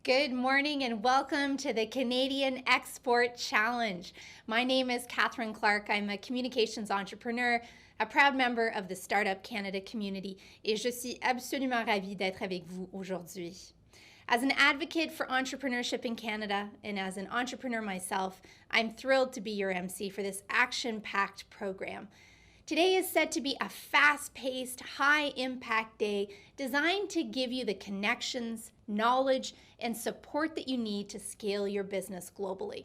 Good morning and welcome to the Canadian Export Challenge. My name is Catherine Clark. I'm a communications entrepreneur, a proud member of the Startup Canada community, et je suis absolument ravie d'être avec vous aujourd'hui. As an advocate for entrepreneurship in Canada and as an entrepreneur myself, I'm thrilled to be your MC for this action-packed program. Today is set to be a fast-paced, high-impact day designed to give you the connections, knowledge, and support that you need to scale your business globally.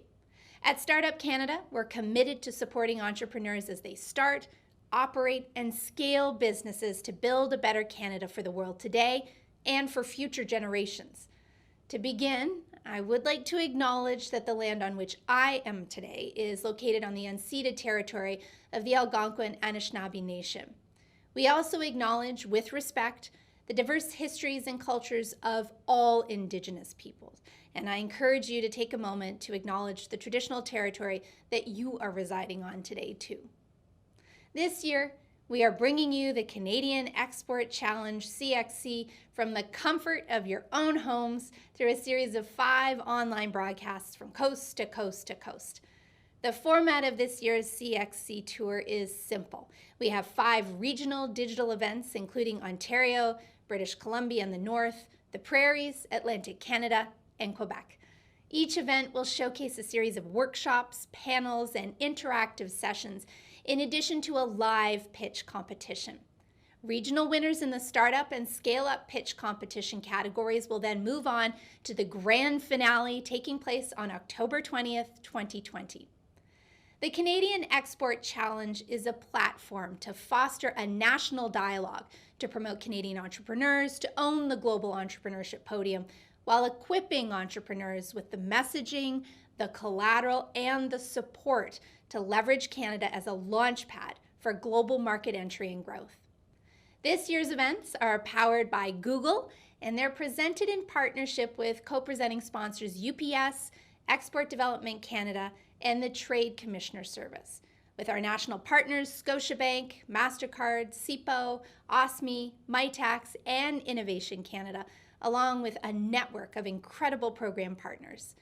At Startup Canada, we're committed to supporting entrepreneurs as they start, operate, and scale businesses to build a better Canada for the world today and for future generations. To begin, I would like to acknowledge that the land on which I am today is located on the unceded territory of the Algonquin Anishinaabe Nation. We also acknowledge, with respect, the diverse histories and cultures of all Indigenous peoples, and I encourage you to take a moment to acknowledge the traditional territory that you are residing on today, too. This year, we are bringing you the Canadian Export Challenge CXC from the comfort of your own homes through a series of 5 online broadcasts from coast to coast to coast. The format of this year's CXC tour is simple. We have 5 regional digital events, including Ontario, British Columbia in the north, the Prairies, Atlantic Canada, and Quebec. Each event will showcase a series of workshops, panels, and interactive sessions, in addition to a live pitch competition. Regional winners in the startup and scale-up pitch competition categories will then move on to the grand finale taking place on October 20th, 2020. The Canadian Export Challenge is a platform to foster a national dialogue to promote Canadian entrepreneurs to own the global entrepreneurship podium while equipping entrepreneurs with the messaging, the collateral, and the support to leverage Canada as a launchpad for global market entry and growth. This year's events are powered by Google, and they're presented in partnership with co-presenting sponsors UPS, Export Development Canada, and the Trade Commissioner Service, with our national partners Scotiabank, MasterCard, CIPO, OSME, Mitax, and Innovation Canada, along with a network of incredible program partners.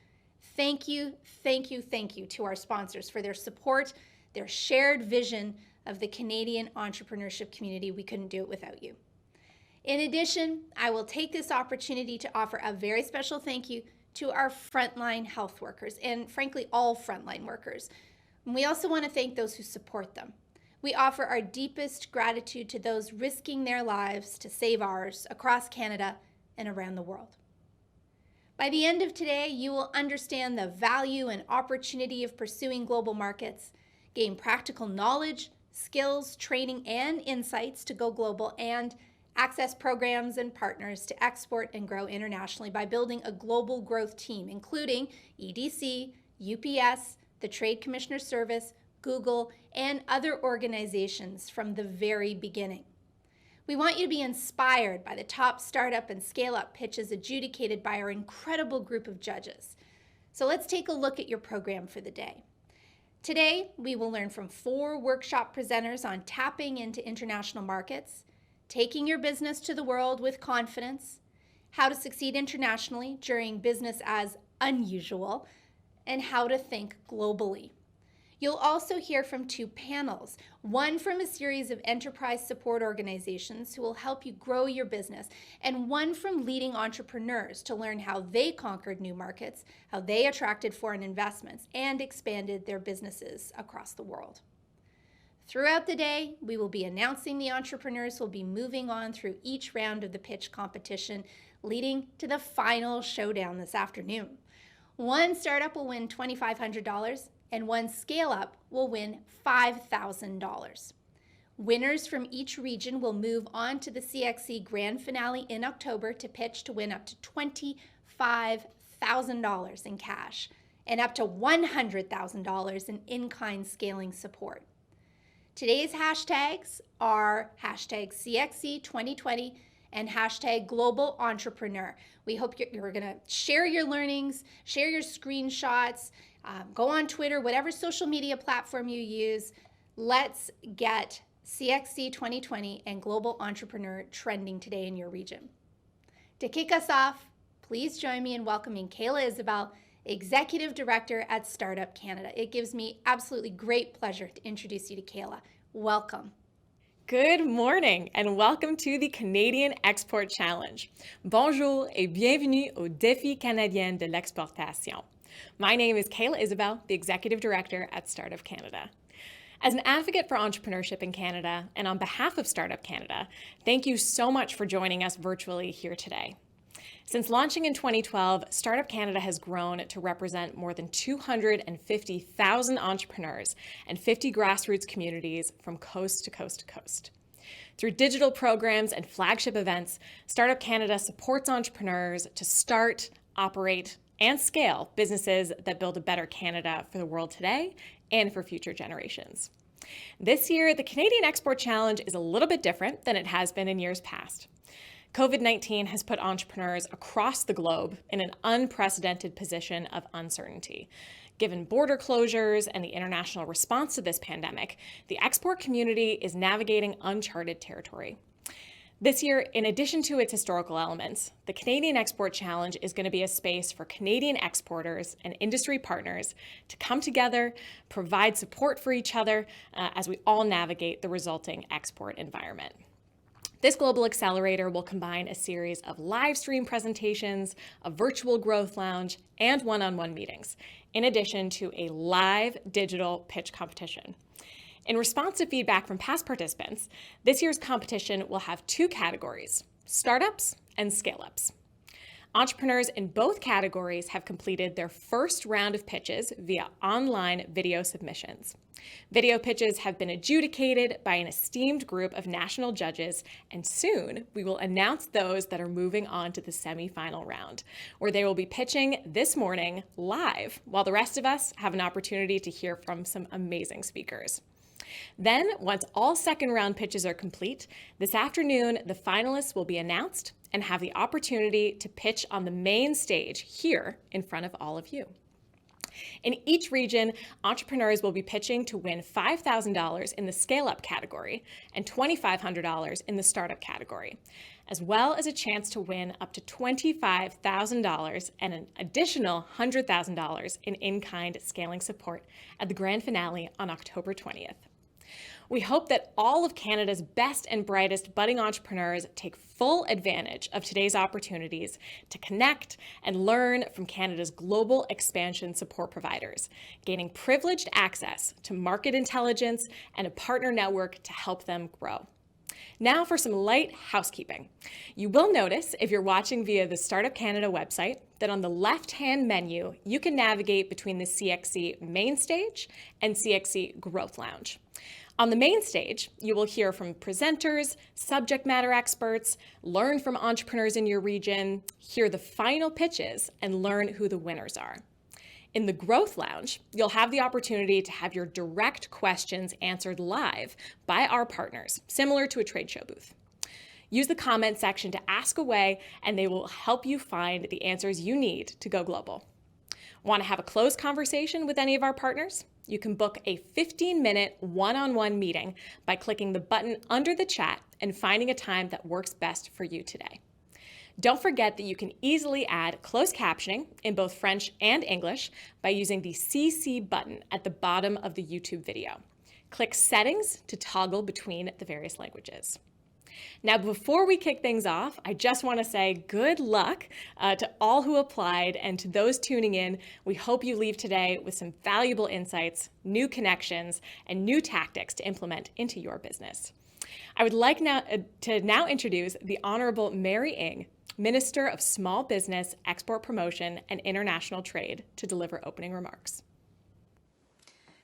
Thank you, thank you, thank you to our sponsors for their support, their shared vision of the Canadian entrepreneurship community. We couldn't do it without you. In addition, I will take this opportunity to offer a very special thank you to our frontline health workers and, frankly, all frontline workers. And we also want to thank those who support them. We offer our deepest gratitude to those risking their lives to save ours across Canada and around the world. By the end of today, you will understand the value and opportunity of pursuing global markets, gain practical knowledge, skills, training, and insights to go global, and access programs and partners to export and grow internationally by building a global growth team, including EDC, UPS, the Trade Commissioner Service, Google, and other organizations from the very beginning. We want you to be inspired by the top startup and scale-up pitches adjudicated by our incredible group of judges. So let's take a look at your program for the day. Today, we will learn from 4 workshop presenters on tapping into international markets, taking your business to the world with confidence, how to succeed internationally during business as unusual, and how to think globally. You'll also hear from 2 panels, one from a series of enterprise support organizations who will help you grow your business, and one from leading entrepreneurs to learn how they conquered new markets, how they attracted foreign investments, and expanded their businesses across the world. Throughout the day, we will be announcing the entrepreneurs who will be moving on through each round of the pitch competition, leading to the final showdown this afternoon. One startup will win $2,500, and one scale-up will win $5,000. Winners from each region will move on to the CXC Grand Finale in October to pitch to win up to $25,000 in cash and up to $100,000 in in-kind scaling support. Today's hashtags are hashtag CXC 2020 and hashtag Global Entrepreneur. We hope you're going to share your learnings, share your screenshots, go on Twitter, whatever social media platform you use. Let's get CXC 2020 and Global Entrepreneur trending today in your region. To kick us off, please join me in welcoming Kayla Isabel, Executive Director at Startup Canada. It gives me absolutely great pleasure to introduce you to Kayla. Welcome. Good morning and welcome to the Canadian Export Challenge. Bonjour et bienvenue au défi canadien de l'exportation. My name is Kayla Isabel, the Executive Director at Startup Canada. As an advocate for entrepreneurship in Canada and on behalf of Startup Canada, thank you so much for joining us virtually here today. Since launching in 2012, Startup Canada has grown to represent more than 250,000 entrepreneurs and 50 grassroots communities from coast to coast to coast. Through digital programs and flagship events, Startup Canada supports entrepreneurs to start, operate, and scale businesses that build a better Canada for the world today and for future generations. This year, the Canadian Export Challenge is a little bit different than it has been in years past. COVID-19 has put entrepreneurs across the globe in an unprecedented position of uncertainty. Given border closures and the international response to this pandemic, the export community is navigating uncharted territory. This year, in addition to its historical elements, the Canadian Export Challenge is going to be a space for Canadian exporters and industry partners to come together, provide support for each other as we all navigate the resulting export environment. This Global Accelerator will combine a series of live stream presentations, a virtual growth lounge, and one-on-one meetings, in addition to a live digital pitch competition. In response to feedback from past participants, this year's competition will have two categories: startups and scale-ups. Entrepreneurs in both categories have completed their first round of pitches via online video submissions. Video pitches have been adjudicated by an esteemed group of national judges, and soon we will announce those that are moving on to the semi-final round, where they will be pitching this morning live, while the rest of us have an opportunity to hear from some amazing speakers. Then, once all second round pitches are complete, this afternoon the finalists will be announced and have the opportunity to pitch on the main stage here in front of all of you. In each region, entrepreneurs will be pitching to win $5,000 in the scale-up category and $2,500 in the startup category, as well as a chance to win up to $25,000 and an additional $100,000 in in-kind scaling support at the grand finale on October 20th. We hope that all of Canada's best and brightest budding entrepreneurs take full advantage of today's opportunities to connect and learn from Canada's global expansion support providers, gaining privileged access to market intelligence and a partner network to help them grow. Now for some light housekeeping. You will notice, if you're watching via the Startup Canada website, that on the left-hand menu, you can navigate between the CXC main stage and CXC Growth Lounge. On the main stage, you will hear from presenters, subject matter experts, learn from entrepreneurs in your region, hear the final pitches, and learn who the winners are. In the Growth Lounge, you'll have the opportunity to have your direct questions answered live by our partners, similar to a trade show booth. Use the comment section to ask away, and they will help you find the answers you need to go global. Want to have a closed conversation with any of our partners? You can book a 15-minute one-on-one meeting by clicking the button under the chat and finding a time that works best for you today. Don't forget that you can easily add closed captioning in both French and English by using the CC button at the bottom of the YouTube video. Click Settings to toggle between the various languages. Now, before we kick things off, I just want to say good luck to all who applied, and to those tuning in, we hope you leave today with some valuable insights, new connections, and new tactics to implement into your business. I would like to introduce the Honorable Mary Ng, Minister of Small Business, Export Promotion, and International Trade, to deliver opening remarks.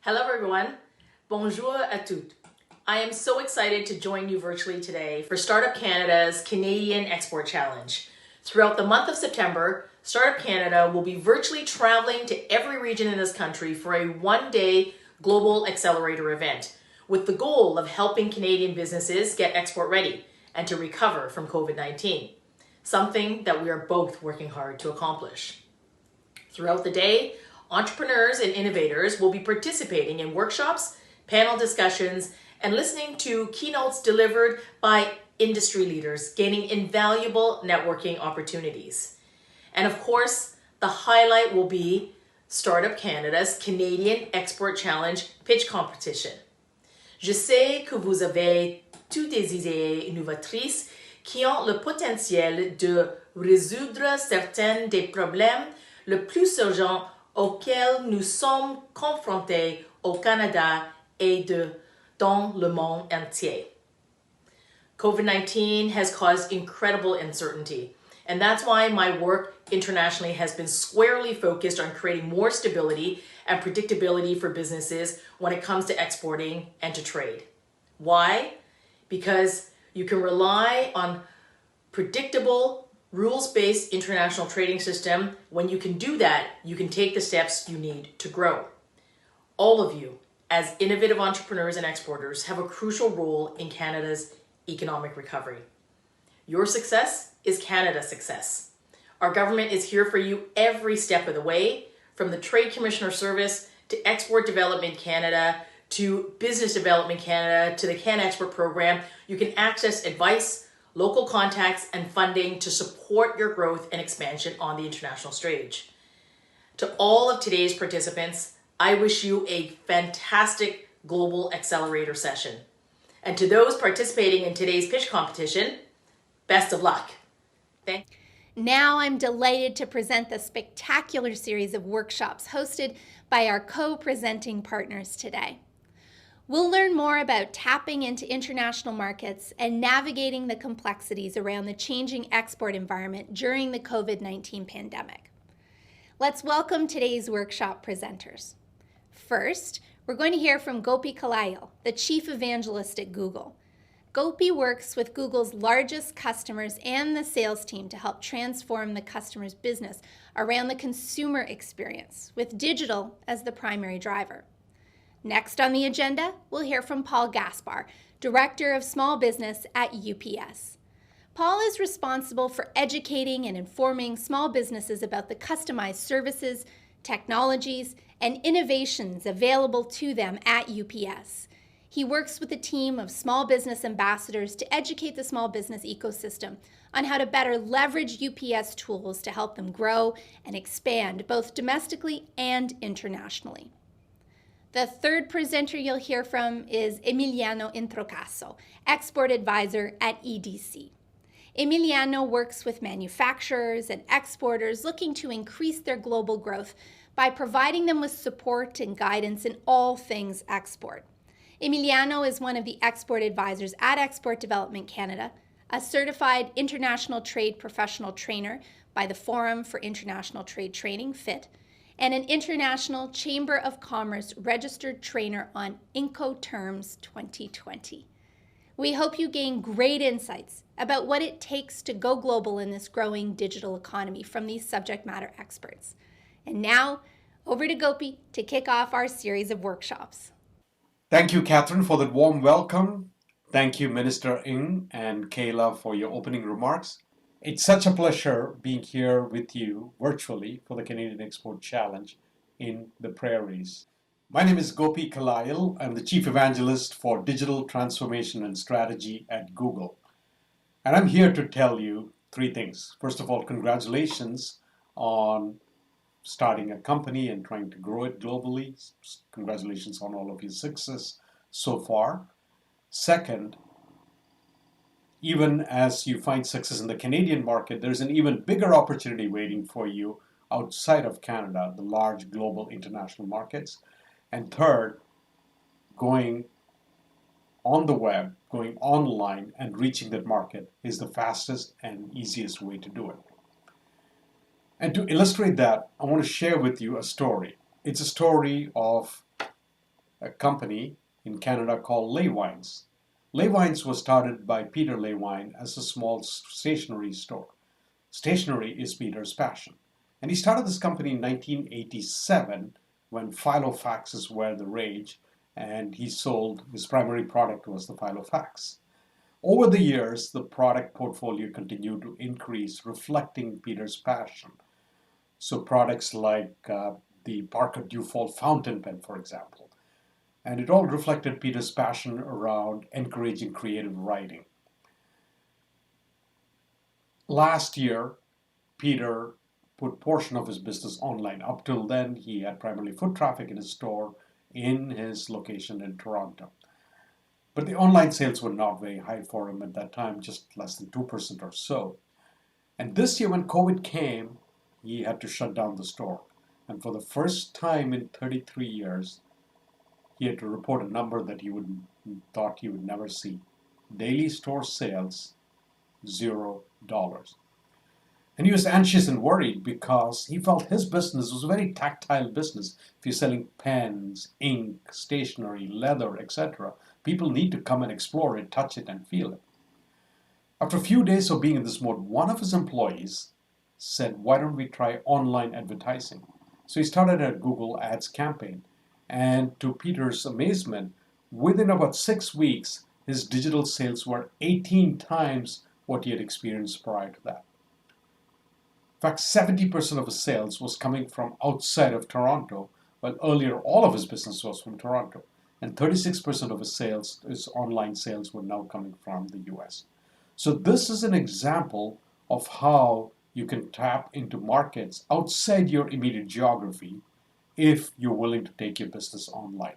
Hello, everyone. Bonjour à tous. I am so excited to join you virtually today for Startup Canada's Canadian Export Challenge. Throughout the month of September, Startup Canada will be virtually traveling to every region in this country for a one-day Global Accelerator event, with the goal of helping Canadian businesses get export ready and to recover from COVID-19, something that we are both working hard to accomplish. Throughout the day, entrepreneurs and innovators will be participating in workshops, panel discussions, and listening to keynotes delivered by industry leaders, gaining invaluable networking opportunities. And of course, the highlight will be Startup Canada's Canadian Export Challenge Pitch Competition. Je sais que vous avez toutes des idées innovatrices qui ont le potentiel de résoudre certains des problèmes les plus urgents auxquels nous sommes confrontés au Canada et dans le monde entier. COVID-19 has caused incredible uncertainty, and that's why my work internationally has been squarely focused on creating more stability and predictability for businesses when it comes to exporting and to trade. Why? Because you can rely on predictable, rules-based international trading system. When you can do that, you can take the steps you need to grow. All of you, as innovative entrepreneurs and exporters, have a crucial role in Canada's economic recovery. Your success is Canada's success. Our government is here for you every step of the way, from the Trade Commissioner Service to Export Development Canada to Business Development Canada to the Can Export Program. You can access advice, local contacts, and funding to support your growth and expansion on the international stage. To all of today's participants, I wish you a fantastic Global Accelerator session. And to those participating in today's pitch competition, best of luck. Now I'm delighted to present the spectacular series of workshops hosted by our co-presenting partners today. We'll learn more about tapping into international markets and navigating the complexities around the changing export environment during the COVID-19 pandemic. Let's welcome today's workshop presenters. First, we're going to hear from Gopi Kalayal, the Chief Evangelist at Google. Gopi works with Google's largest customers and the sales team to help transform the customer's business around the consumer experience, with digital as the primary driver. Next on the agenda, we'll hear from Paul Gaspar, Director of Small Business at UPS. Paul is responsible for educating and informing small businesses about the customized services, technologies, and innovations available to them at UPS. He works with a team of small business ambassadors to educate the small business ecosystem on how to better leverage UPS tools to help them grow and expand both domestically and internationally. The third presenter you'll hear from is Emiliano Introcaso, Export Advisor at EDC. Emiliano works with manufacturers and exporters looking to increase their global growth by providing them with support and guidance in all things export. Emiliano is one of the export advisors at Export Development Canada, a certified international trade professional trainer by the Forum for International Trade Training, FIT, and an International Chamber of Commerce registered trainer on Incoterms 2020. We hope you gain great insights about what it takes to go global in this growing digital economy from these subject matter experts. And now, over to Gopi to kick off our series of workshops. Thank you, Catherine, for that warm welcome. Thank you, Minister Ng and Kayla, for your opening remarks. It's such a pleasure being here with you virtually for the Canadian Export Challenge in the Prairies. My name is Gopi Kalayal. I'm the Chief Evangelist for Digital Transformation and Strategy at Google. And I'm here to tell you three things. First of all, congratulations on starting a company and trying to grow it globally. Congratulations on all of your success so far. Second, even as you find success in the Canadian market, there's an even bigger opportunity waiting for you outside of Canada, the large global international markets. And third, going on the web, going online and reaching that market is the fastest and easiest way to do it. And to illustrate that, I want to share with you a story. It's a story of a company in Canada called Leywines. Leywines was started by Peter Leywine as a small stationery store. Stationery is Peter's passion. And he started this company in 1987 when filofaxes were the rage, and his primary product was the filofax. Over the years, the product portfolio continued to increase, reflecting Peter's passion. So products like the Parker Dufault fountain pen, for example. And it all reflected Peter's passion around encouraging creative writing. Last year, Peter put portion of his business online. Up till then, he had primarily foot traffic in his store in his location in Toronto. But the online sales were not very high for him at that time, just less than 2% or so. And this year, when COVID came, he had to shut down the store. And for the first time in 33 years, he had to report a number that thought he would never see. Daily store sales, $0. And he was anxious and worried because he felt his business was a very tactile business. If you're selling pens, ink, stationery, leather, etc., people need to come and explore it, touch it, and feel it. After a few days of being in this mode, one of his employees said, "Why don't we try online advertising?" So he started a Google Ads campaign. And to Peter's amazement, within about 6 weeks, his digital sales were 18 times what he had experienced prior to that. In fact, 70% of his sales was coming from outside of Toronto, while earlier all of his business was from Toronto. And 36% of his sales, his online sales, were now coming from the US. So this is an example of how you can tap into markets outside your immediate geography if you're willing to take your business online.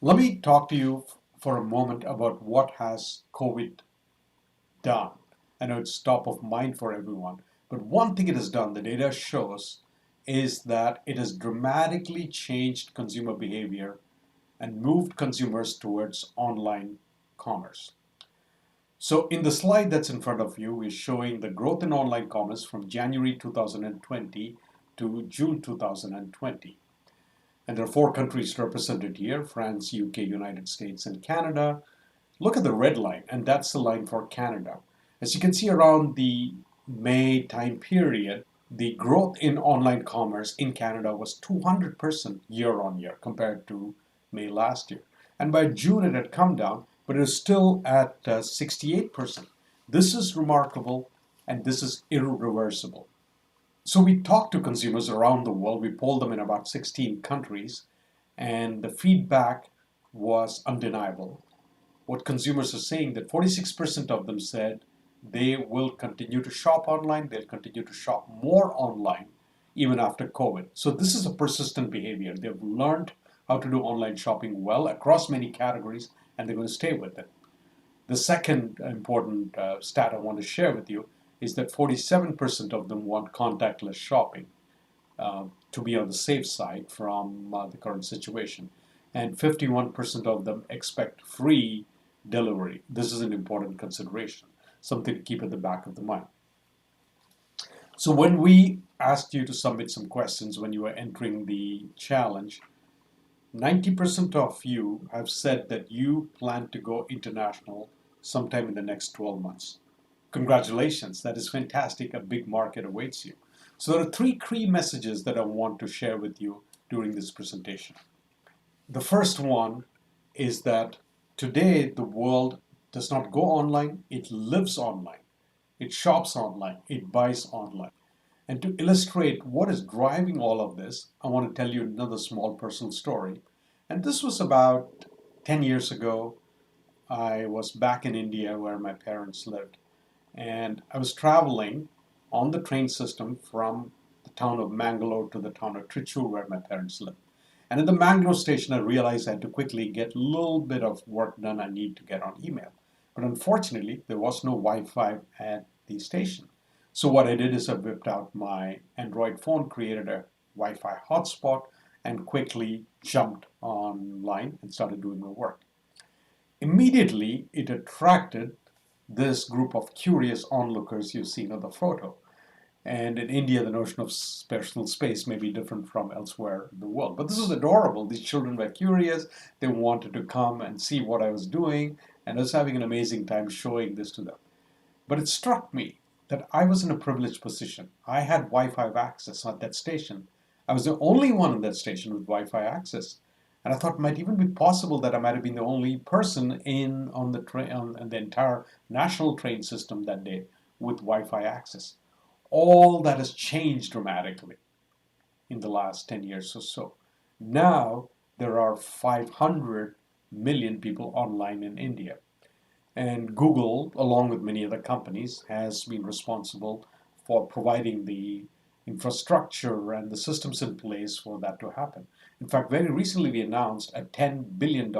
Let me talk to you for a moment about what has COVID done. I know it's top of mind for everyone, but one thing it has done, the data shows, is that it has dramatically changed consumer behavior and moved consumers towards online commerce. So in the slide that's in front of you, we're showing the growth in online commerce from January 2020 to June 2020. And there are 4 countries represented here: France, UK, United States, and Canada. Look at the red line, and that's the line for Canada. As you can see, around the May time period, the growth in online commerce in Canada was 200% year on year compared to May last year. And by June, it had come down, but it is still at 68%. This is remarkable, and this is irreversible. So we talked to consumers around the world. We polled them in about 16 countries, and the feedback was undeniable. What consumers are saying, that 46% of them said they will continue to shop online, they'll continue to shop more online even after COVID. So this is a persistent behavior. They've learned how to do online shopping well across many categories, and they're going to stay with it. The second important stat I want to share with you is that 47% of them want contactless shopping to be on the safe side from the current situation. And 51% of them expect free delivery. This is an important consideration, something to keep at the back of the mind. So when we asked you to submit some questions when you were entering the challenge, 90% of you have said that you plan to go international sometime in the next 12 months. Congratulations, that is fantastic. A big market awaits you. So there are 3 key messages that I want to share with you during this presentation. The first one is that today the world does not go online, it lives online. It shops online, it buys online. And to illustrate what is driving all of this, I want to tell you another small personal story. And this was about 10 years ago. I was back in India where my parents lived. And I was traveling on the train system from the town of Mangalore to the town of Trichy where my parents lived. And at the Mangalore station, I realized I had to quickly get a little bit of work done I need to get on email. But unfortunately, there was no Wi-Fi at the station. So what I did is I whipped out my Android phone, created a Wi-Fi hotspot, and quickly jumped online and started doing my work. Immediately, it attracted this group of curious onlookers you've seen on the photo. And in India, the notion of personal space may be different from elsewhere in the world. But this was adorable. These children were curious. They wanted to come and see what I was doing. And I was having an amazing time showing this to them. But it struck me that I was in a privileged position. I had Wi-Fi access at that station. I was the only one in that station with Wi-Fi access. And I thought it might even be possible that I might have been the only person on the entire national train system that day with Wi-Fi access. All that has changed dramatically in the last 10 years or so. Now there are 500 million people online in India. And Google, along with many other companies, has been responsible for providing the infrastructure and the systems in place for that to happen. In fact, very recently we announced a $10 billion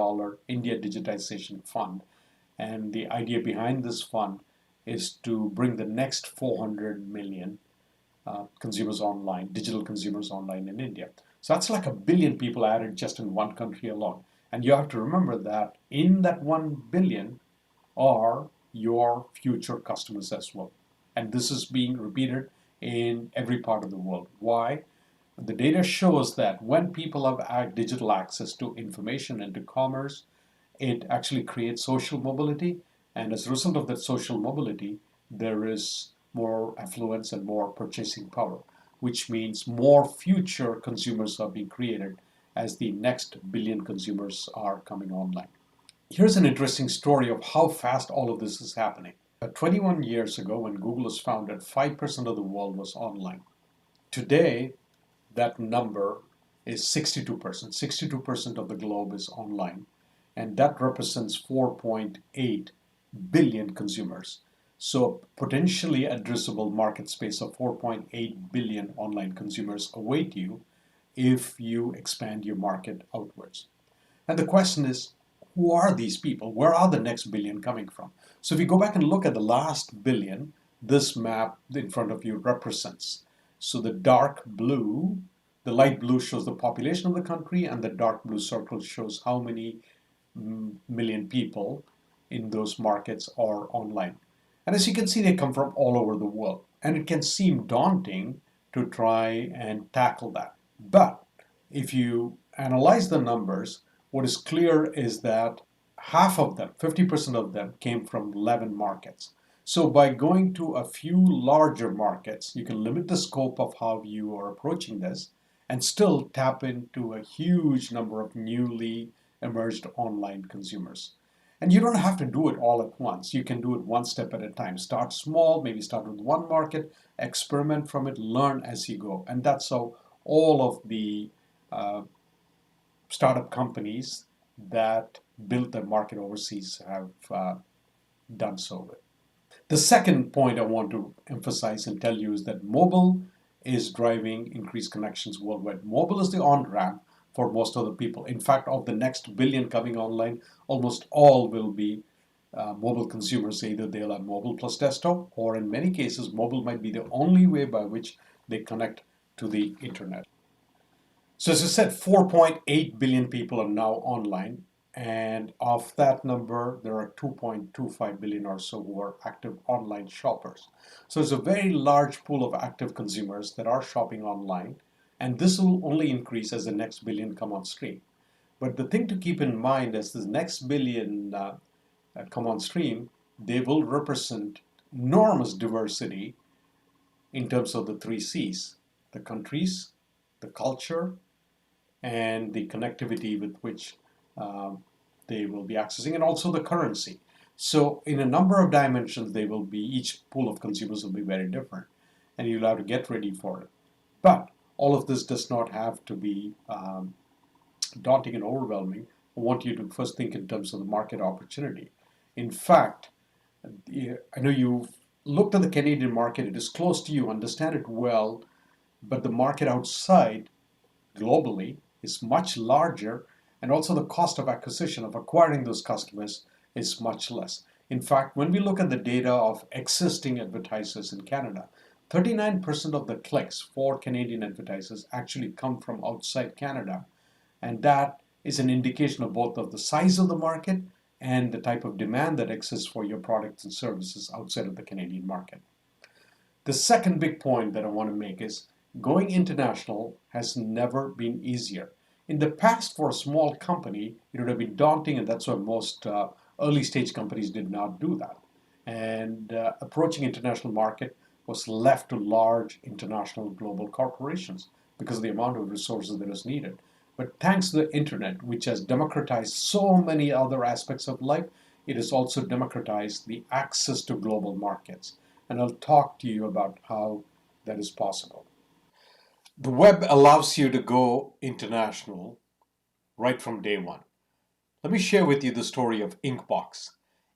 India Digitization Fund. And the idea behind this fund is to bring the next 400 million consumers online, digital consumers online in India. So that's like 1 billion people added just in one country alone. And you have to remember that in that 1 billion are your future customers as well. And this is being repeated in every part of the world. Why? The data shows that when people have digital access to information and to commerce, it actually creates social mobility. And as a result of that social mobility, there is more affluence and more purchasing power, which means more future consumers are being created as the next billion consumers are coming online. Here's an interesting story of how fast all of this is happening. 21 years ago, when Google was founded, 5% of the world was online. Today, that number is 62%. 62% of the globe is online, and that represents 4.8 billion consumers. So, potentially addressable market space of 4.8 billion online consumers await you if you expand your market outwards. And the question is, who are these people? Where are the next billion coming from? So if you go back and look at the last billion, this map in front of you represents. So the dark blue, the light blue shows the population of the country, and the dark blue circle shows how many million people in those markets are online. And as you can see, they come from all over the world. And it can seem daunting to try and tackle that. But if you analyze the numbers, what is clear is that half of them, 50% of them, came from 11 markets. So by going to a few larger markets, you can limit the scope of how you are approaching this and still tap into a huge number of newly emerged online consumers. And you don't have to do it all at once. You can do it one step at a time. Start small, maybe start with one market, experiment from it, learn as you go. And that's how all of the startup companies that built their market overseas have done so with. The second point I want to emphasize and tell you is that mobile is driving increased connections worldwide. Mobile is the on-ramp for most of the people. In fact, of the next billion coming online, almost all will be mobile consumers. Either they'll have mobile plus desktop, or in many cases, mobile might be the only way by which they connect to the internet. So as I said, 4.8 billion people are now online, and of that number, there are 2.25 billion or so who are active online shoppers. So it's a very large pool of active consumers that are shopping online, and this will only increase as the next billion come on stream. But the thing to keep in mind is the next billion come on stream, they will represent enormous diversity in terms of the three C's: the countries, the culture, and the connectivity with which they will be accessing, and also the currency. So in a number of dimensions, they will be, each pool of consumers will be very different, and you'll have to get ready for it. But all of this does not have to be daunting and overwhelming. I want you to first think in terms of the market opportunity. In fact, I know you've looked at the Canadian market, it is close to you, understand it well, but the market outside globally is much larger, and also the cost of acquisition of acquiring those customers is much less. In fact, when we look at the data of existing advertisers in Canada, 39% of the clicks for Canadian advertisers actually come from outside Canada, and that is an indication of both of the size of the market and the type of demand that exists for your products and services outside of the Canadian market. The second big point that I want to make is going international has never been easier. In the past, for a small company, it would have been daunting, and that's why most early stage companies did not do that. And approaching international market was left to large international global corporations because of the amount of resources that is needed. But thanks to the internet, which has democratized so many other aspects of life, it has also democratized the access to global markets. And I'll talk to you about how that is possible. The web allows you to go international right from day one. Let me share with you the story of Inkbox.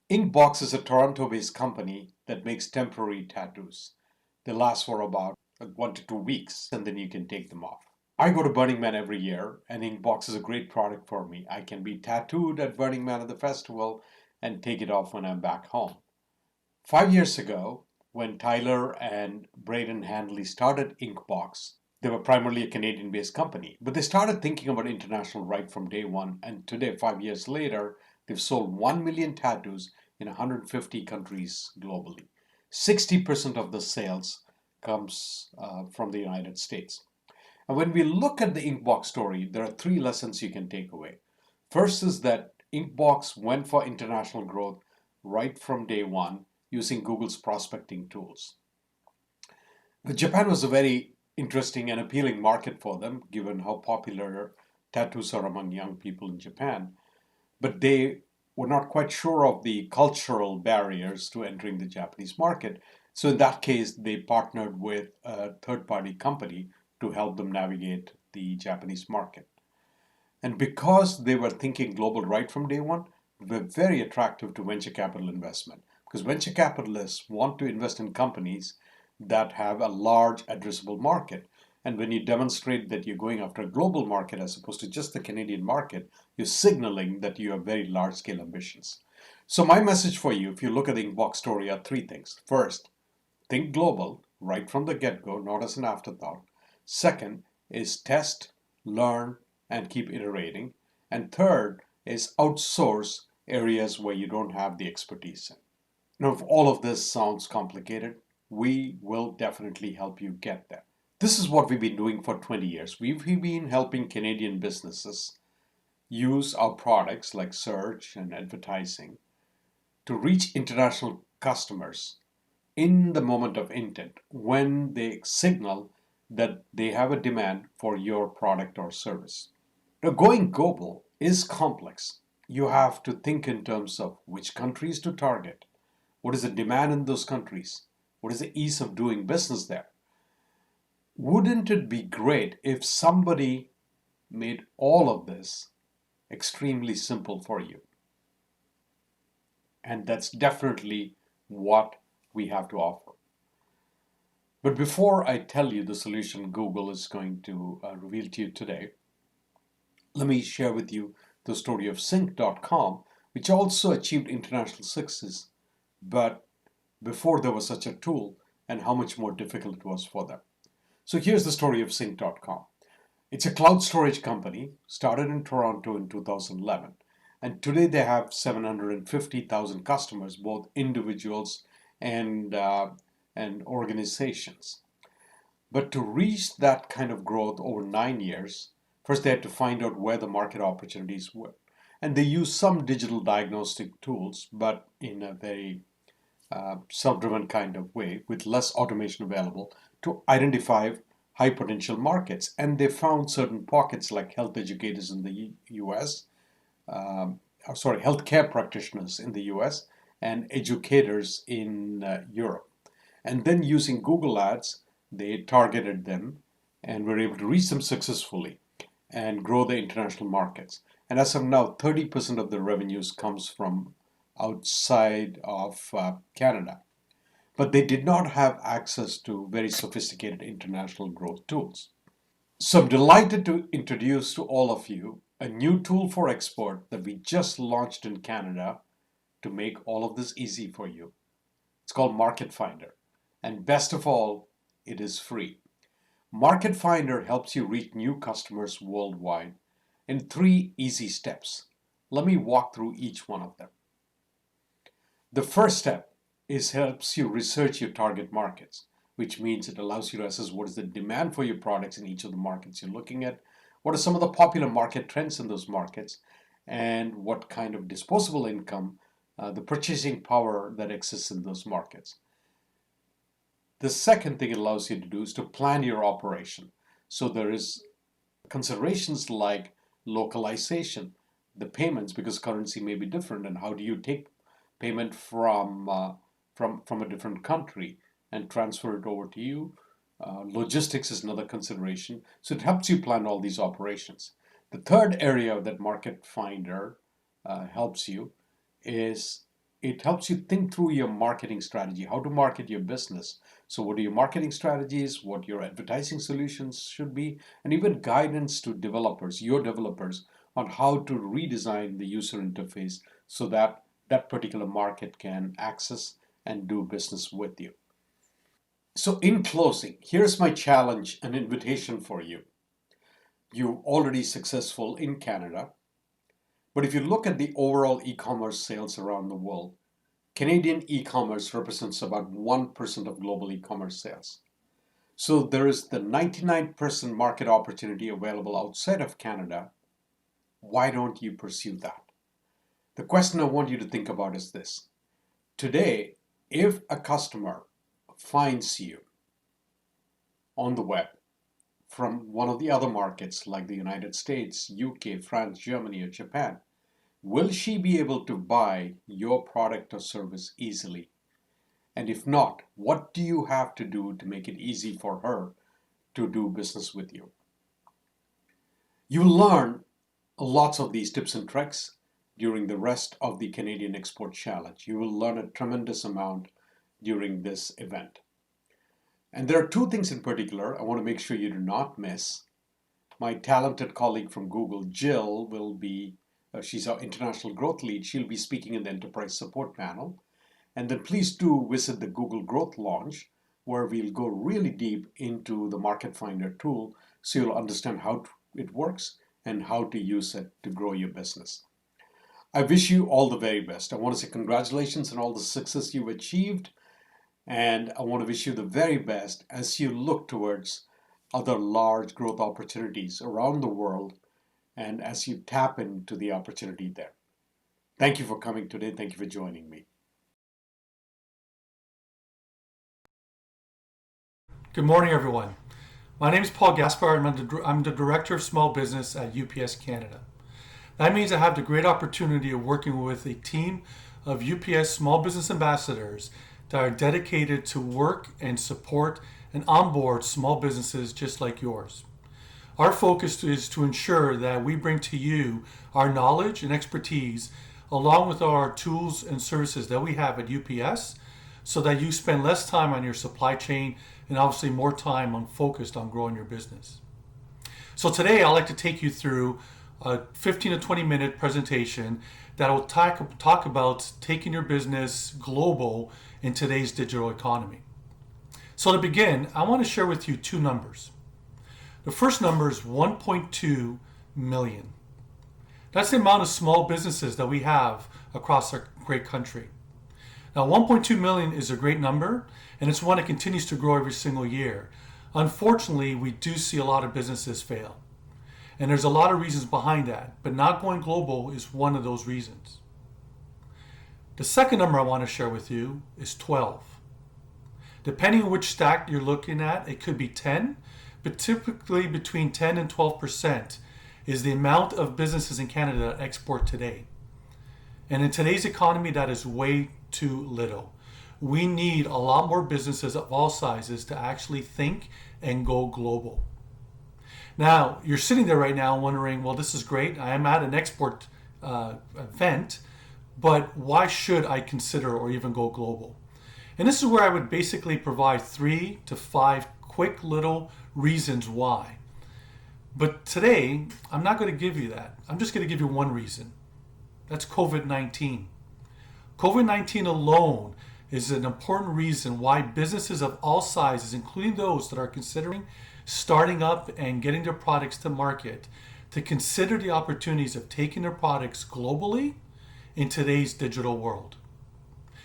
Inkbox is a Toronto-based company that makes temporary tattoos. They last for about 1 to 2 weeks and then you can take them off. I go to Burning Man every year and Inkbox is a great product for me. I can be tattooed at Burning Man at the festival and take it off when I'm back home. 5 years ago, when Tyler and Braden Handley started Inkbox, they were primarily a Canadian-based company, but they started thinking about international right from day one. And today, 5 years later, they've sold 1 million tattoos in 150 countries globally. 60% of the sales comes from the United States. And when we look at the Inkbox story, there are 3 lessons you can take away. First is that Inkbox went for international growth right from day one using Google's prospecting tools. Japan was a very interesting and appealing market for them, given how popular tattoos are among young people in Japan. But they were not quite sure of the cultural barriers to entering the Japanese market. So in that case, they partnered with a third-party company to help them navigate the Japanese market. And because they were thinking global right from day one, they were very attractive to venture capital investment because venture capitalists want to invest in companies that have a large addressable market. And when you demonstrate that you're going after a global market as opposed to just the Canadian market, you're signaling that you have very large scale ambitions. So my message for you, if you look at the Inkbox story, are 3 things. First, think global right from the get-go, not as an afterthought. Second is test, learn, and keep iterating. And third is outsource areas where you don't have the expertise in. Now, if all of this sounds complicated, we will definitely help you get there. This is what we've been doing for 20 years. We've been helping Canadian businesses use our products like search and advertising to reach international customers in the moment of intent when they signal that they have a demand for your product or service. Now, going global is complex. You have to think in terms of which countries to target. What is the demand in those countries? What is the ease of doing business there? Wouldn't it be great if somebody made all of this extremely simple for you? And that's definitely what we have to offer. But before I tell you the solution Google is going to reveal to you today, let me share with you the story of Sync.com, which also achieved international success, but before there was such a tool and how much more difficult it was for them. So here's the story of Sync.com. It's a cloud storage company, started in Toronto in 2011, and today they have 750,000 customers, both individuals and organizations. But to reach that kind of growth over 9 years, first they had to find out where the market opportunities were. And they use some digital diagnostic tools, but in a very self-driven kind of way with less automation available to identify high potential markets. And they found certain pockets like health educators in the US, healthcare practitioners in the US and educators in Europe. And then using Google Ads, they targeted them and were able to reach them successfully and grow the international markets. And as of now, 30% of the revenues comes from outside of Canada. But they did not have access to very sophisticated international growth tools. So I'm delighted to introduce to all of you a new tool for export that we just launched in Canada to make all of this easy for you. It's called Market Finder. And best of all, it is free. Market Finder helps you reach new customers worldwide in 3 easy steps. Let me walk through each one of them. The first step is helps you research your target markets, which means it allows you to assess what is the demand for your products in each of the markets you're looking at, what are some of the popular market trends in those markets, and what kind of disposable income, the purchasing power that exists in those markets. The second thing it allows you to do is to plan your operation. So there is considerations like localization, the payments, because currency may be different, and how do you take payment from a different country and transfer it over to you. Logistics is another consideration. So it helps you plan all these operations. The third area that Market Finder helps you is it helps you think through your marketing strategy, how to market your business. So what are your marketing strategies, what your advertising solutions should be, and even guidance to developers, your developers, on how to redesign the user interface so that that particular market can access and do business with you. So in closing, here's my challenge and invitation for you. You're already successful in Canada, but if you look at the overall e-commerce sales around the world, Canadian e-commerce represents about 1% of global e-commerce sales. So there is the 99% market opportunity available outside of Canada. Why don't you pursue that? The question I want you to think about is this. Today, if a customer finds you on the web from one of the other markets like the United States, UK, France, Germany, or Japan, will she be able to buy your product or service easily? And if not, what do you have to do to make it easy for her to do business with you? You will learn lots of these tips and tricks during the rest of the Canadian Export Challenge. You will learn a tremendous amount during this event. And there are two things in particular I want to make sure you do not miss. My talented colleague from Google, Jill, will be, she's our international growth lead. She'll be speaking in the enterprise support panel. And then please do visit the Google Growth Launch, where we'll go really deep into the Market Finder tool so you'll understand how it works and how to use it to grow your business. I wish you all the very best. I want to say congratulations on all the success you've achieved. And I want to wish you the very best as you look towards other large growth opportunities around the world and as you tap into the opportunity there. Thank you for coming today. Thank you for joining me. Good morning, everyone. My name is Paul Gaspar, and I'm the Director of Small Business at UPS Canada. That means I have the great opportunity of working with a team of UPS small business ambassadors that are dedicated to work and support and onboard small businesses just like yours. Our focus is to ensure that we bring to you our knowledge and expertise along with our tools and services that we have at UPS so that you spend less time on your supply chain and obviously more time focused on growing your business. So today I'd like to take you through a 15 to 20 minute presentation that will talk about taking your business global in today's digital economy. So to begin, I want to share with you two numbers. The first number is 1.2 million. That's the amount of small businesses that we have across our great country. Now 1.2 million is a great number, and it's one that continues to grow every single year. Unfortunately, we do see a lot of businesses fail. And there's a lot of reasons behind that, but not going global is one of those reasons. The second number I want to share with you is 12. Depending on which stack you're looking at, it could be 10, but typically between 10 and 12% is the amount of businesses in Canada that export today. And in today's economy, that is way too little. We need a lot more businesses of all sizes to actually think and go global. Now, you're sitting there right now wondering, well, this is great. I am at an export event, but why should I consider or even go global? And this is where I would basically provide 3 to 5 quick little reasons why. But today, I'm not going to give you that. I'm just going to give you one reason. That's COVID-19. COVID-19 alone is an important reason why businesses of all sizes, including those that are considering starting up and getting their products to market, to consider the opportunities of taking their products globally in today's digital world.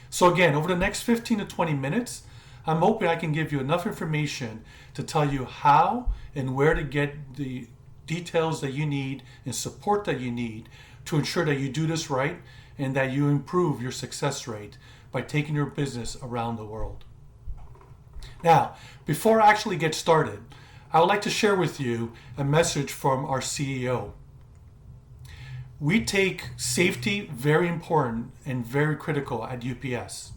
So again, over the next 15 to 20 minutes, I'm hoping I can give you enough information to tell you how and where to get the details that you need and support that you need to ensure that you do this right and that you improve your success rate by taking your business around the world. Now, before I actually get started, I would like to share with you a message from our CEO. We take safety very important and very critical at UPS.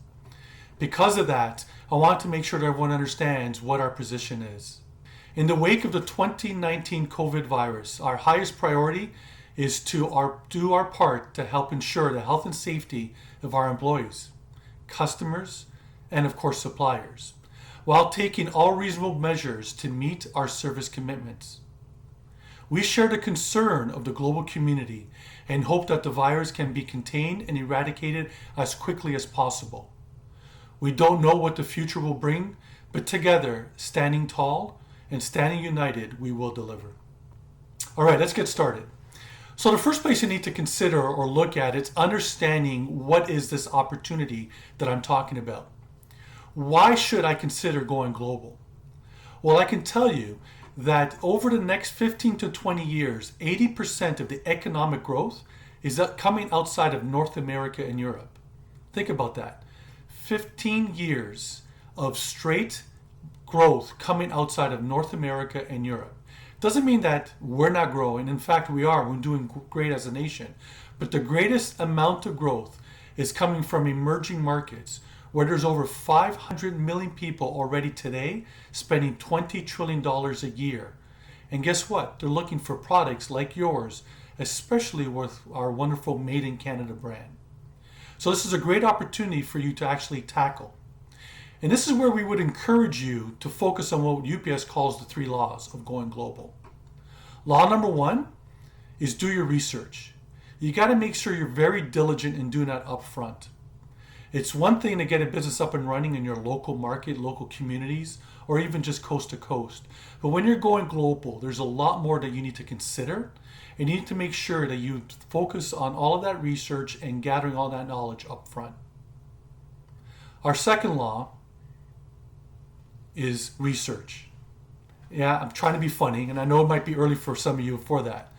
Because of that, I want to make sure that everyone understands what our position is. In the wake of the 2019 COVID virus, our highest priority is to do our part to help ensure the health and safety of our employees, customers, and of course suppliers, while taking all reasonable measures to meet our service commitments. We share the concern of the global community and hope that the virus can be contained and eradicated as quickly as possible. We don't know what the future will bring, but together, standing tall and standing united, we will deliver. All right, let's get started. So the first place you need to consider or look at is understanding what is this opportunity that I'm talking about. Why should I consider going global? Well, I can tell you that over the next 15 to 20 years, 80% of the economic growth is coming outside of North America and Europe. Think about that. 15 years of straight growth coming outside of North America and Europe. Doesn't mean that we're not growing. In fact, we are. We're doing great as a nation. But the greatest amount of growth is coming from emerging markets, where there's over 500 million people already today spending $20 trillion a year. And guess what? They're looking for products like yours, especially with our wonderful Made in Canada brand. So this is a great opportunity for you to actually tackle. And this is where we would encourage you to focus on what UPS calls the 3 laws of going global. Law number 1 is do your research. You got to make sure you're very diligent in doing that up front. It's one thing to get a business up and running in your local market, local communities, or even just coast to coast. But when you're going global, there's a lot more that you need to consider. And you need to make sure that you focus on all of that research and gathering all that knowledge up front. Our second law is research. Yeah, I'm trying to be funny, and I know it might be early for some of you for that.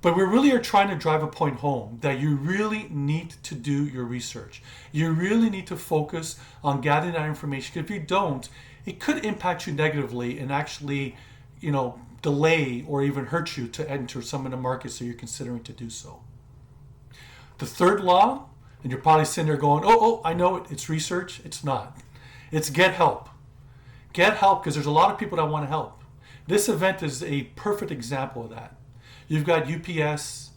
But we really are trying to drive a point home that you really need to do your research. You really need to focus on gathering that information. If you don't, it could impact you negatively and actually, delay or even hurt you to enter some of the markets that you're considering to do so. The third law, and you're probably sitting there going, oh, I know it, it's research. It's not. It's get help. Get help, because there's a lot of people that want to help. This event is a perfect example of that. You've got UPS,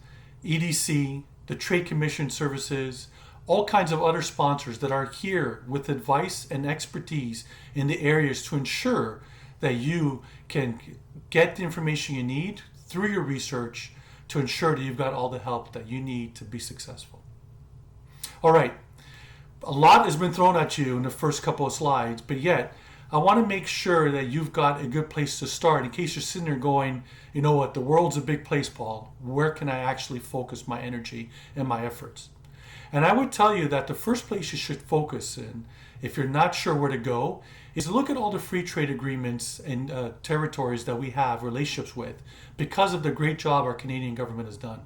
EDC, the Trade Commission Services, all kinds of other sponsors that are here with advice and expertise in the areas to ensure that you can get the information you need through your research to ensure that you've got all the help that you need to be successful. All right, a lot has been thrown at you in the first couple of slides, but yet I want to make sure that you've got a good place to start in case you're sitting there going, you know what, the world's a big place, Paul. Where can I actually focus my energy and my efforts? And I would tell you that the first place you should focus in, if you're not sure where to go, is to look at all the free trade agreements and territories that we have relationships with because of the great job our Canadian government has done.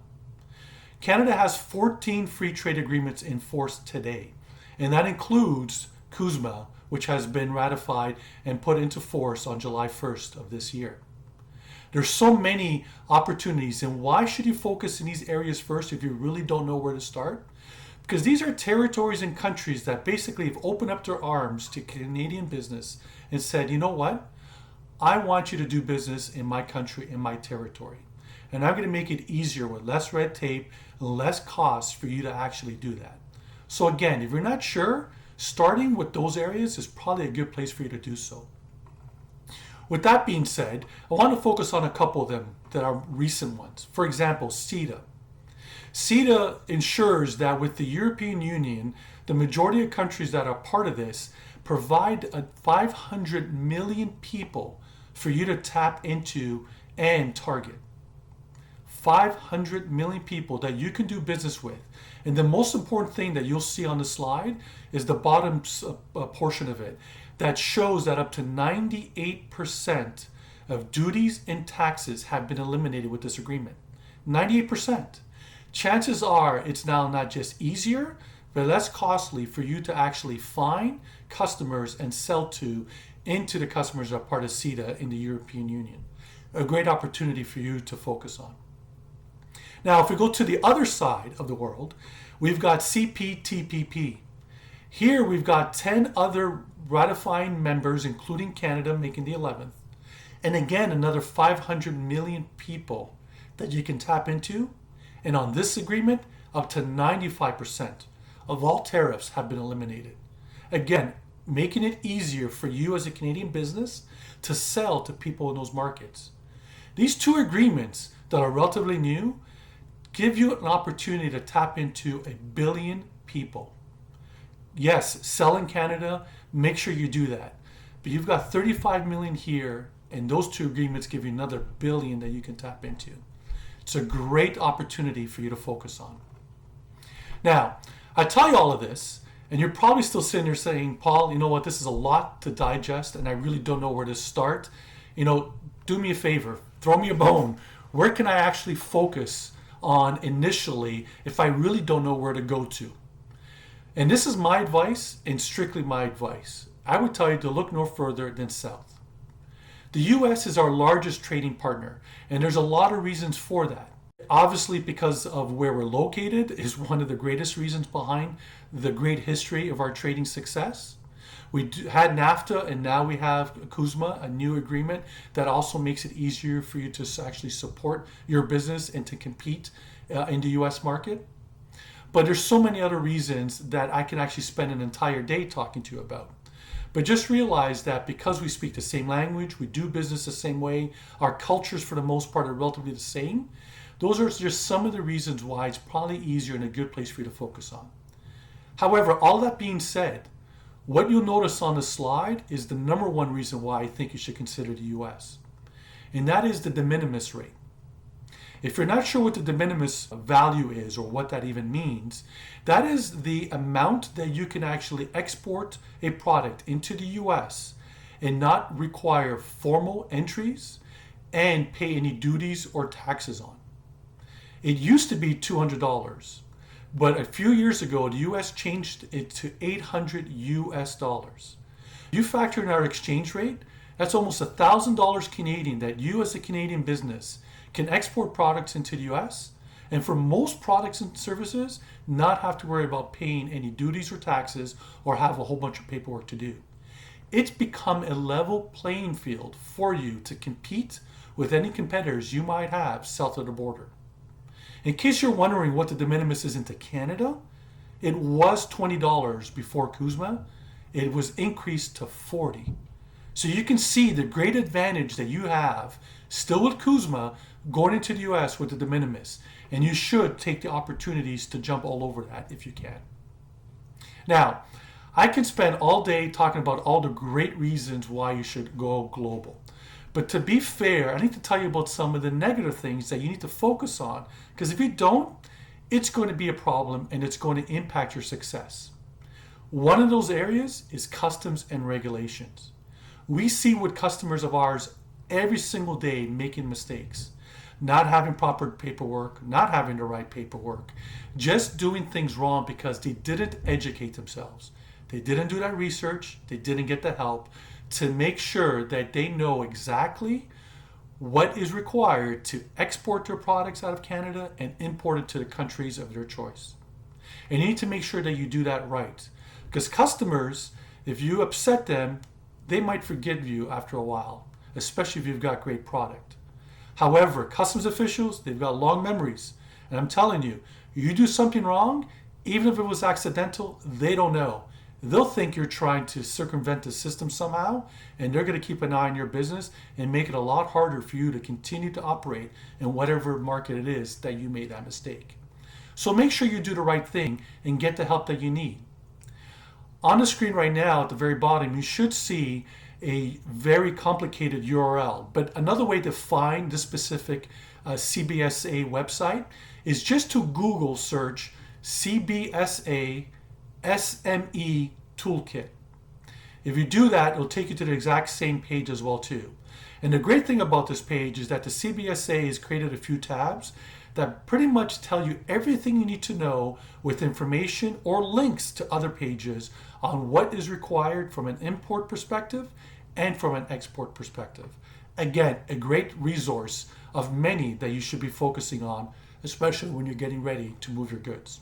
Canada has 14 free trade agreements in force today, and that includes CUSMA, which has been ratified and put into force on July 1st of this year. There's so many opportunities, and why should you focus in these areas first if you really don't know where to start? Because these are territories and countries that basically have opened up their arms to Canadian business and said, you know what? I want you to do business in my country, in my territory. And I'm going to make it easier with less red tape and less costs for you to actually do that. So again, if you're not sure, starting with those areas is probably a good place for you to do so. With that being said, I want to focus on a couple of them that are recent ones. For example, CETA. CETA ensures that with the European Union, the majority of countries that are part of this provide 500 million people for you to tap into and target. 500 million people that you can do business with. And the most important thing that you'll see on the slide is the bottom portion of it that shows that up to 98% of duties and taxes have been eliminated with this agreement. 98%. Chances are it's now not just easier, but less costly for you to actually find customers and sell to into the customers that are part of CETA in the European Union. A great opportunity for you to focus on. Now, if we go to the other side of the world, we've got CPTPP. Here we've got 10 other ratifying members, including Canada, making the 11th. And again, another 500 million people that you can tap into And on this agreement, up to 95% of all tariffs have been eliminated. Again, making it easier for you as a Canadian business to sell to people in those markets. These two agreements that are relatively new give you an opportunity to tap into 1 billion people. Yes, sell in Canada, make sure you do that. But you've got 35 million here, and those two agreements give you another 1 billion that you can tap into. It's a great opportunity for you to focus on. Now, I tell you all of this, and you're probably still sitting there saying, Paul, you know what, this is a lot to digest, and I really don't know where to start. Do me a favor, throw me a bone. Where can I actually focus on initially if I really don't know where to go to? And this is my advice, and strictly my advice. I would tell you to look no further than south. The US is our largest trading partner, and there's a lot of reasons for that. Obviously, because of where we're located is one of the greatest reasons behind the great history of our trading success. We had NAFTA, and now we have CUSMA, a new agreement that also makes it easier for you to actually support your business and to compete in the US market. But there's so many other reasons that I can actually spend an entire day talking to you about. But just realize that because we speak the same language, we do business the same way, our cultures for the most part are relatively the same. Those are just some of the reasons why it's probably easier and a good place for you to focus on. However, all that being said, what you'll notice on the slide is the number one reason why I think you should consider the US. And that is the de minimis rate. If you're not sure what the de minimis value is or what that even means, that is the amount that you can actually export a product into the US and not require formal entries and pay any duties or taxes on. It used to be $200, but a few years ago, the US changed it to $800 US. You factor in our exchange rate, that's almost $1,000 Canadian that you as a Canadian business can export products into the US, and for most products and services, not have to worry about paying any duties or taxes or have a whole bunch of paperwork to do. It's become a level playing field for you to compete with any competitors you might have south of the border. In case you're wondering what the de minimis is into Canada, it was $20 before CUSMA. It was increased to $40. So you can see the great advantage that you have still with CUSMA going into the US with the de minimis. And you should take the opportunities to jump all over that if you can. Now, I can spend all day talking about all the great reasons why you should go global. But to be fair, I need to tell you about some of the negative things that you need to focus on, because if you don't, it's going to be a problem and it's going to impact your success. One of those areas is customs and regulations. We see with customers of ours every single day making mistakes, not having proper paperwork, not having the right paperwork, just doing things wrong because they didn't educate themselves. They didn't do that research, they didn't get the help to make sure that they know exactly what is required to export their products out of Canada and import it to the countries of their choice. And you need to make sure that you do that right. Because customers, if you upset them, they might forgive you after a while, especially if you've got great product. However, customs officials, they've got long memories. And I'm telling you, you do something wrong, even if it was accidental, they don't know. They'll think you're trying to circumvent the system somehow, and they're going to keep an eye on your business and make it a lot harder for you to continue to operate in whatever market it is that you made that mistake. So make sure you do the right thing and get the help that you need. On the screen right now at the very bottom, you should see a very complicated URL. But another way to find this specific CBSA website is just to Google search CBSA SME Toolkit. If you do that, it'll take you to the exact same page as well too. And the great thing about this page is that the CBSA has created a few tabs that pretty much tell you everything you need to know with information or links to other pages on what is required from an import perspective and from an export perspective. Again, a great resource of many that you should be focusing on, especially when you're getting ready to move your goods.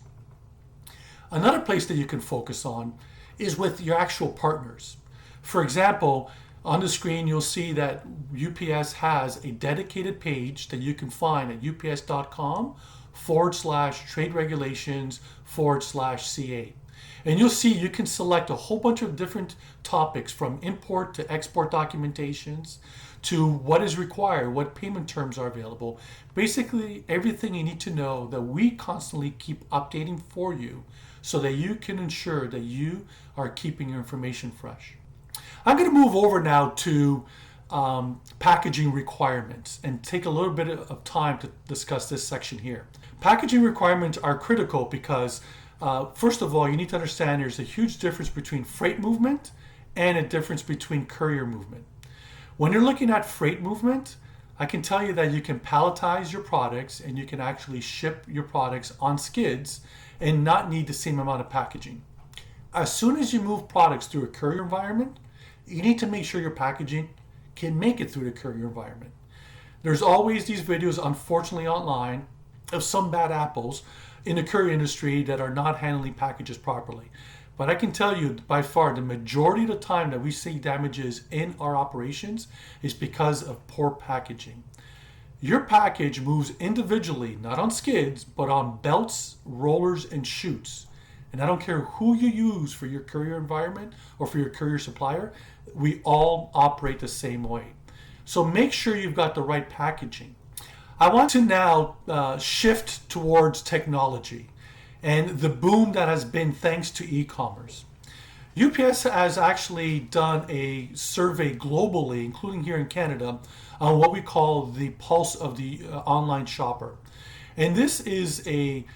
Another place that you can focus on is with your actual partners. For example, on the screen you'll see that UPS has a dedicated page that you can find at ups.com /trade regulations /CA. And you'll see you can select a whole bunch of different topics from import to export documentations to what is required, what payment terms are available. Basically, everything you need to know that we constantly keep updating for you so that you can ensure that you are keeping your information fresh. I'm going to move over now to packaging requirements and take a little bit of time to discuss this section here. Packaging requirements are critical because first of all, you need to understand there's a huge difference between freight movement and a difference between courier movement. When you're looking at freight movement, I can tell you that you can palletize your products and you can actually ship your products on skids and not need the same amount of packaging. As soon as you move products through a courier environment, you need to make sure your packaging can make it through the courier environment. There's always these videos, unfortunately, online of some bad apples in the courier industry that are not handling packages properly. But I can tell you by far the majority of the time that we see damages in our operations is because of poor packaging. Your package moves individually, not on skids, but on belts, rollers, and chutes. And I don't care who you use for your courier environment or for your courier supplier, we all operate the same way. So make sure you've got the right packaging. I want to now shift towards technology and the boom that has been thanks to e-commerce. UPS has actually done a survey globally, including here in Canada, on what we call the pulse of the online shopper. And this is a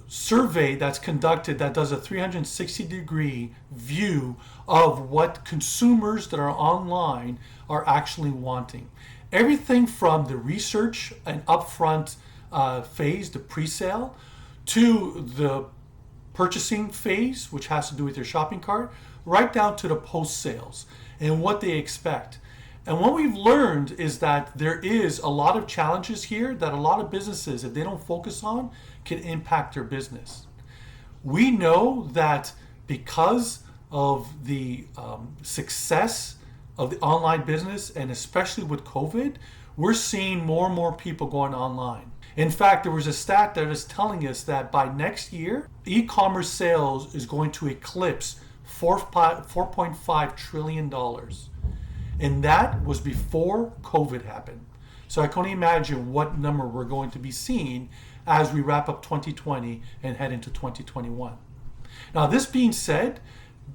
survey that's conducted that does a 360-degree view of what consumers that are online are actually wanting. Everything from the research and upfront phase, the pre-sale, to the purchasing phase, which has to do with your shopping cart, right down to the post-sales and what they expect. And what we've learned is that there is a lot of challenges here that a lot of businesses, if they don't focus on, can impact their business. We know that because of the success of the online business, and especially with COVID, we're seeing more and more people going online. In fact, there was a stat that is telling us that by next year, e-commerce sales is going to eclipse $4.5 trillion. And that was before COVID happened. So I can only imagine what number we're going to be seeing as we wrap up 2020 and head into 2021. Now, this being said,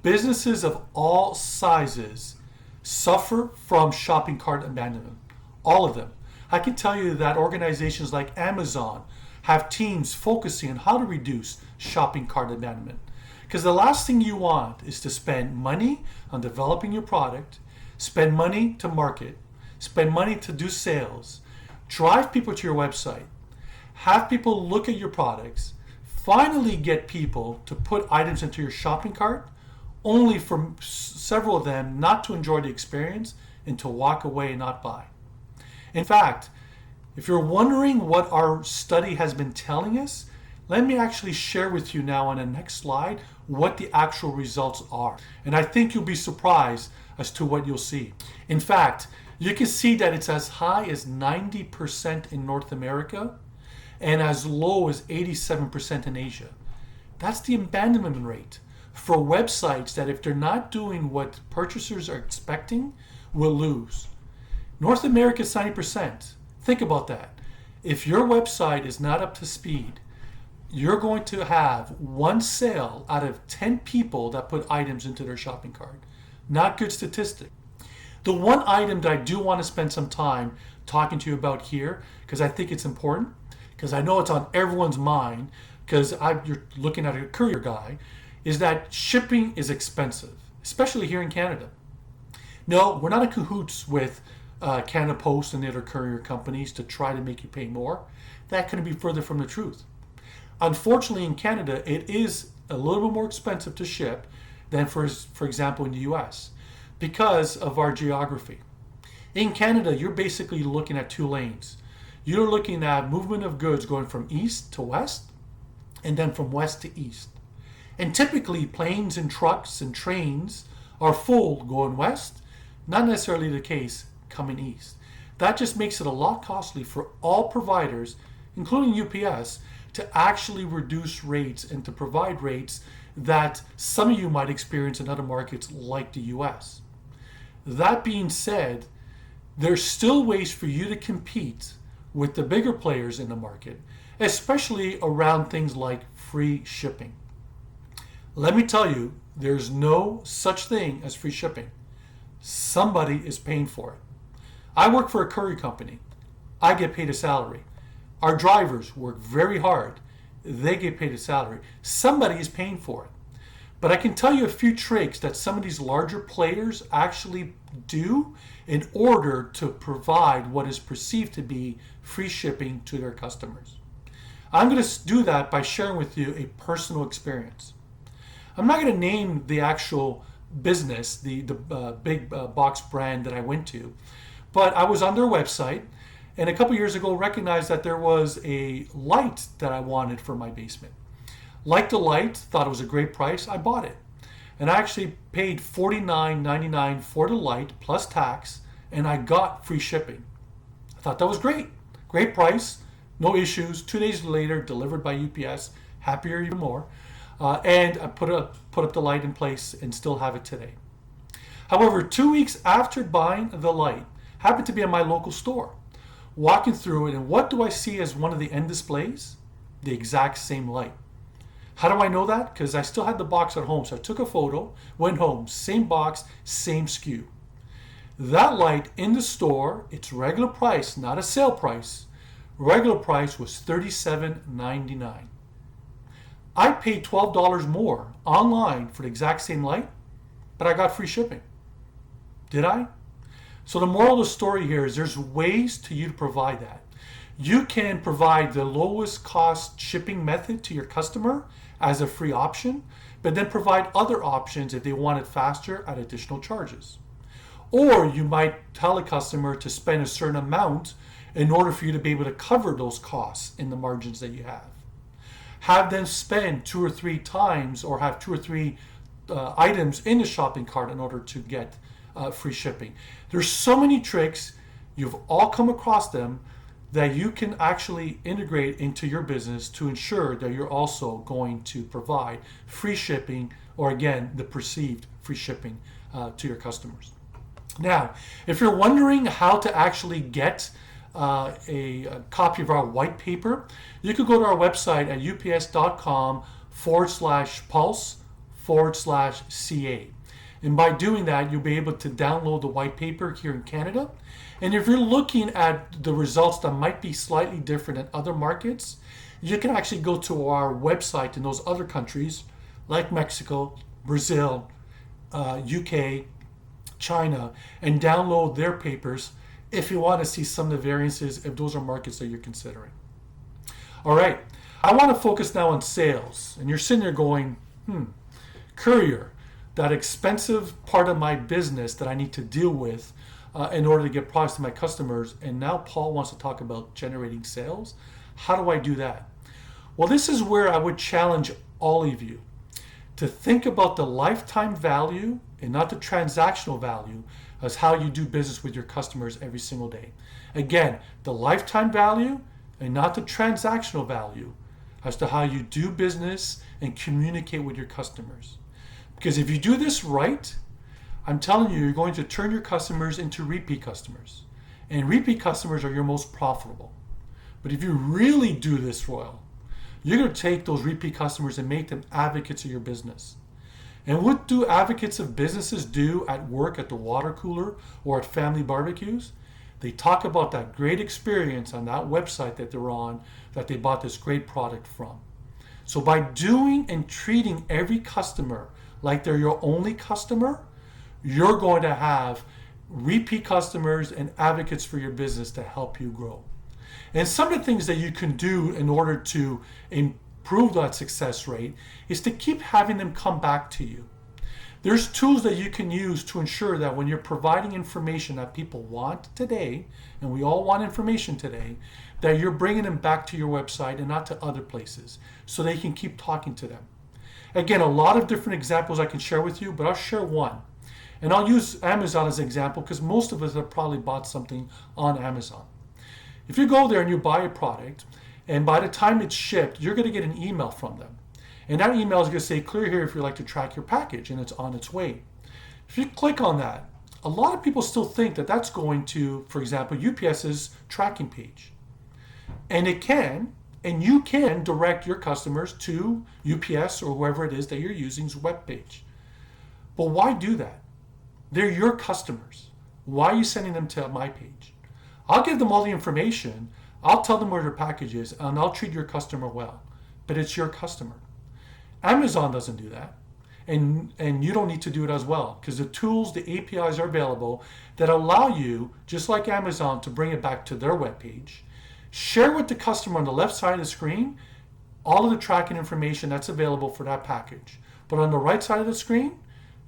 businesses of all sizes suffer from shopping cart abandonment. All of them. I can tell you that organizations like Amazon have teams focusing on how to reduce shopping cart abandonment. Because the last thing you want is to spend money on developing your product, spend money to market, spend money to do sales, drive people to your website, have people look at your products, finally get people to put items into your shopping cart, only for several of them not to enjoy the experience and to walk away and not buy. In fact, if you're wondering what our study has been telling us, let me actually share with you now on the next slide what the actual results are. And I think you'll be surprised as to what you'll see. In fact, you can see that it's as high as 90% in North America and as low as 87% in Asia. That's the abandonment rate for websites that if they're not doing what purchasers are expecting, will lose. North America is 90%. Think about that. If your website is not up to speed, you're going to have one sale out of 10 people that put items into their shopping cart. Not good statistic. The one item that I do want to spend some time talking to you about here, because I think it's important, because I know it's on everyone's mind, because you're looking at a courier guy, is that shipping is expensive, especially here in Canada. No, we're not in cahoots with Canada Post and the other courier companies to try to make you pay more. That couldn't be further from the truth. Unfortunately, in Canada, it is a little bit more expensive to ship than, for example, in the US because of our geography. In Canada, you're basically looking at two lanes. You're looking at movement of goods going from east to west and then from west to east. And typically, planes and trucks and trains are full going west, not necessarily the case coming east. That just makes it a lot costly for all providers including UPS, to actually reduce rates and to provide rates that some of you might experience in other markets like the US. That being said, there's still ways for you to compete with the bigger players in the market, especially around things like free shipping. Let me tell you, there's no such thing as free shipping. Somebody is paying for it. I work for a courier company. I get paid a salary. Our drivers work very hard. They get paid a salary. Somebody is paying for it. But I can tell you a few tricks that some of these larger players actually do in order to provide what is perceived to be free shipping to their customers. I'm going to do that by sharing with you a personal experience. I'm not going to name the actual business, the big box brand that I went to, but I was on their website and a couple years ago recognized that there was a light that I wanted for my basement. Liked the light, thought it was a great price, I bought it. And I actually paid $49.99 for the light plus tax, and I got free shipping. I thought that was great. Great price, no issues. 2 days later, delivered by UPS, happier even more. And I put up the light in place and still have it today. However, 2 weeks after buying the light, happened to be in my local store. Walking through it, and what do I see as one of the end displays? The exact same light. How do I know that? Because I still had the box at home. So I took a photo, went home, same box, same SKU. That light in the store, its regular price, not a sale price, regular price was $37.99. I paid $12 more online for the exact same light, but I got free shipping. Did I? So the moral of the story here is there's ways to you to provide that. You can provide the lowest cost shipping method to your customer as a free option, but then provide other options if they want it faster at additional charges. Or you might tell a customer to spend a certain amount in order for you to be able to cover those costs in the margins that you have. Have them spend 2 or 3 times or have 2 or 3 items in the shopping cart in order to get free shipping. There's so many tricks, you've all come across them, that you can actually integrate into your business to ensure that you're also going to provide free shipping, or again, the perceived free shipping to your customers. Now, if you're wondering how to actually get a copy of our white paper, you could go to our website at ups.com/pulse/CA. And by doing that, you'll be able to download the white paper here in Canada. And if you're looking at the results that might be slightly different in other markets, you can actually go to our website in those other countries like Mexico, Brazil, UK, China, and download their papers if you want to see some of the variances if those are markets that you're considering. All right, I want to focus now on sales. And you're sitting there going, courier, that expensive part of my business that I need to deal with in order to get products to my customers. And now Paul wants to talk about generating sales. How do I do that? Well, this is where I would challenge all of you to think about the lifetime value and not the transactional value as how you do business with your customers every single day. Again, the lifetime value and not the transactional value as to how you do business and communicate with your customers. Because if you do this right, I'm telling you, you're going to turn your customers into repeat customers. And repeat customers are your most profitable. But if you really do this well, you're going to take those repeat customers and make them advocates of your business. And what do advocates of businesses do at work, at the water cooler, or at family barbecues? They talk about that great experience on that website that they're on, that they bought this great product from. So by doing and treating every customer like they're your only customer, you're going to have repeat customers and advocates for your business to help you grow. And some of the things that you can do in order to improve that success rate is to keep having them come back to you. There's tools that you can use to ensure that when you're providing information that people want today, and we all want information today, that you're bringing them back to your website and not to other places so they can keep talking to them. Again, a lot of different examples I can share with you, but I'll share one. And I'll use Amazon as an example because most of us have probably bought something on Amazon. If you go there and you buy a product And by the time it's shipped, you're going to get an email from them. And that email is going to say, clear here if you'd like to track your package, and it's on its way. If you click on that, a lot of people still think that that's going to, for example, UPS's tracking page. And it can, and you can direct your customers to UPS or whoever it is that you're using's webpage. But why do that? They're your customers. Why are you sending them to my page? I'll give them all the information, I'll tell them where their package is, and I'll treat your customer well. But it's your customer. Amazon doesn't do that. And you don't need to do it as well, because the tools, the APIs are available that allow you, just like Amazon, to bring it back to their webpage. Share with the customer on the left side of the screen all of the tracking information that's available for that package. But on the right side of the screen,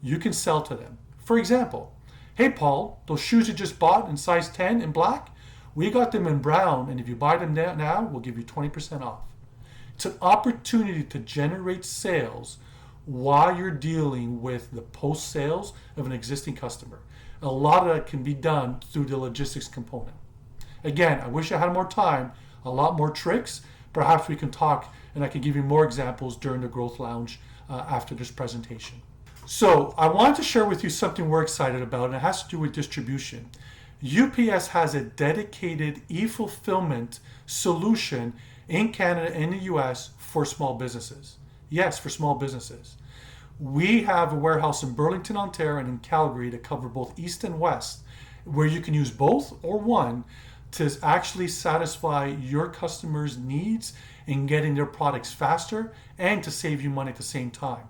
you can sell to them. For example, hey Paul, those shoes you just bought in size 10 in black, we got them in brown, and if you buy them now, we'll give you 20% off. It's an opportunity to generate sales while you're dealing with the post sales of an existing customer. A lot of that can be done through the logistics component. Again, I wish I had more time, a lot more tricks. Perhaps we can talk and I can give you more examples during the Growth Lounge after this presentation. So I wanted to share with you something we're excited about, and it has to do with distribution. UPS has a dedicated e-fulfillment solution in Canada and the US for small businesses. Yes, for small businesses. We have a warehouse in Burlington, Ontario, and in Calgary that cover both East and West, where you can use both or one to actually satisfy your customers' needs in getting their products faster and to save you money at the same time.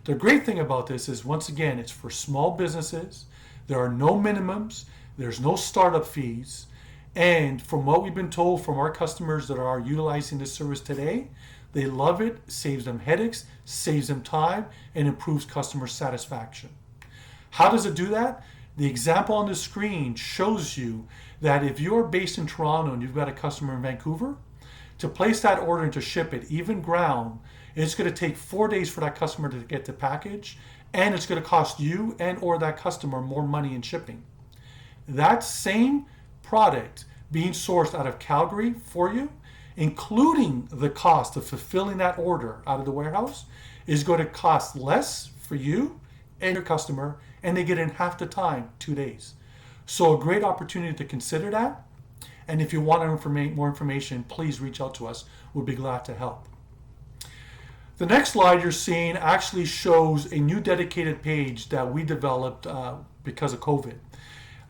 The great thing about this is, once again, it's for small businesses. There are no minimums. There's no startup fees. And from what we've been told from our customers that are utilizing this service today, they love it, saves them headaches, saves them time, and improves customer satisfaction. How does it do that? The example on the screen shows you that if you're based in Toronto and you've got a customer in Vancouver, to place that order and to ship it, even ground, it's going to take 4 days for that customer to get the package, and it's going to cost you and or that customer more money in shipping. That same product being sourced out of Calgary for you, including the cost of fulfilling that order out of the warehouse, is going to cost less for you and your customer, and they get in half the time, 2 days. So a great opportunity to consider that. And if you want more information, please reach out to us. We'll be glad to help. The next slide you're seeing actually shows a new dedicated page that we developed because of COVID.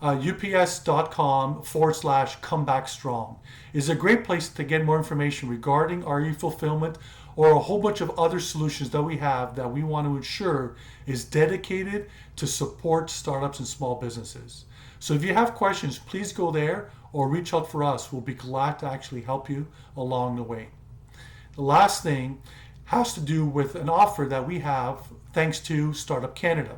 ups.com/comebackstrong is a great place to get more information regarding our e-fulfillment or a whole bunch of other solutions that we have that we want to ensure is dedicated to support startups and small businesses. So if you have questions, please go there or reach out for us. We'll be glad to actually help you along the way. The last thing has to do with an offer that we have thanks to Startup Canada.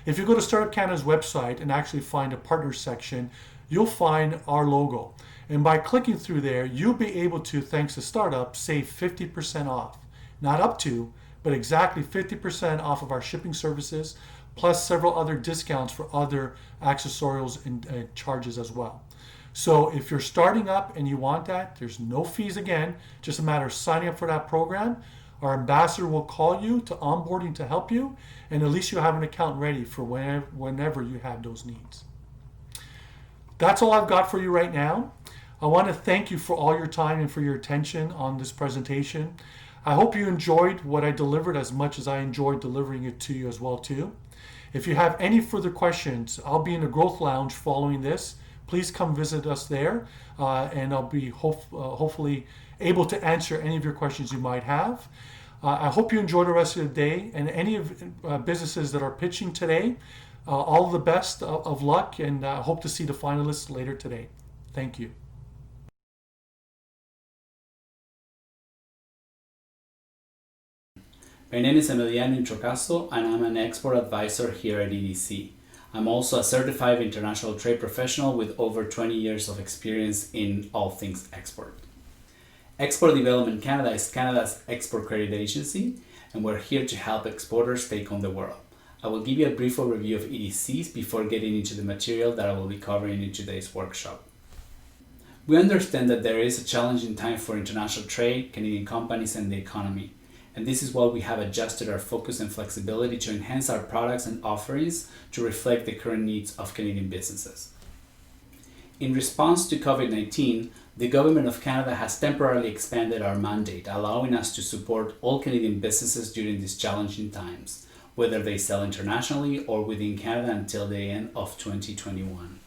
If you go to Startup Canada's website and actually find a partners section, you'll find our logo. And by clicking through there, you'll be able to, thanks to Startup, save 50% off. Not up to, but exactly 50% off of our shipping services, plus several other discounts for other accessorials and charges as well. So if you're starting up and you want that, there's no fees again, just a matter of signing up for that program. Our ambassador will call you to onboarding to help you, and at least you have an account ready for whenever you have those needs. That's all I've got for you right now. I want to thank you for all your time and for your attention on this presentation. I hope you enjoyed what I delivered as much as I enjoyed delivering it to you as well too. If you have any further questions, I'll be in the Growth Lounge following this. Please come visit us there, and I'll be hopefully able to answer any of your questions you might have. I hope you enjoy the rest of the day, and any of businesses that are pitching today, all the best of luck, and hope to see the finalists later today. Thank you. My name is Emiliano Introcaso, and I'm an export advisor here at EDC. I'm also a certified international trade professional with over 20 years of experience in all things export. Export Development Canada is Canada's export credit agency, and we're here to help exporters take on the world. I will give you a brief overview of EDCs before getting into the material that I will be covering in today's workshop. We understand that there is a challenging time for international trade, Canadian companies, and the economy. And this is why we have adjusted our focus and flexibility to enhance our products and offerings to reflect the current needs of Canadian businesses. In response to COVID-19, the Government of Canada has temporarily expanded our mandate, allowing us to support all Canadian businesses during these challenging times, whether they sell internationally or within Canada until the end of 2021.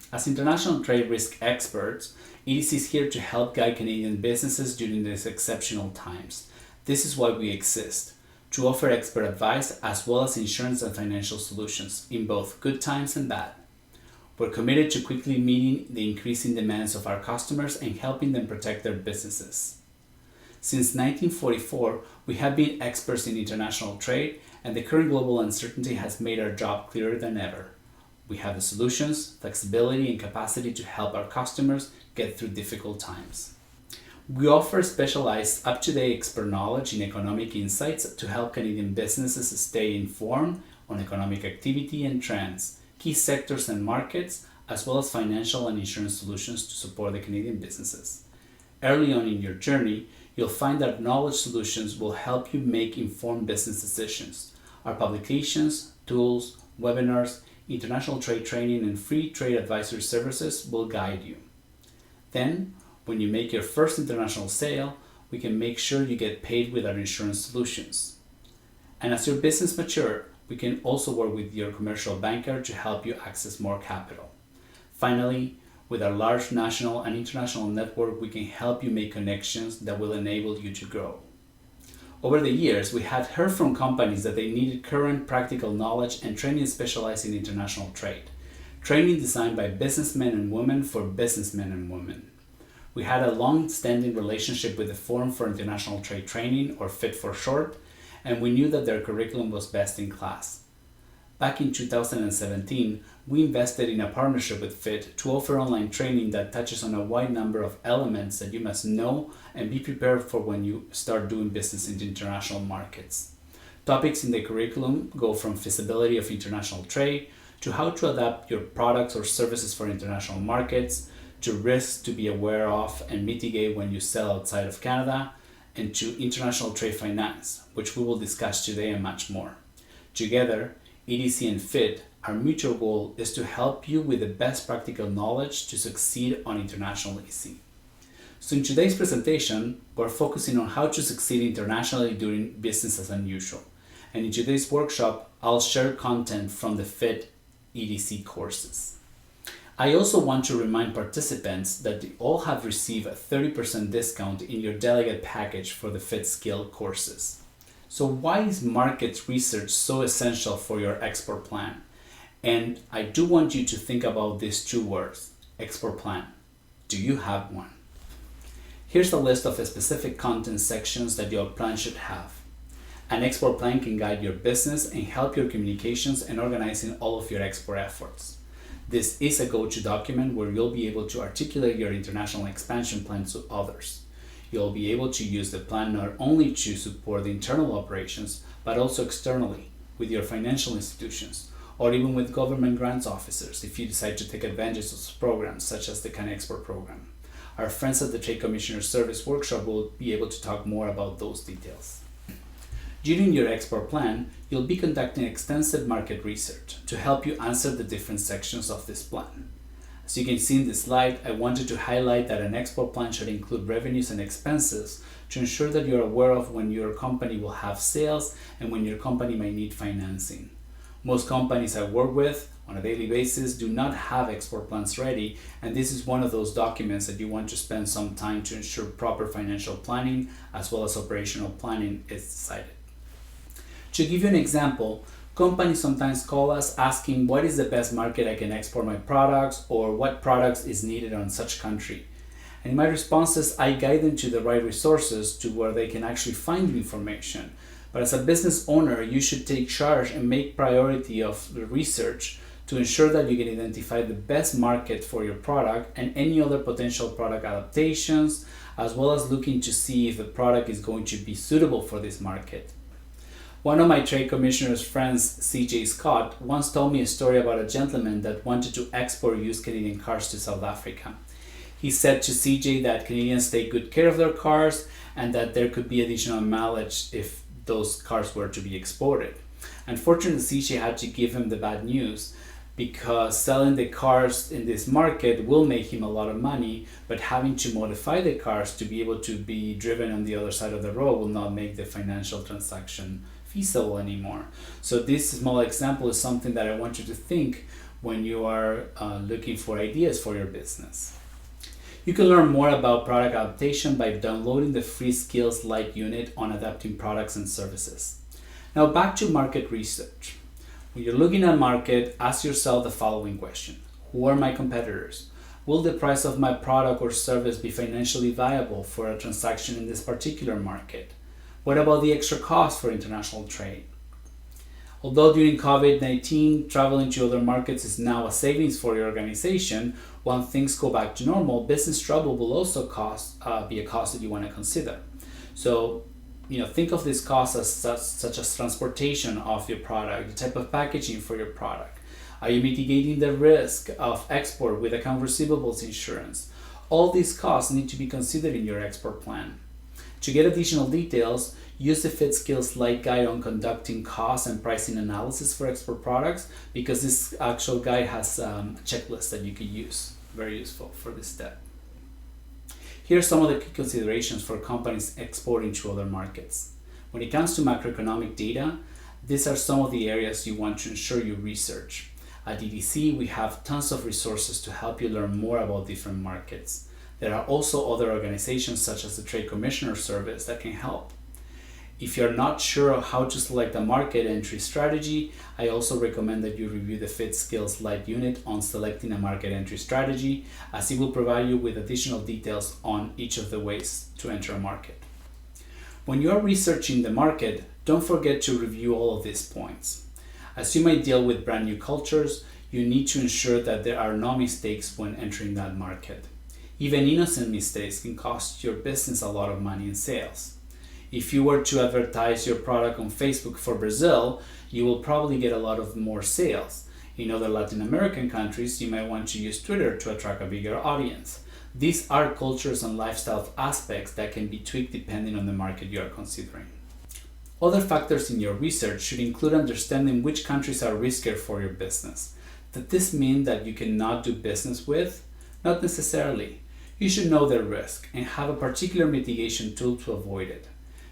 As international trade risk experts, EDC is here to help guide Canadian businesses during these exceptional times. This is why we exist, to offer expert advice as well as insurance and financial solutions in both good times and bad. We're committed to quickly meeting the increasing demands of our customers and helping them protect their businesses. Since 1944, we have been experts in international trade, and the current global uncertainty has made our job clearer than ever. We have the solutions, flexibility, and capacity to help our customers get through difficult times. We offer specialized, up-to-date expert knowledge in economic insights to help Canadian businesses stay informed on economic activity and trends, key sectors and markets, as well as financial and insurance solutions to support the Canadian businesses. Early on in your journey, you'll find that knowledge solutions will help you make informed business decisions. Our publications, tools, webinars, international trade training, and free trade advisory services will guide you. Then, when you make your first international sale, we can make sure you get paid with our insurance solutions. And as your business matures, we can also work with your commercial banker to help you access more capital. Finally, with our large national and international network, we can help you make connections that will enable you to grow. Over the years, we had heard from companies that they needed current practical knowledge and training specialized in international trade. Training designed by businessmen and women for businessmen and women. We had a long-standing relationship with the Forum for International Trade Training, or FIT for short, and we knew that their curriculum was best in class. Back in 2017, we invested in a partnership with FIT to offer online training that touches on a wide number of elements that you must know and be prepared for when you start doing business in international markets. Topics in the curriculum go from feasibility of international trade to how to adapt your products or services for international markets, to risks to be aware of and mitigate when you sell outside of Canada, and to international trade finance, which we will discuss today and much more. Together, EDC and FIT, our mutual goal is to help you with the best practical knowledge to succeed on international EC. So in today's presentation, we're focusing on how to succeed internationally during business as unusual. And in today's workshop, I'll share content from the FIT EDC courses. I also want to remind participants that they all have received a 30% discount in your delegate package for the FIT skill courses. So why is market research so essential for your export plan? And I do want you to think about these two words, export plan. Do you have one? Here's a list of specific content sections that your plan should have. An export plan can guide your business and help your communications and organizing all of your export efforts. This is a go-to document where you'll be able to articulate your international expansion plans to others. You'll be able to use the plan not only to support the internal operations, but also externally with your financial institutions, or even with government grants officers if you decide to take advantage of programs such as the CanExport program. Our friends at the Trade Commissioner Service Workshop will be able to talk more about those details. During your export plan, you'll be conducting extensive market research to help you answer the different sections of this plan. As you can see in this slide, I wanted to highlight that an export plan should include revenues and expenses to ensure that you're aware of when your company will have sales and when your company might need financing. Most companies I work with on a daily basis do not have export plans ready, and this is one of those documents that you want to spend some time to ensure proper financial planning as well as operational planning is decided. To give you an example, companies sometimes call us asking what is the best market I can export my products or what products is needed on such country. And in my responses, I guide them to the right resources to where they can actually find the information. But as a business owner, you should take charge and make priority of the research to ensure that you can identify the best market for your product and any other potential product adaptations, as well as looking to see if the product is going to be suitable for this market. One of my trade commissioner's friends, CJ Scott, once told me a story about a gentleman that wanted to export used Canadian cars to South Africa. He said to CJ that Canadians take good care of their cars and that there could be additional mileage if those cars were to be exported. Unfortunately, CJ had to give him the bad news because selling the cars in this market will make him a lot of money, but having to modify the cars to be able to be driven on the other side of the road will not make the financial transaction feasible anymore. So this small example is something that I want you to think when you are looking for ideas for your business. You can learn more about product adaptation by downloading the free Skills Light unit on adapting products and services. Now back to market research. When you're looking at market, ask yourself the following question. Who are my competitors? Will the price of my product or service be financially viable for a transaction in this particular market? What about the extra cost for international trade? Although during COVID-19, traveling to other markets is now a savings for your organization, when things go back to normal, business travel will also be a cost that you want to consider. So, think of this cost as such as transportation of your product, the type of packaging for your product. Are you mitigating the risk of export with account receivables insurance? All these costs need to be considered in your export plan. To get additional details, use the Fit Skills Light guide on conducting cost and pricing analysis for export products, because this actual guide has a checklist that you can use. Very useful for this step. Here are some of the key considerations for companies exporting to other markets. When it comes to macroeconomic data, these are some of the areas you want to ensure you research. At EDC, we have tons of resources to help you learn more about different markets. There are also other organizations such as the Trade Commissioner Service that can help. If you're not sure of how to select a market entry strategy, I also recommend that you review the Fit Skills Light unit on selecting a market entry strategy, as it will provide you with additional details on each of the ways to enter a market. When you are researching the market, don't forget to review all of these points. As you might deal with brand new cultures, you need to ensure that there are no mistakes when entering that market. Even innocent mistakes can cost your business a lot of money in sales. If you were to advertise your product on Facebook for Brazil, you will probably get a lot of more sales. In other Latin American countries, you might want to use Twitter to attract a bigger audience. These are cultures and lifestyle aspects that can be tweaked depending on the market you are considering. Other factors in your research should include understanding which countries are riskier for your business. Does this mean that you cannot do business with? Not necessarily. You should know their risk and have a particular mitigation tool to avoid it.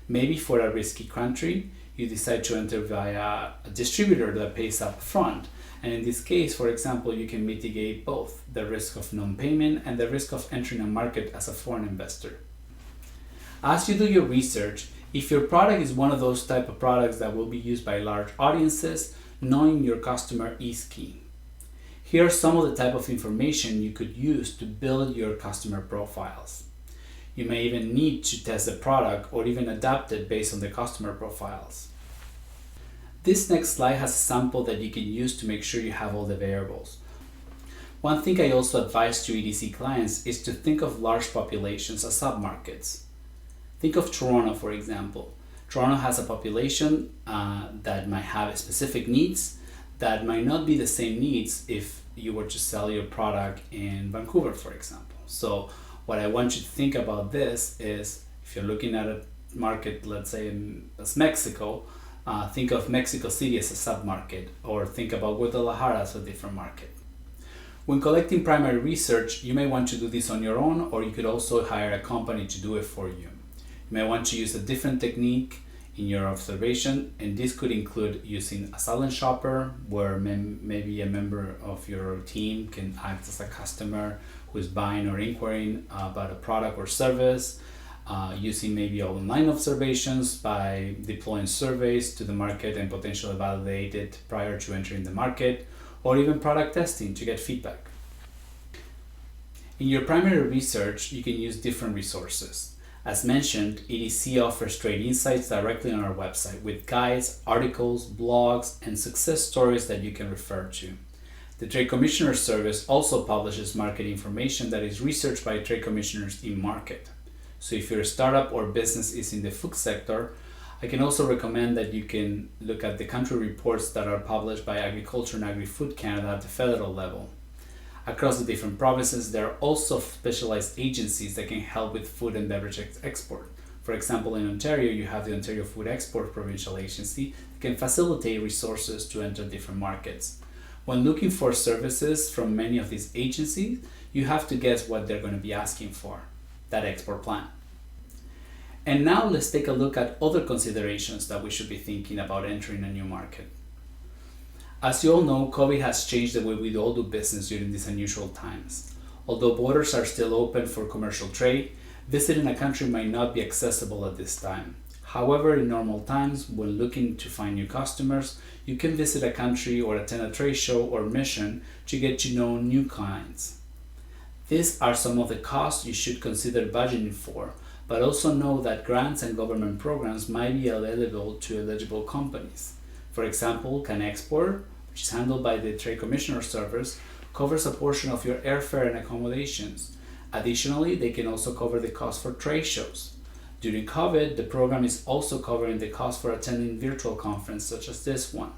Maybe for a risky country, you decide to enter via a distributor that pays up front. And in this case, for example, you can mitigate both the risk of non-payment and the risk of entering a market as a foreign investor. As you do your research, if your product is one of those type of products that will be used by large audiences, knowing your customer is key. Here are some of the type of information you could use to build your customer profiles. You may even need to test the product or even adapt it based on the customer profiles. This next slide has a sample that you can use to make sure you have all the variables. One thing I also advise to EDC clients is to think of large populations as submarkets. Think of Toronto, for example. Toronto has a population that might have specific needs that might not be the same needs if you were to sell your product in Vancouver, for example. So what I want you to think about this is, if you're looking at a market, let's say as Mexico, think of Mexico City as a submarket, or think about Guadalajara as a different market. When collecting primary research, you may want to do this on your own, or you could also hire a company to do it for you. You may want to use a different technique in your observation, and this could include using a silent shopper, where maybe a member of your team can act as a customer who is buying or inquiring about a product or service, using maybe online observations by deploying surveys to the market and potentially validate it prior to entering the market, or even product testing to get feedback. In your primary research, you can use different resources. As mentioned, EDC offers trade insights directly on our website with guides, articles, blogs, and success stories that you can refer to. The Trade Commissioner Service also publishes market information that is researched by trade commissioners in market. So if your startup or business is in the food sector, I can also recommend that you can look at the country reports that are published by Agriculture and Agri-Food Canada at the federal level. Across the different provinces, there are also specialized agencies that can help with food and beverage export. For example, in Ontario, you have the Ontario Food Export Provincial Agency that can facilitate resources to enter different markets. When looking for services from many of these agencies, you have to guess what they're going to be asking for, that export plan. And now let's take a look at other considerations that we should be thinking about entering a new market. As you all know, COVID has changed the way we all do business during these unusual times. Although borders are still open for commercial trade, visiting a country might not be accessible at this time. However, in normal times, when looking to find new customers, you can visit a country or attend a trade show or mission to get to know new clients. These are some of the costs you should consider budgeting for, but also know that grants and government programs might be available to eligible companies. For example, CanExport, which is handled by the Trade Commissioner Service, covers a portion of your airfare and accommodations. Additionally, they can also cover the cost for trade shows. During COVID, the program is also covering the cost for attending virtual conferences such as this one.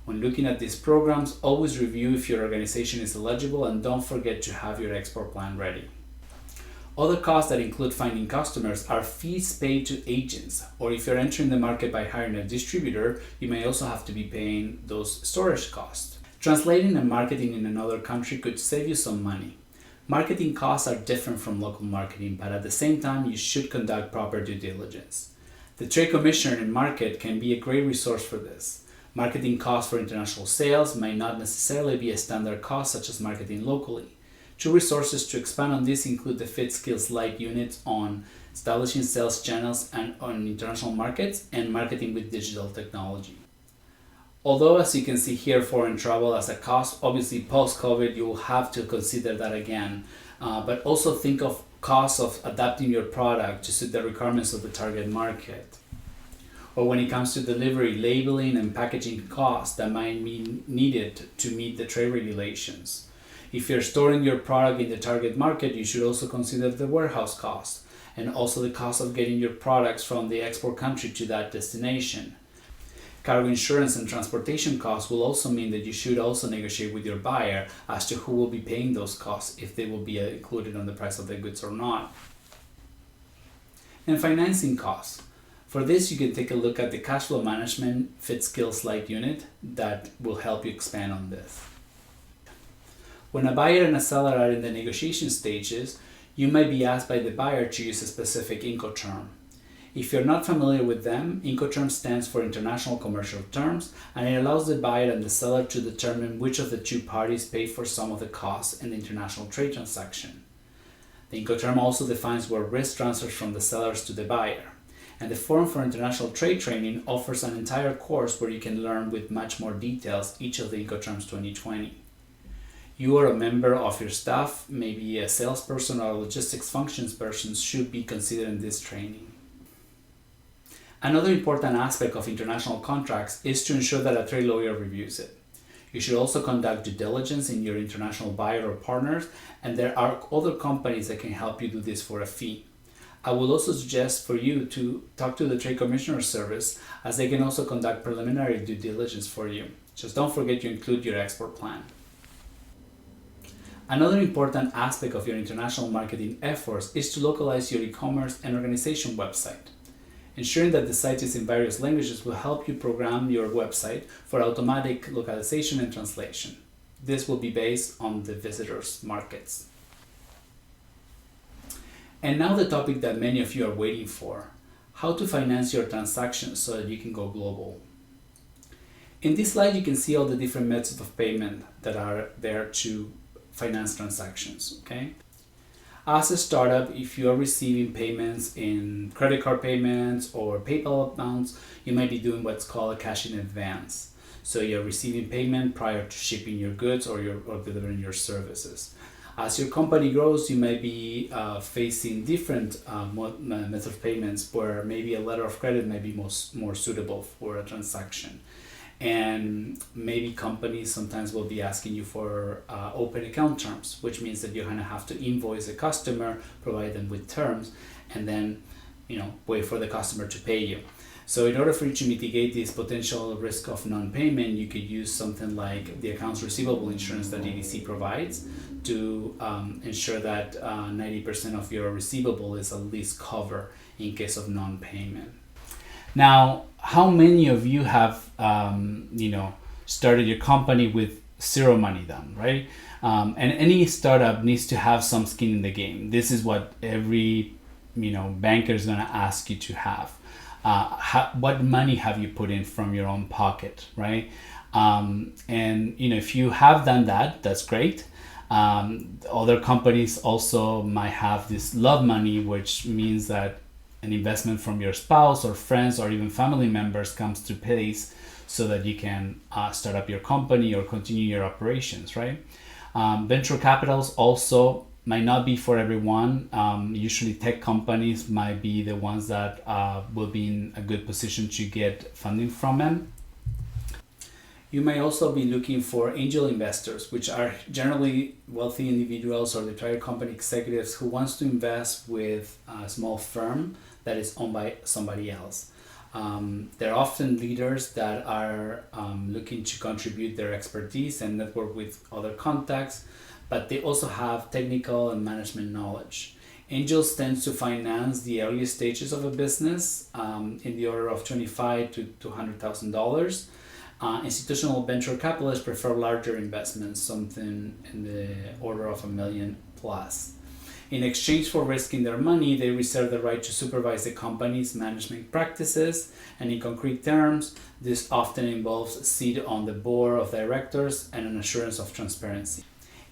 When looking at these programs, always review if your organization is eligible and don't forget to have your export plan ready. Other costs that include finding customers are fees paid to agents, or if you're entering the market by hiring a distributor, you may also have to be paying those storage costs. Translating and marketing in another country could save you some money. Marketing costs are different from local marketing, but at the same time, you should conduct proper due diligence. The Trade Commissioner in Market can be a great resource for this. Marketing costs for international sales might not necessarily be a standard cost such as marketing locally. Two resources to expand on this include the Fit Skills Light unit on establishing sales channels and on international markets and marketing with digital technology. Although, as you can see here, foreign travel as a cost, obviously post-COVID, you will have to consider that again. But also think of costs of adapting your product to suit the requirements of the target market. Or when it comes to delivery, labeling and packaging costs that might be needed to meet the trade regulations. If you're storing your product in the target market, you should also consider the warehouse cost and also the cost of getting your products from the export country to that destination. Cargo insurance and transportation costs will also mean that you should also negotiate with your buyer as to who will be paying those costs, if they will be included on the price of the goods or not. And financing costs. For this, you can take a look at the cash flow management Fit Skills Light unit that will help you expand on this. When a buyer and a seller are in the negotiation stages, you might be asked by the buyer to use a specific Incoterm. If you're not familiar with them, Incoterm stands for International Commercial Terms, and it allows the buyer and the seller to determine which of the two parties pay for some of the costs in the international trade transaction. The Incoterm also defines where risk transfers from the sellers to the buyer. And the Forum for International Trade Training offers an entire course where you can learn with much more details each of the Incoterms 2020. You or a member of your staff, maybe a salesperson or a logistics functions person, should be considered in this training. Another important aspect of international contracts is to ensure that a trade lawyer reviews it. You should also conduct due diligence in your international buyer or partners, and there are other companies that can help you do this for a fee. I will also suggest for you to talk to the Trade Commissioner Service, as they can also conduct preliminary due diligence for you. Just don't forget to include your export plan. Another important aspect of your international marketing efforts is to localize your e-commerce and organization website. Ensuring that the site is in various languages will help you program your website for automatic localization and translation. This will be based on the visitors' markets. And now the topic that many of you are waiting for: how to finance your transactions so that you can go global. In this slide, you can see all the different methods of payment that are there to finance transactions, okay? As a startup, if you are receiving payments in credit card payments or PayPal amounts, you might be doing what's called a cash in advance. So you're receiving payment prior to shipping your goods or delivering your services. As your company grows, you might be facing different methods of payments where maybe a letter of credit may be more suitable for a transaction. And maybe companies sometimes will be asking you for open account terms, which means that you're going to have to invoice a customer, provide them with terms, and then wait for the customer to pay you. So in order for you to mitigate this potential risk of non-payment, you could use something like the accounts receivable insurance that EDC provides to ensure that 90% of your receivable is at least covered in case of non-payment. Now, how many of you have, started your company with zero money down, right? And any startup needs to have some skin in the game. This is what every, banker is going to ask you to have. What money have you put in from your own pocket, right? And if you have done that, that's great. Other companies also might have this love money, which means that an investment from your spouse or friends or even family members comes to place so that you can start up your company or continue your operations, right? Venture capitals also might not be for everyone. Usually tech companies might be the ones that will be in a good position to get funding from them. You may also be looking for angel investors, which are generally wealthy individuals or retired company executives who wants to invest with a small firm that is owned by somebody else. They're often leaders that are looking to contribute their expertise and network with other contacts, but they also have technical and management knowledge. Angels tend to finance the early stages of a business in the order of $25,000 to $200,000. Institutional venture capitalists prefer larger investments, something in the order of $1 million plus. In exchange for risking their money, they reserve the right to supervise the company's management practices, and in concrete terms, this often involves a seat on the board of directors and an assurance of transparency.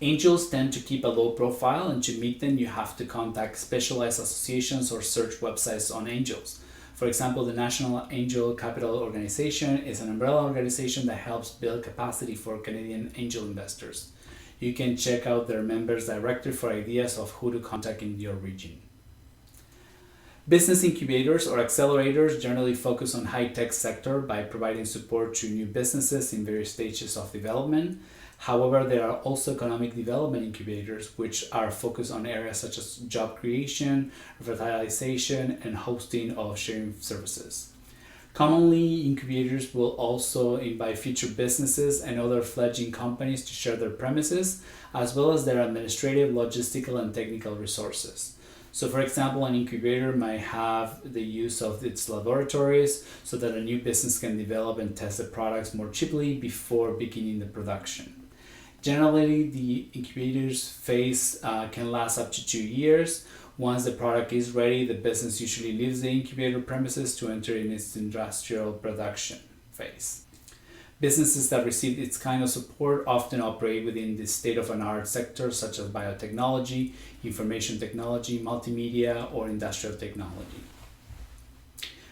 Angels tend to keep a low profile, and to meet them, you have to contact specialized associations or search websites on angels. For example, the National Angel Capital Organization is an umbrella organization that helps build capacity for Canadian angel investors. You can check out their members directory for ideas of who to contact in your region. Business incubators or accelerators generally focus on high-tech sector by providing support to new businesses in various stages of development. However, there are also economic development incubators, which are focused on areas such as job creation, revitalization, and hosting of sharing services. Commonly, incubators will also invite future businesses and other fledgling companies to share their premises, as well as their administrative, logistical, and technical resources. So for example, an incubator might have the use of its laboratories so that a new business can develop and test the products more cheaply before beginning the production. Generally, the incubator's phase can last up to 2 years. Once the product is ready, the business usually leaves the incubator premises to enter in its industrial production phase. Businesses that receive its kind of support often operate within the state-of-the-art sectors such as biotechnology, information technology, multimedia, or industrial technology.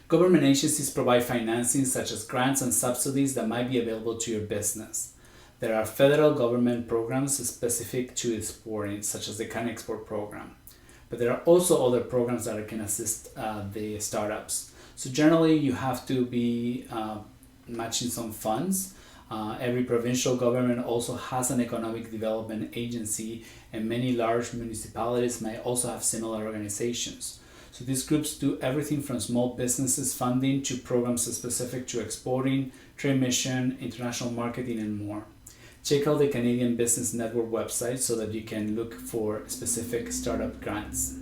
Government agencies provide financing such as grants and subsidies that might be available to your business. There are federal government programs specific to exporting, such as the CanExport program. But there are also other programs that can assist the startups. So generally, you have to be matching some funds. Every provincial government also has an economic development agency, and many large municipalities may also have similar organizations. So these groups do everything from small businesses funding to programs specific to exporting, trade mission, international marketing, and more. Check out the Canadian Business Network website so that you can look for specific startup grants.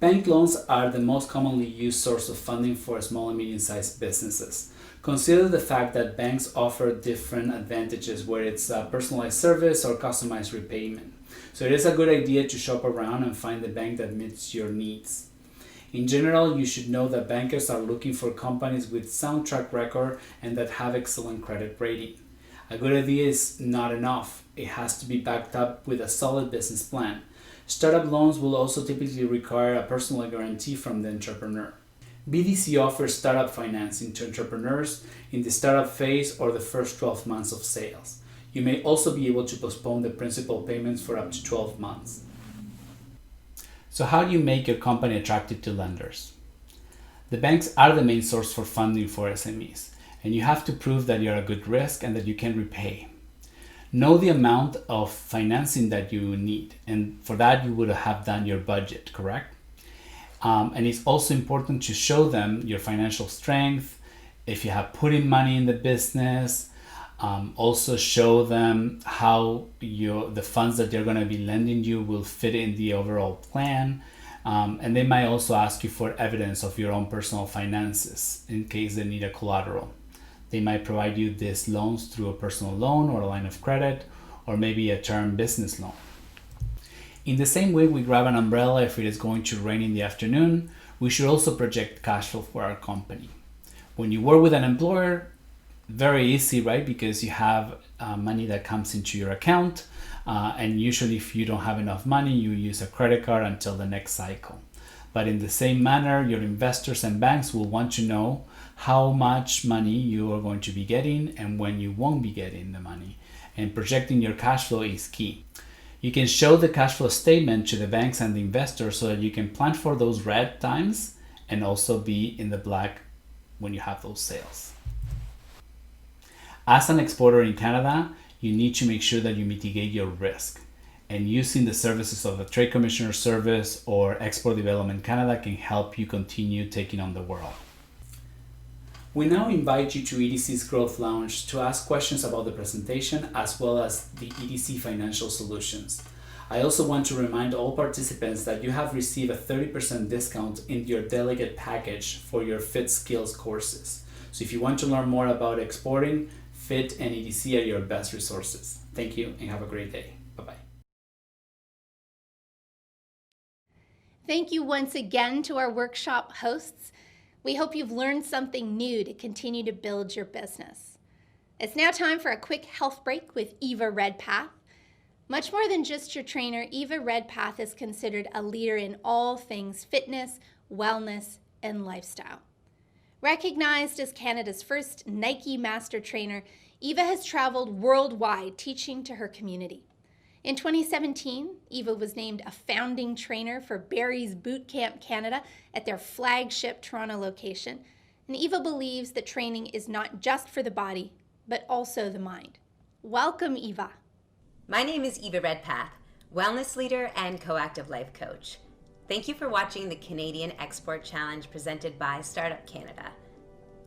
Bank loans are the most commonly used source of funding for small and medium-sized businesses. Consider the fact that banks offer different advantages, whether it's a personalized service or customized repayment. So it is a good idea to shop around and find the bank that meets your needs. In general, you should know that bankers are looking for companies with sound track record and that have excellent credit rating. A good idea is not enough. It has to be backed up with a solid business plan. Startup loans will also typically require a personal guarantee from the entrepreneur. BDC offers startup financing to entrepreneurs in the startup phase or the first 12 months of sales. You may also be able to postpone the principal payments for up to 12 months. So how do you make your company attractive to lenders? The banks are the main source for funding for SMEs, and you have to prove that you're a good risk and that you can repay. Know the amount of financing that you need, and for that you would have done your budget, correct? And it's also important to show them your financial strength, if you have put in money in the business. Also show them how the funds that they're going to be lending you will fit in the overall plan. And they might also ask you for evidence of your own personal finances in case they need a collateral. They might provide you these loans through a personal loan or a line of credit, or maybe a term business loan. In the same way we grab an umbrella if it is going to rain in the afternoon, we should also project cash flow for our company. When you work with an employer, very easy, right? Because you have money that comes into your account, and usually if you don't have enough money, you use a credit card until the next cycle. But in the same manner, your investors and banks will want to know how much money you are going to be getting and when you won't be getting the money. And projecting your cash flow is key. You can show the cash flow statement to the banks and the investors so that you can plan for those red times and also be in the black when you have those sales. As an exporter in Canada, you need to make sure that you mitigate your risk. And using the services of the Trade Commissioner Service or Export Development Canada can help you continue taking on the world. We now invite you to EDC's Growth Lounge to ask questions about the presentation as well as the EDC financial solutions. I also want to remind all participants that you have received a 30% discount in your delegate package for your FIT skills courses. So if you want to learn more about exporting, FIT and EDC are your best resources. Thank you and have a great day. Bye-bye. Thank you once again to our workshop hosts. We hope you've learned something new to continue to build your business. It's now time for a quick health break with Eva Redpath. Much more than just your trainer, Eva Redpath is considered a leader in all things fitness, wellness, and lifestyle. Recognized as Canada's first Nike Master Trainer, Eva has traveled worldwide teaching to her community. In 2017, Eva was named a founding trainer for Barry's Boot Camp Canada at their flagship Toronto location. And Eva believes that training is not just for the body, but also the mind. Welcome, Eva. My name is Eva Redpath, wellness leader and coactive life coach. Thank you for watching the Canadian Export Challenge presented by Startup Canada.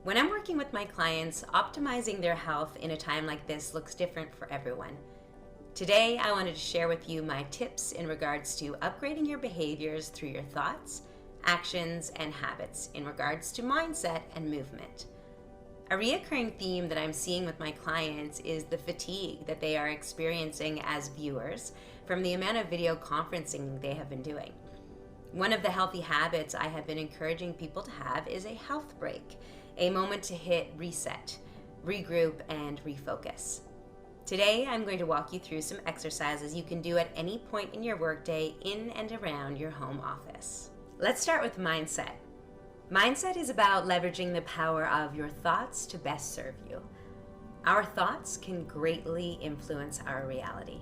When I'm working with my clients, optimizing their health in a time like this looks different for everyone. Today, I wanted to share with you my tips in regards to upgrading your behaviors through your thoughts, actions, and habits in regards to mindset and movement. A reoccurring theme that I'm seeing with my clients is the fatigue that they are experiencing as viewers from the amount of video conferencing they have been doing. One of the healthy habits I have been encouraging people to have is a health break, a moment to hit reset, regroup, and refocus. Today, I'm going to walk you through some exercises you can do at any point in your workday in and around your home office. Let's start with mindset. Mindset is about leveraging the power of your thoughts to best serve you. Our thoughts can greatly influence our reality.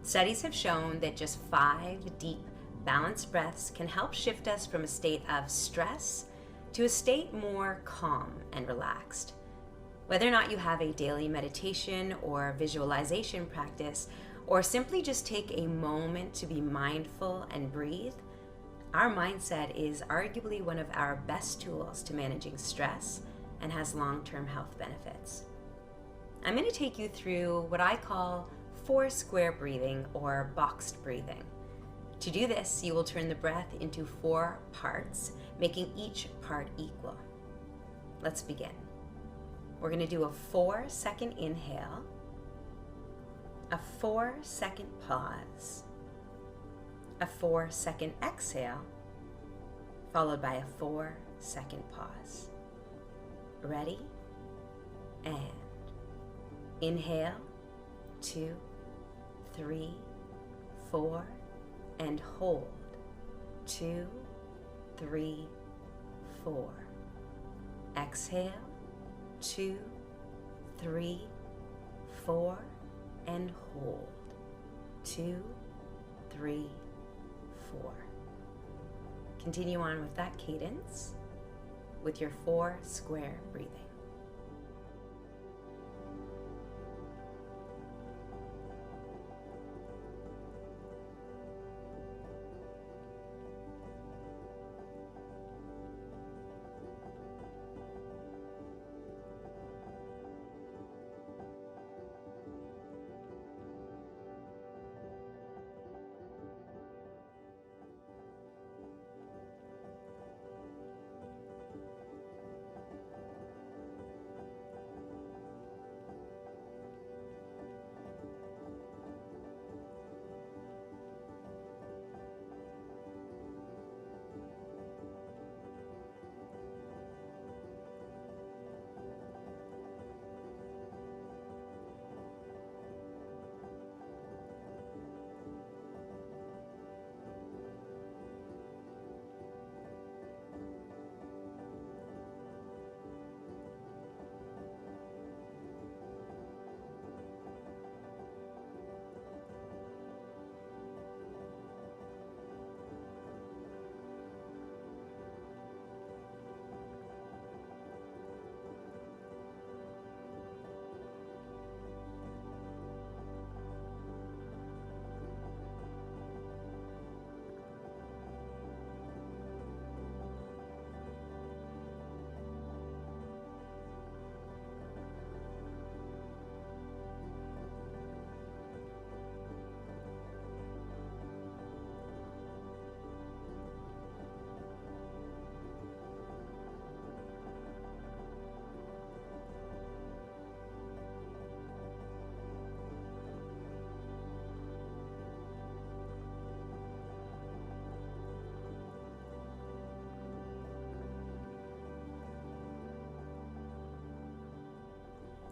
Studies have shown that just 5 deep, balanced breaths can help shift us from a state of stress to a state more calm and relaxed. Whether or not you have a daily meditation or visualization practice, or simply just take a moment to be mindful and breathe, our mindset is arguably one of our best tools to managing stress and has long-term health benefits. I'm going to take you through what I call 4 square breathing or boxed breathing. To do this, you will turn the breath into 4 parts, making each part equal. Let's begin. We're going to do a 4-second inhale, a 4-second pause, a 4-second exhale, followed by a 4-second pause. Ready? And inhale, 2, 3, 4, and hold, 2, 3, 4. Exhale, 2, 3, 4, and hold, 2, 3, 4. Continue on with that cadence with your 4 square breathing.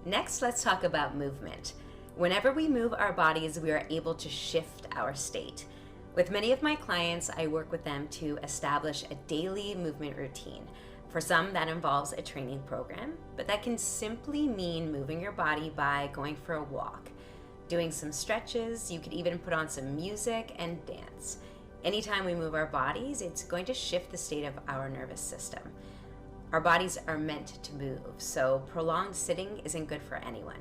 Next, let's talk about movement. Whenever we move our bodies, we are able to shift our state. With many of my clients, I work with them to establish a daily movement routine. For some, that involves a training program, but that can simply mean moving your body by going for a walk, doing some stretches. You could even put on some music and dance. Anytime we move our bodies, it's going to shift the state of our nervous system. Our bodies are meant to move, so prolonged sitting isn't good for anyone.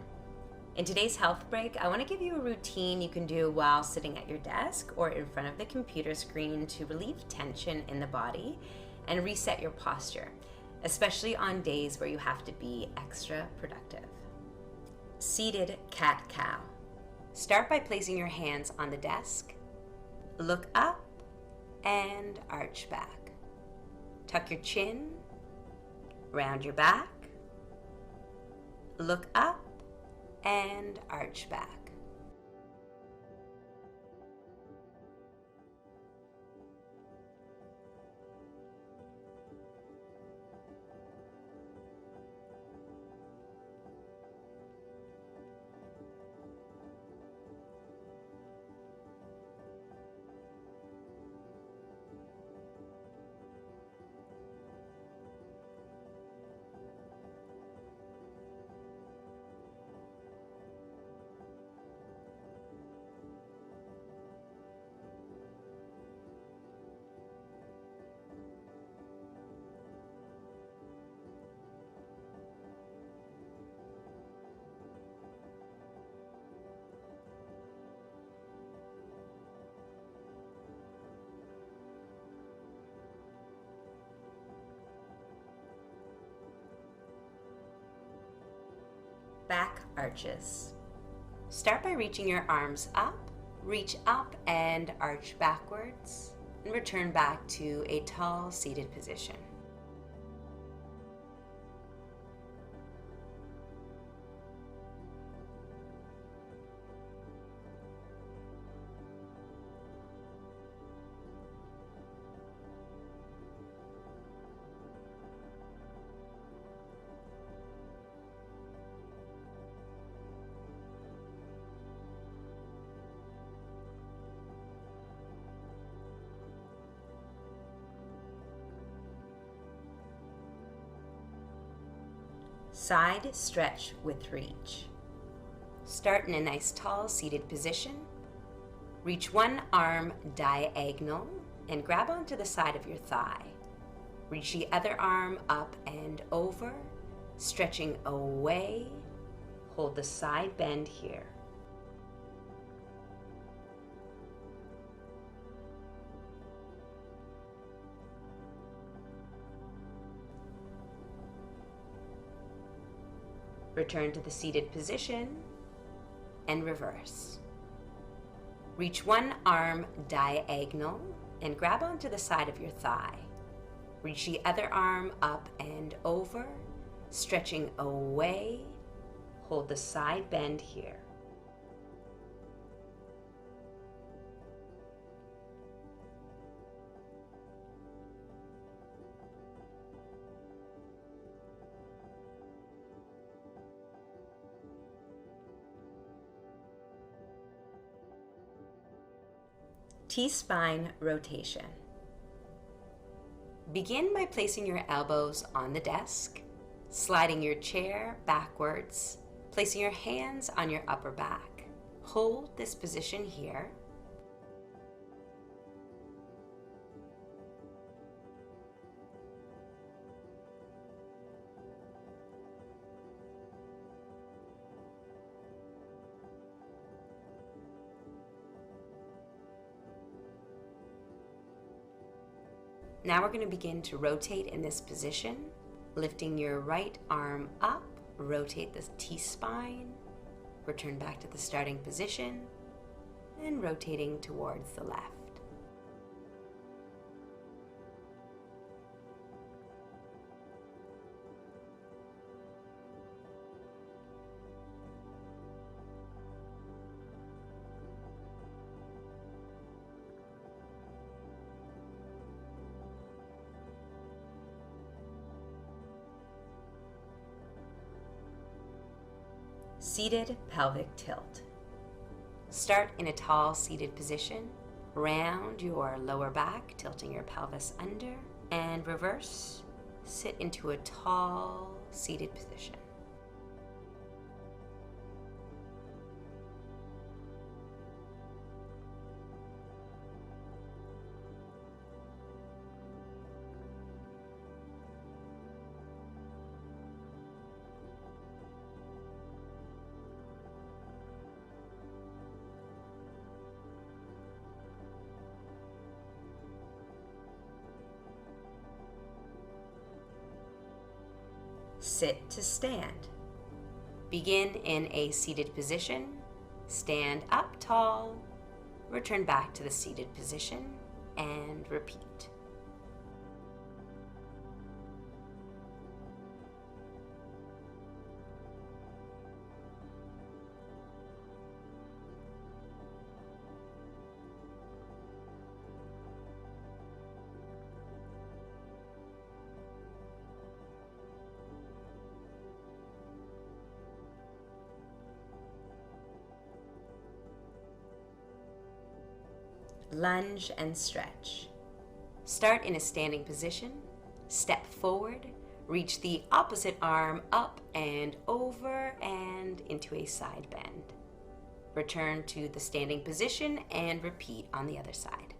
In today's health break, I want to give you a routine you can do while sitting at your desk or in front of the computer screen to relieve tension in the body and reset your posture, especially on days where you have to be extra productive. Seated cat-cow. Start by placing your hands on the desk. Look up and arch back. Tuck your chin, round your back. Look up and arch back. Back arches. Start by reaching your arms up, reach up and arch backwards, and return back to a tall seated position. Side stretch with reach. Start in a nice tall seated position. Reach one arm diagonal and grab onto the side of your thigh. Reach the other arm up and over, stretching away. Hold the side bend here. Return to the seated position and reverse. Reach one arm diagonal and grab onto the side of your thigh. Reach the other arm up and over, stretching away. Hold the side bend here. T-spine rotation. Begin by placing your elbows on the desk, sliding your chair backwards, placing your hands on your upper back. Hold this position here. Now we're going to begin to rotate in this position, lifting your right arm up, rotate the T-spine, return back to the starting position, and rotating towards the left. Seated pelvic tilt. Start in a tall seated position. Round your lower back, tilting your pelvis under, and reverse. Sit into a tall seated position. Sit to stand. Begin in a seated position. Stand up tall. Return back to the seated position and repeat. Lunge and stretch. Start in a standing position, step forward, reach the opposite arm up and over and into a side bend. Return to the standing position and repeat on the other side.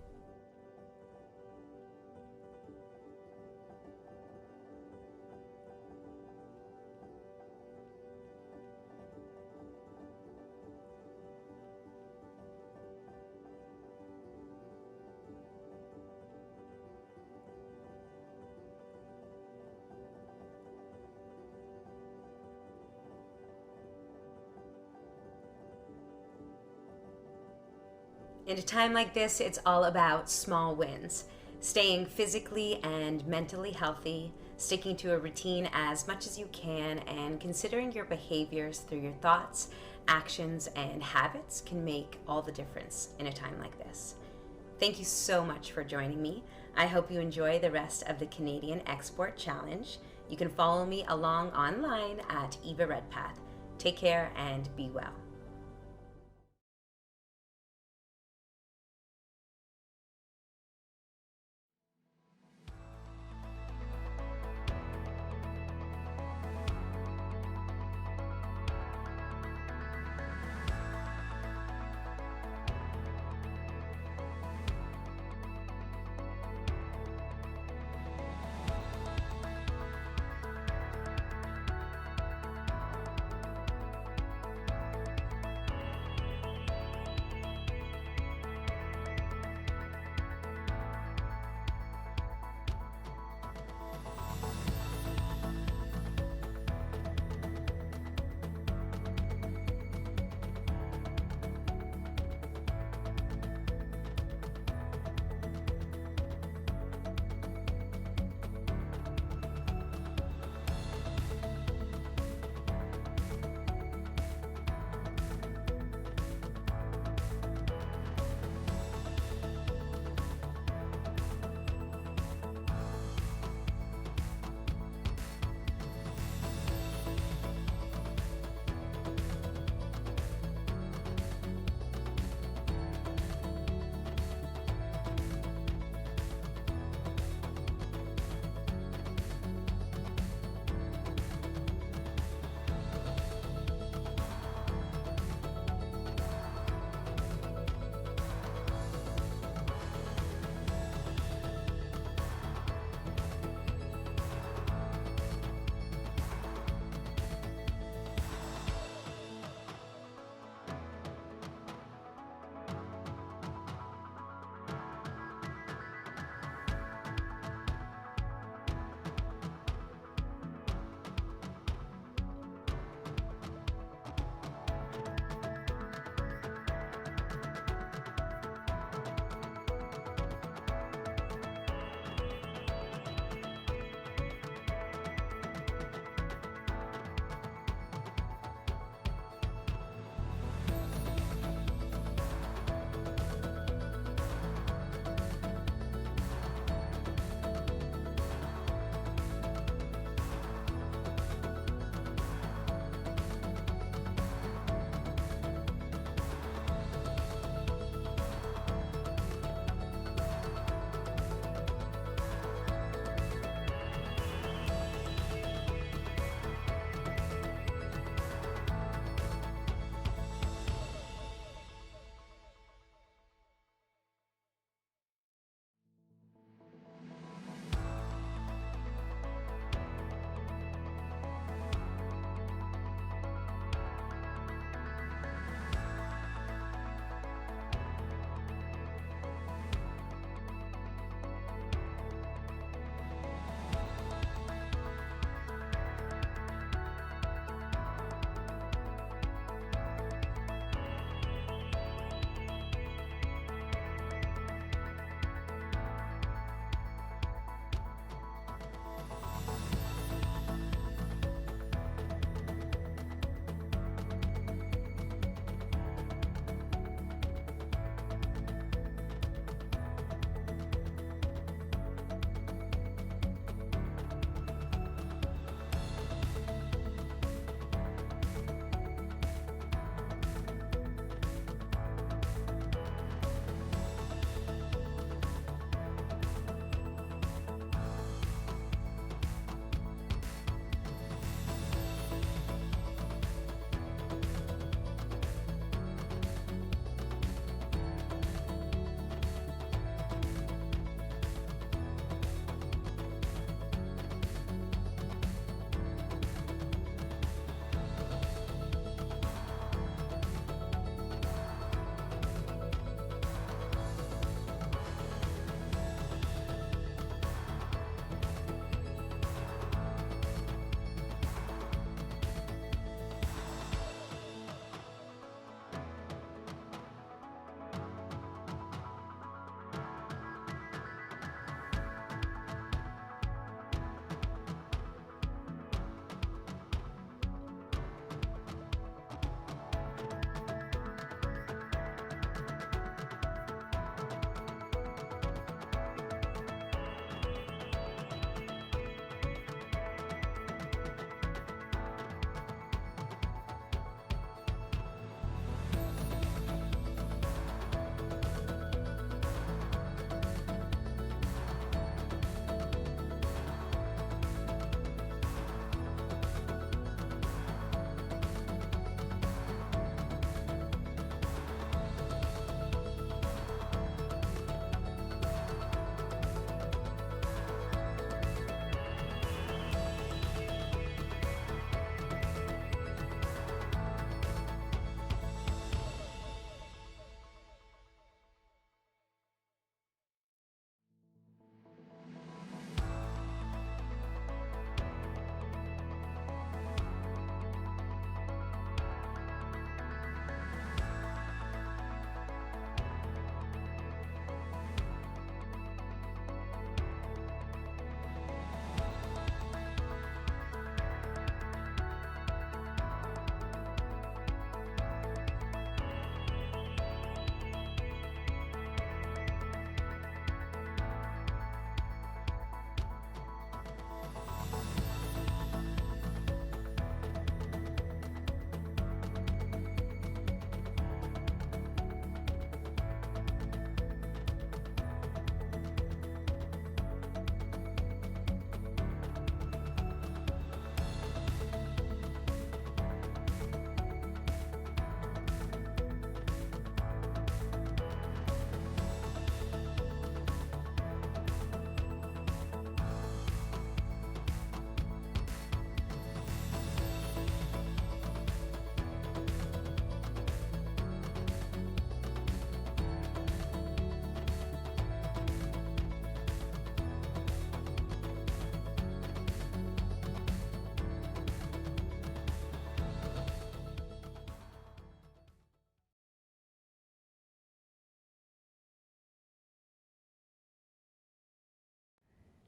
In a time like this, it's all about small wins. Staying physically and mentally healthy, sticking to a routine as much as you can, and considering your behaviors through your thoughts, actions, and habits can make all the difference in a time like this. Thank you so much for joining me. I hope you enjoy the rest of the Canadian Export Challenge. You can follow me along online at Eva Redpath. Take care and be well.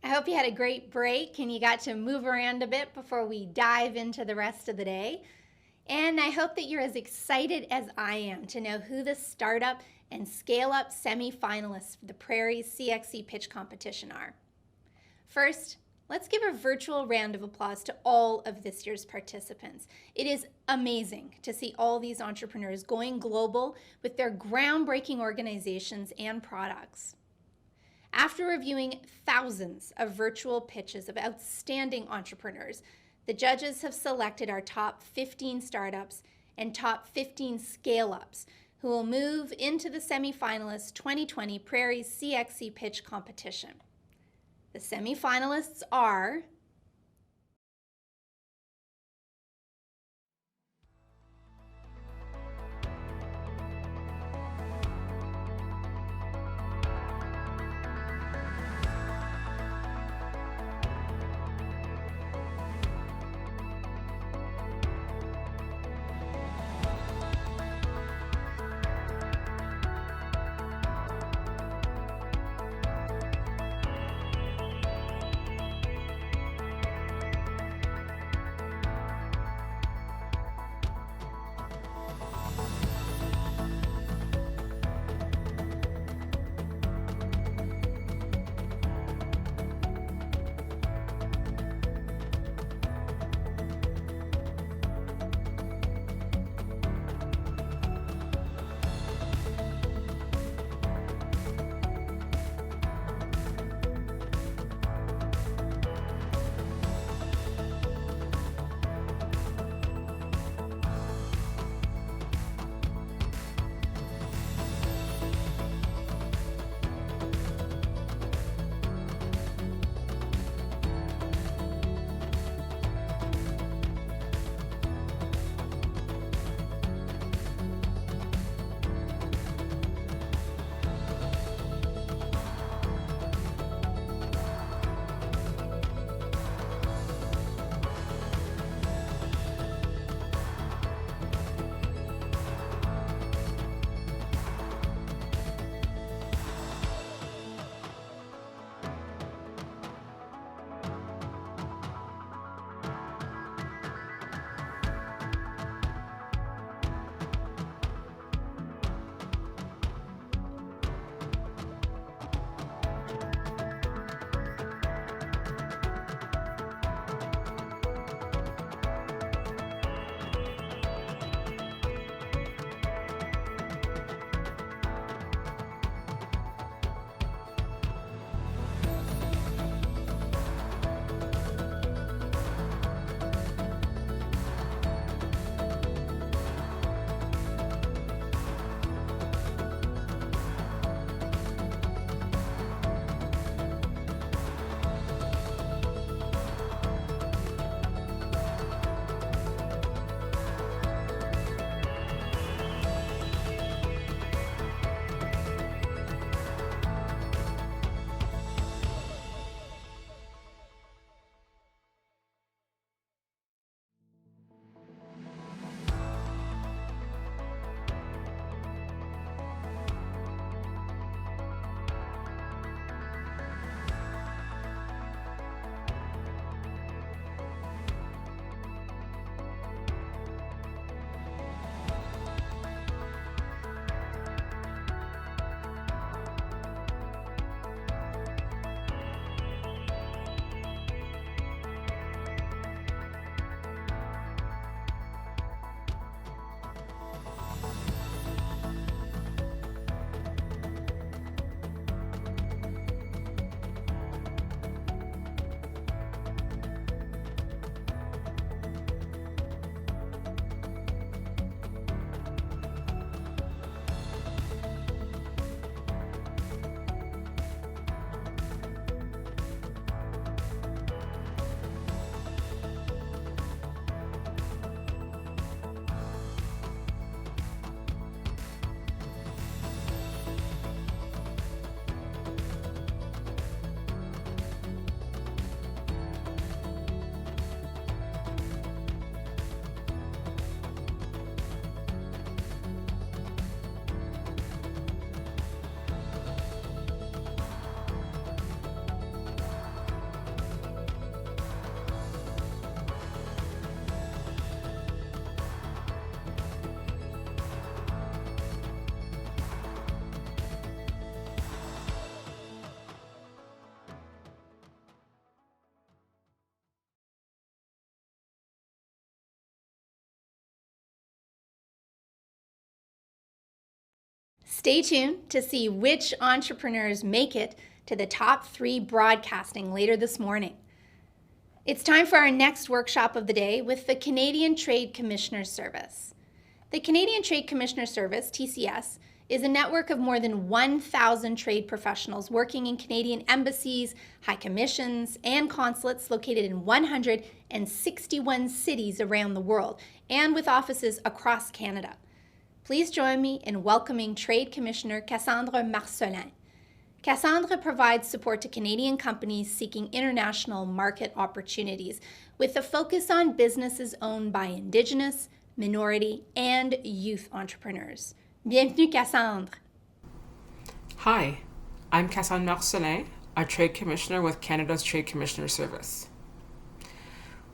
I hope you had a great break and you got to move around a bit before we dive into the rest of the day. And I hope that you're as excited as I am to know who the startup and scale-up semi-finalists for the Prairies CXC pitch competition are. First, let's give a virtual round of applause to all of this year's participants. It is amazing to see all these entrepreneurs going global with their groundbreaking organizations and products. After reviewing thousands of virtual pitches of outstanding entrepreneurs, the judges have selected our top 15 startups and top 15 scale-ups who will move into the semi-finalist 2020 Prairies CXC pitch competition. The semi-finalists are Stay tuned to see which entrepreneurs make it to the top 3 broadcasting later this morning. It's time for our next workshop of the day with the Canadian Trade Commissioner Service. The Canadian Trade Commissioner Service, TCS, is a network of more than 1,000 trade professionals working in Canadian embassies, high commissions, and consulates located in 161 cities around the world and with offices across Canada. Please join me in welcoming Trade Commissioner Cassandra Marcelin. Cassandra provides support to Canadian companies seeking international market opportunities with a focus on businesses owned by Indigenous, minority, and youth entrepreneurs. Bienvenue, Cassandra. Hi, I'm Cassandra Marcelin, a Trade Commissioner with Canada's Trade Commissioner Service.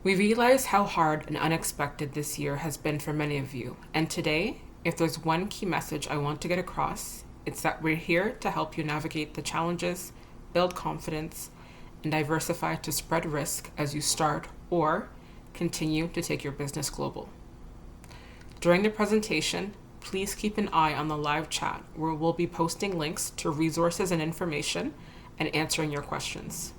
We realize how hard and unexpected this year has been for many of you, and today, if there's one key message I want to get across, it's that we're here to help you navigate the challenges, build confidence, and diversify to spread risk as you start or continue to take your business global. During the presentation, please keep an eye on the live chat where we'll be posting links to resources and information and answering your questions.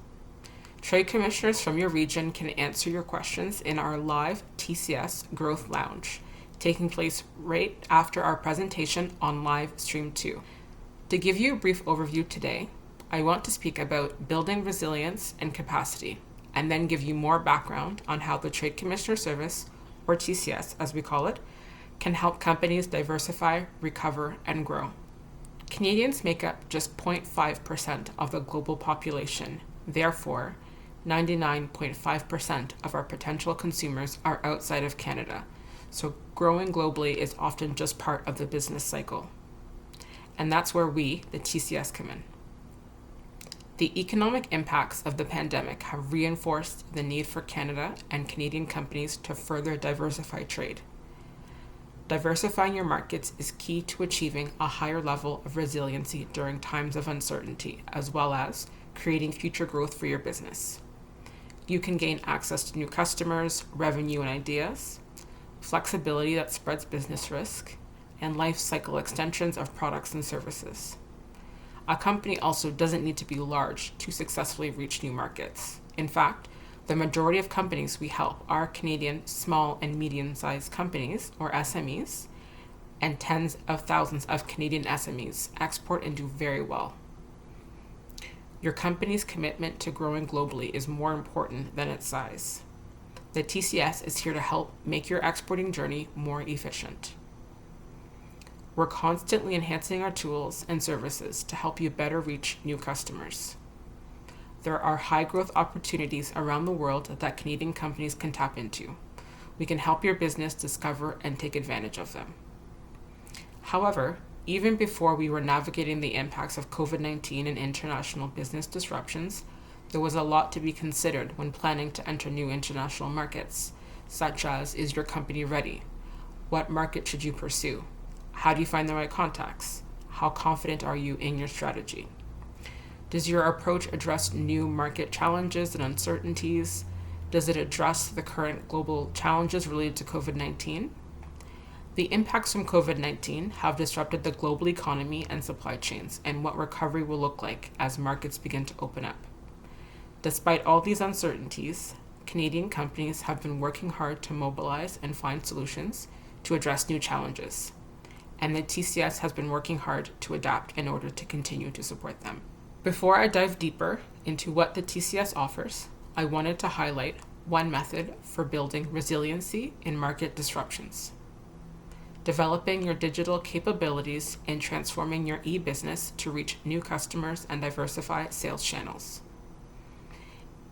Trade commissioners from your region can answer your questions in our live TCS Growth Lounge, taking place right after our presentation on live stream 2. To give you a brief overview today, I want to speak about building resilience and capacity, and then give you more background on how the Trade Commissioner Service, or TCS as we call it, can help companies diversify, recover, and grow. Canadians make up just 0.5% of the global population. Therefore, 99.5% of our potential consumers are outside of Canada. So growing globally is often just part of the business cycle. And that's where we, the TCS, come in. The economic impacts of the pandemic have reinforced the need for Canada and Canadian companies to further diversify trade. Diversifying your markets is key to achieving a higher level of resiliency during times of uncertainty, as well as creating future growth for your business. You can gain access to new customers, revenue and ideas, flexibility that spreads business risk, and life cycle extensions of products and services. A company also doesn't need to be large to successfully reach new markets. In fact, the majority of companies we help are Canadian small and medium-sized companies, or SMEs, and tens of thousands of Canadian SMEs export and do very well. Your company's commitment to growing globally is more important than its size. The TCS is here to help make your exporting journey more efficient. We're constantly enhancing our tools and services to help you better reach new customers. There are high growth opportunities around the world that Canadian companies can tap into. We can help your business discover and take advantage of them. However, even before we were navigating the impacts of COVID-19 and international business disruptions, there was a lot to be considered when planning to enter new international markets, such as, is your company ready? What market should you pursue? How do you find the right contacts? How confident are you in your strategy? Does your approach address new market challenges and uncertainties? Does it address the current global challenges related to COVID-19? The impacts from COVID-19 have disrupted the global economy and supply chains, and what recovery will look like as markets begin to open up. Despite all these uncertainties, Canadian companies have been working hard to mobilize and find solutions to address new challenges, and the TCS has been working hard to adapt in order to continue to support them. Before I dive deeper into what the TCS offers, I wanted to highlight one method for building resiliency in market disruptions. Developing your digital capabilities and transforming your e-business to reach new customers and diversify sales channels.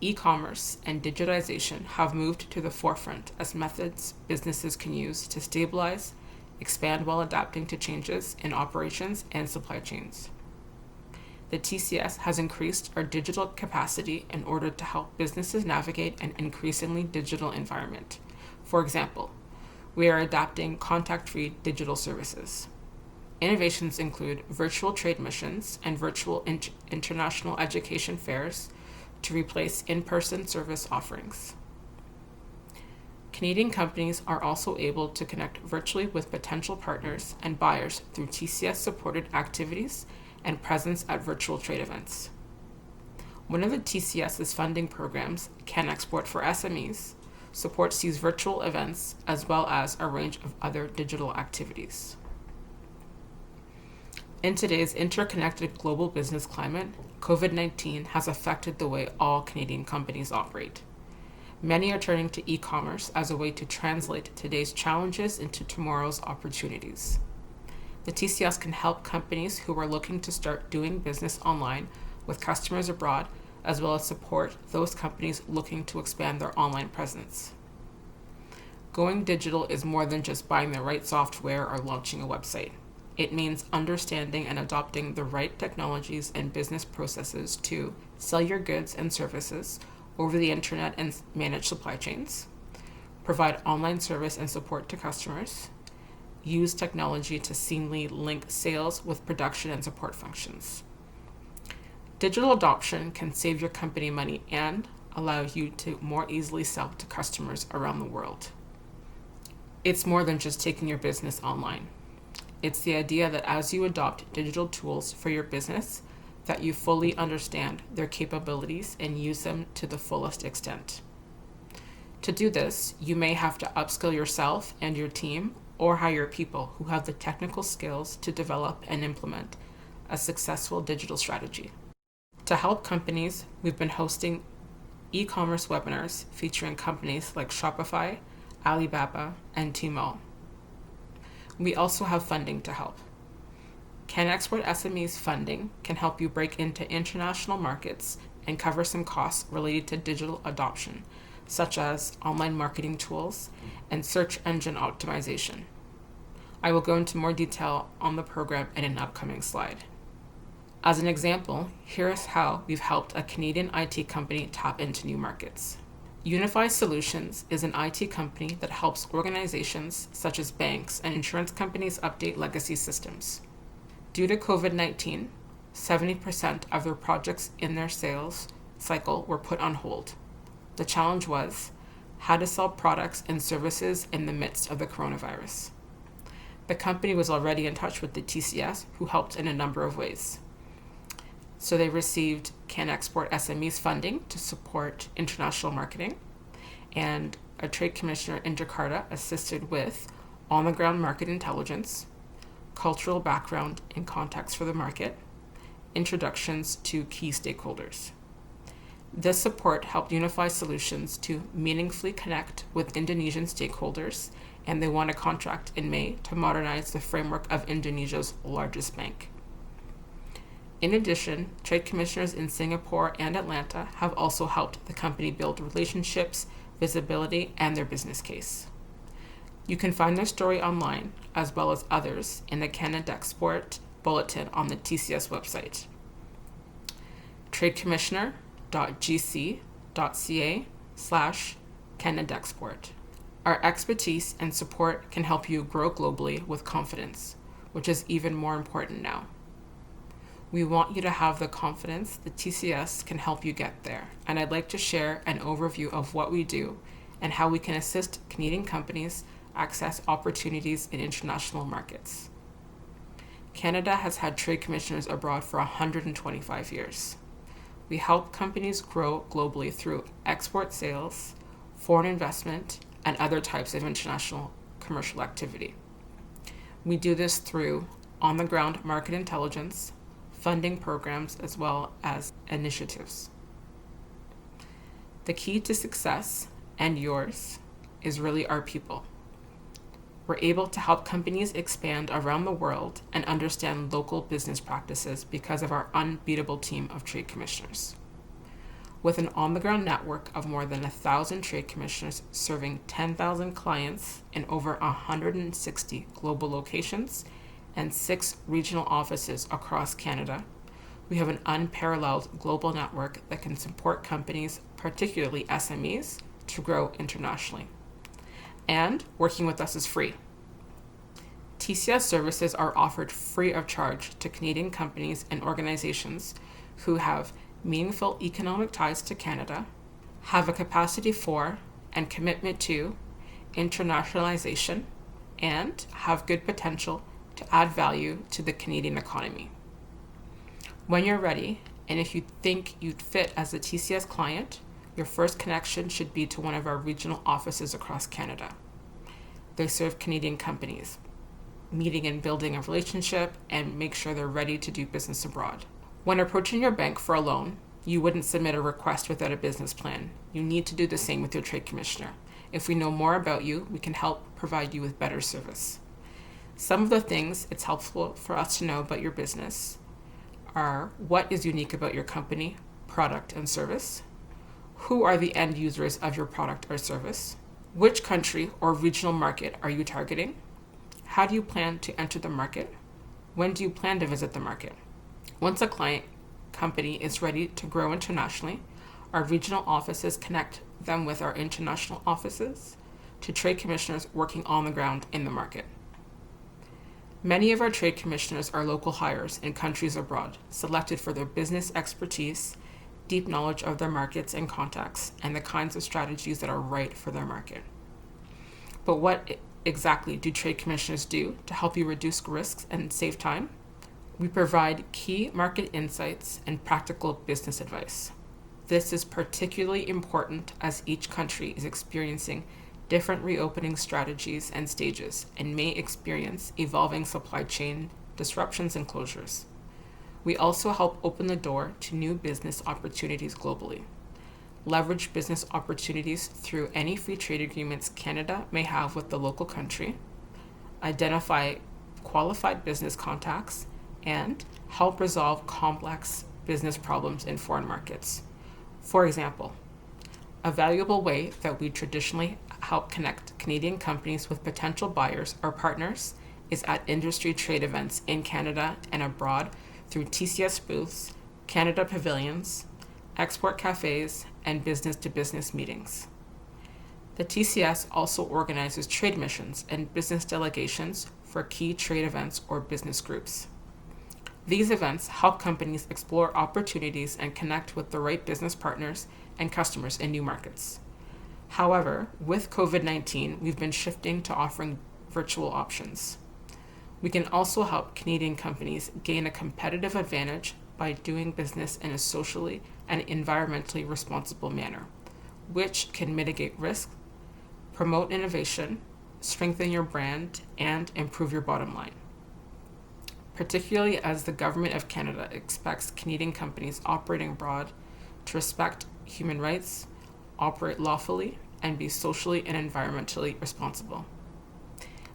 E-commerce and digitization have moved to the forefront as methods businesses can use to stabilize, expand while adapting to changes in operations and supply chains. The TCS has increased our digital capacity in order to help businesses navigate an increasingly digital environment. For example, we are adapting contact-free digital services. Innovations include virtual trade missions and virtual international education fairs to replace in-person service offerings. Canadian companies are also able to connect virtually with potential partners and buyers through TCS-supported activities and presence at virtual trade events. One of the TCS's funding programs, Can Export for SMEs, supports these virtual events as well as a range of other digital activities. In today's interconnected global business climate, COVID-19 has affected the way all Canadian companies operate. Many are turning to e-commerce as a way to translate today's challenges into tomorrow's opportunities. The TCS can help companies who are looking to start doing business online with customers abroad, as well as support those companies looking to expand their online presence. Going digital is more than just buying the right software or launching a website. It means understanding and adopting the right technologies and business processes to sell your goods and services over the internet and manage supply chains, provide online service and support to customers, use technology to seamlessly link sales with production and support functions. Digital adoption can save your company money and allow you to more easily sell to customers around the world. It's more than just taking your business online. It's the idea that as you adopt digital tools for your business, that you fully understand their capabilities and use them to the fullest extent. To do this, you may have to upskill yourself and your team or hire people who have the technical skills to develop and implement a successful digital strategy. To help companies, we've been hosting e-commerce webinars featuring companies like Shopify, Alibaba, and Tmall. We also have funding to help. Can Export SMEs funding can help you break into international markets and cover some costs related to digital adoption, such as online marketing tools and search engine optimization. I will go into more detail on the program in an upcoming slide. As an example, here is how we've helped a Canadian IT company tap into new markets. Unify Solutions is an IT company that helps organizations such as banks and insurance companies update legacy systems. Due to COVID-19, 70% of their projects in their sales cycle were put on hold. The challenge was how to sell products and services in the midst of the coronavirus. The company was already in touch with the TCS, who helped in a number of ways. So they received Can Export SMEs funding to support international marketing, and a trade commissioner in Jakarta assisted with on-the-ground market intelligence, cultural background and context for the market, introductions to key stakeholders. This support helped Unify Solutions to meaningfully connect with Indonesian stakeholders, and they won a contract in May to modernize the framework of Indonesia's largest bank. In addition, trade commissioners in Singapore and Atlanta have also helped the company build relationships, visibility, and their business case. You can find their story online, as well as others, in the Canada Export Bulletin on the TCS website. tradecommissioner.gc.ca/CanadaExport. Our expertise and support can help you grow globally with confidence, which is even more important now. We want you to have the confidence that TCS can help you get there, and I'd like to share an overview of what we do and how we can assist Canadian companies access opportunities in international markets. Canada has had trade commissioners abroad for 125 years. We help companies grow globally through export sales, foreign investment, and other types of international commercial activity. We do this through on-the-ground market intelligence, funding programs, as well as initiatives. The key to success, and yours, is really our people. We're able to help companies expand around the world and understand local business practices because of our unbeatable team of trade commissioners. With an on-the-ground network of more than 1,000 trade commissioners serving 10,000 clients in over 160 global locations and 6 regional offices across Canada, we have an unparalleled global network that can support companies, particularly SMEs, to grow internationally. And working with us is free. TCS services are offered free of charge to Canadian companies and organizations who have meaningful economic ties to Canada, have a capacity for and commitment to internationalization, and have good potential to add value to the Canadian economy. When you're ready, and if you think you'd fit as a TCS client, your first connection should be to one of our regional offices across Canada. They serve Canadian companies, meeting and building a relationship and make sure they're ready to do business abroad. When approaching your bank for a loan, you wouldn't submit a request without a business plan. You need to do the same with your trade commissioner. If we know more about you, we can help provide you with better service. Some of the things it's helpful for us to know about your business are what is unique about your company, product, and service, who are the end users of your product or service, which country or regional market are you targeting, how do you plan to enter the market, when do you plan to visit the market. Once a client company is ready to grow internationally, our regional offices connect them with our international offices to trade commissioners working on the ground in the market. Many of our trade commissioners are local hires in countries abroad, selected for their business expertise, deep knowledge of their markets and contacts, and the kinds of strategies that are right for their market. But what exactly do trade commissioners do to help you reduce risks and save time? We provide key market insights and practical business advice. This is particularly important as each country is experiencing different reopening strategies and stages and may experience evolving supply chain disruptions and closures. We also help open the door to new business opportunities globally. Leverage business opportunities through any free trade agreements Canada may have with the local country, identify qualified business contacts, and help resolve complex business problems in foreign markets. For example, a valuable way that we traditionally help connect Canadian companies with potential buyers or partners is at industry trade events in Canada and abroad through TCS booths, Canada pavilions, export cafes, and business-to-business meetings. The TCS also organizes trade missions and business delegations for key trade events or business groups. These events help companies explore opportunities and connect with the right business partners and customers in new markets. However, with COVID-19, we've been shifting to offering virtual options. We can also help Canadian companies gain a competitive advantage by doing business in a socially and environmentally responsible manner, which can mitigate risk, promote innovation, strengthen your brand, and improve your bottom line. Particularly as the Government of Canada expects Canadian companies operating abroad to respect human rights, operate lawfully, and be socially and environmentally responsible.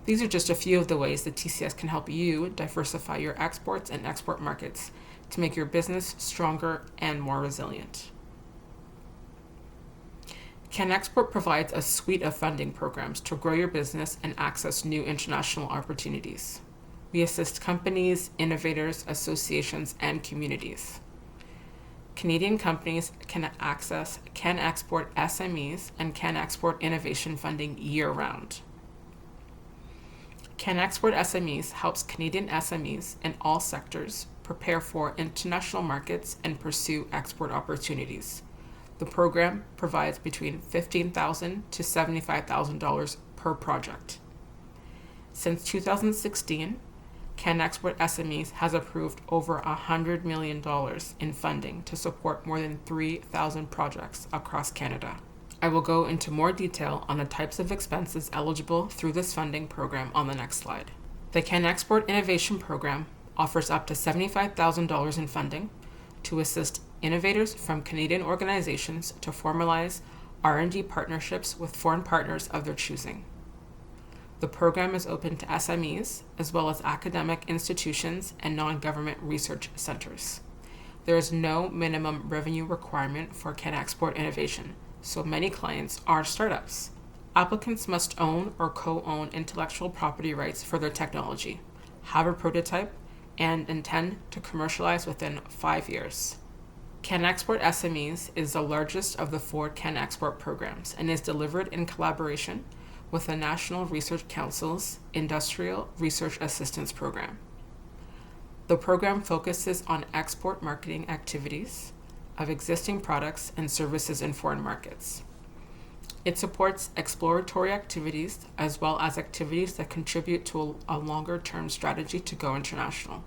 These are just a few of the ways that TCS can help you diversify your exports and export markets to make your business stronger and more resilient. CanExport provides a suite of funding programs to grow your business and access new international opportunities. We assist companies, innovators, associations, and communities. Canadian companies can access CanExport SMEs and CanExport Innovation funding year-round. CanExport SMEs helps Canadian SMEs in all sectors prepare for international markets and pursue export opportunities. The program provides between $15,000 to $75,000 per project. Since 2016, CanExport SMEs has approved over $100 million in funding to support more than 3,000 projects across Canada. I will go into more detail on the types of expenses eligible through this funding program on the next slide. The CanExport Innovation Program offers up to $75,000 in funding to assist innovators from Canadian organizations to formalize R&D partnerships with foreign partners of their choosing. The program is open to SMEs, as well as academic institutions and non-government research centers. There is no minimum revenue requirement for CanExport Innovation, so many clients are startups. Applicants must own or co-own intellectual property rights for their technology, have a prototype, and intend to commercialize within 5 years. CanExport SMEs is the largest of the 4 CanExport programs and is delivered in collaboration with the National Research Council's Industrial Research Assistance Program. The program focuses on export marketing activities of existing products and services in foreign markets. It supports exploratory activities as well as activities that contribute to a longer-term strategy to go international.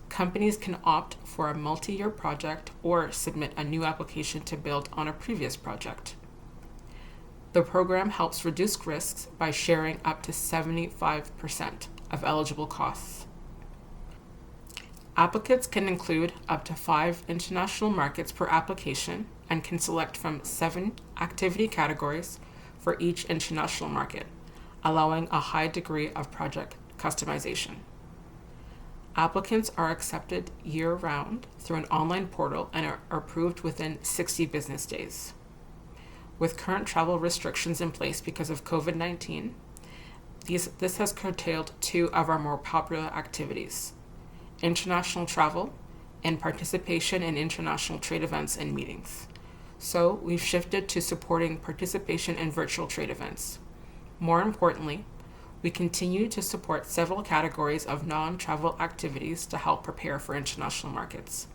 Companies can opt for a multi-year project or submit a new application to build on a previous project. The program helps reduce risks by sharing up to 75% of eligible costs. Applicants can include up to 5 international markets per application and can select from 7 activity categories for each international market, allowing a high degree of project customization. Applicants are accepted year-round through an online portal and are approved within 60 business days. With current travel restrictions in place because of COVID-19, this has curtailed 2 of our more popular activities: international travel and participation in international trade events and meetings. So we've shifted to supporting participation in virtual trade events. More importantly, we continue to support several categories of non-travel activities to help prepare for international markets.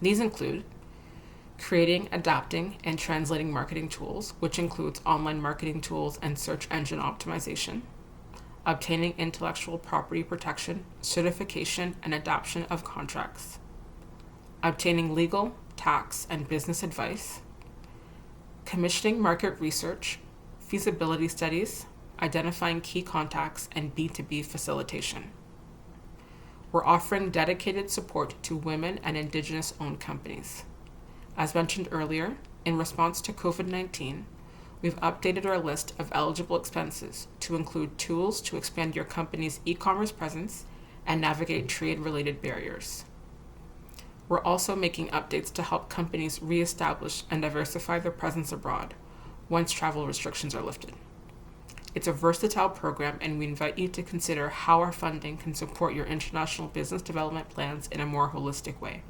These include creating, adapting, and translating marketing tools, which includes online marketing tools and search engine optimization, obtaining intellectual property protection, certification, and adoption of contracts, obtaining legal, tax, and business advice, commissioning market research, feasibility studies, identifying key contacts, and B2B facilitation. We're offering dedicated support to women and Indigenous-owned companies. As mentioned earlier, in response to COVID-19, we've updated our list of eligible expenses to include tools to expand your company's e-commerce presence and navigate trade-related barriers. We're also making updates to help companies reestablish and diversify their presence abroad once travel restrictions are lifted. It's a versatile program, and we invite you to consider how our funding can support your international business development plans in a more holistic way.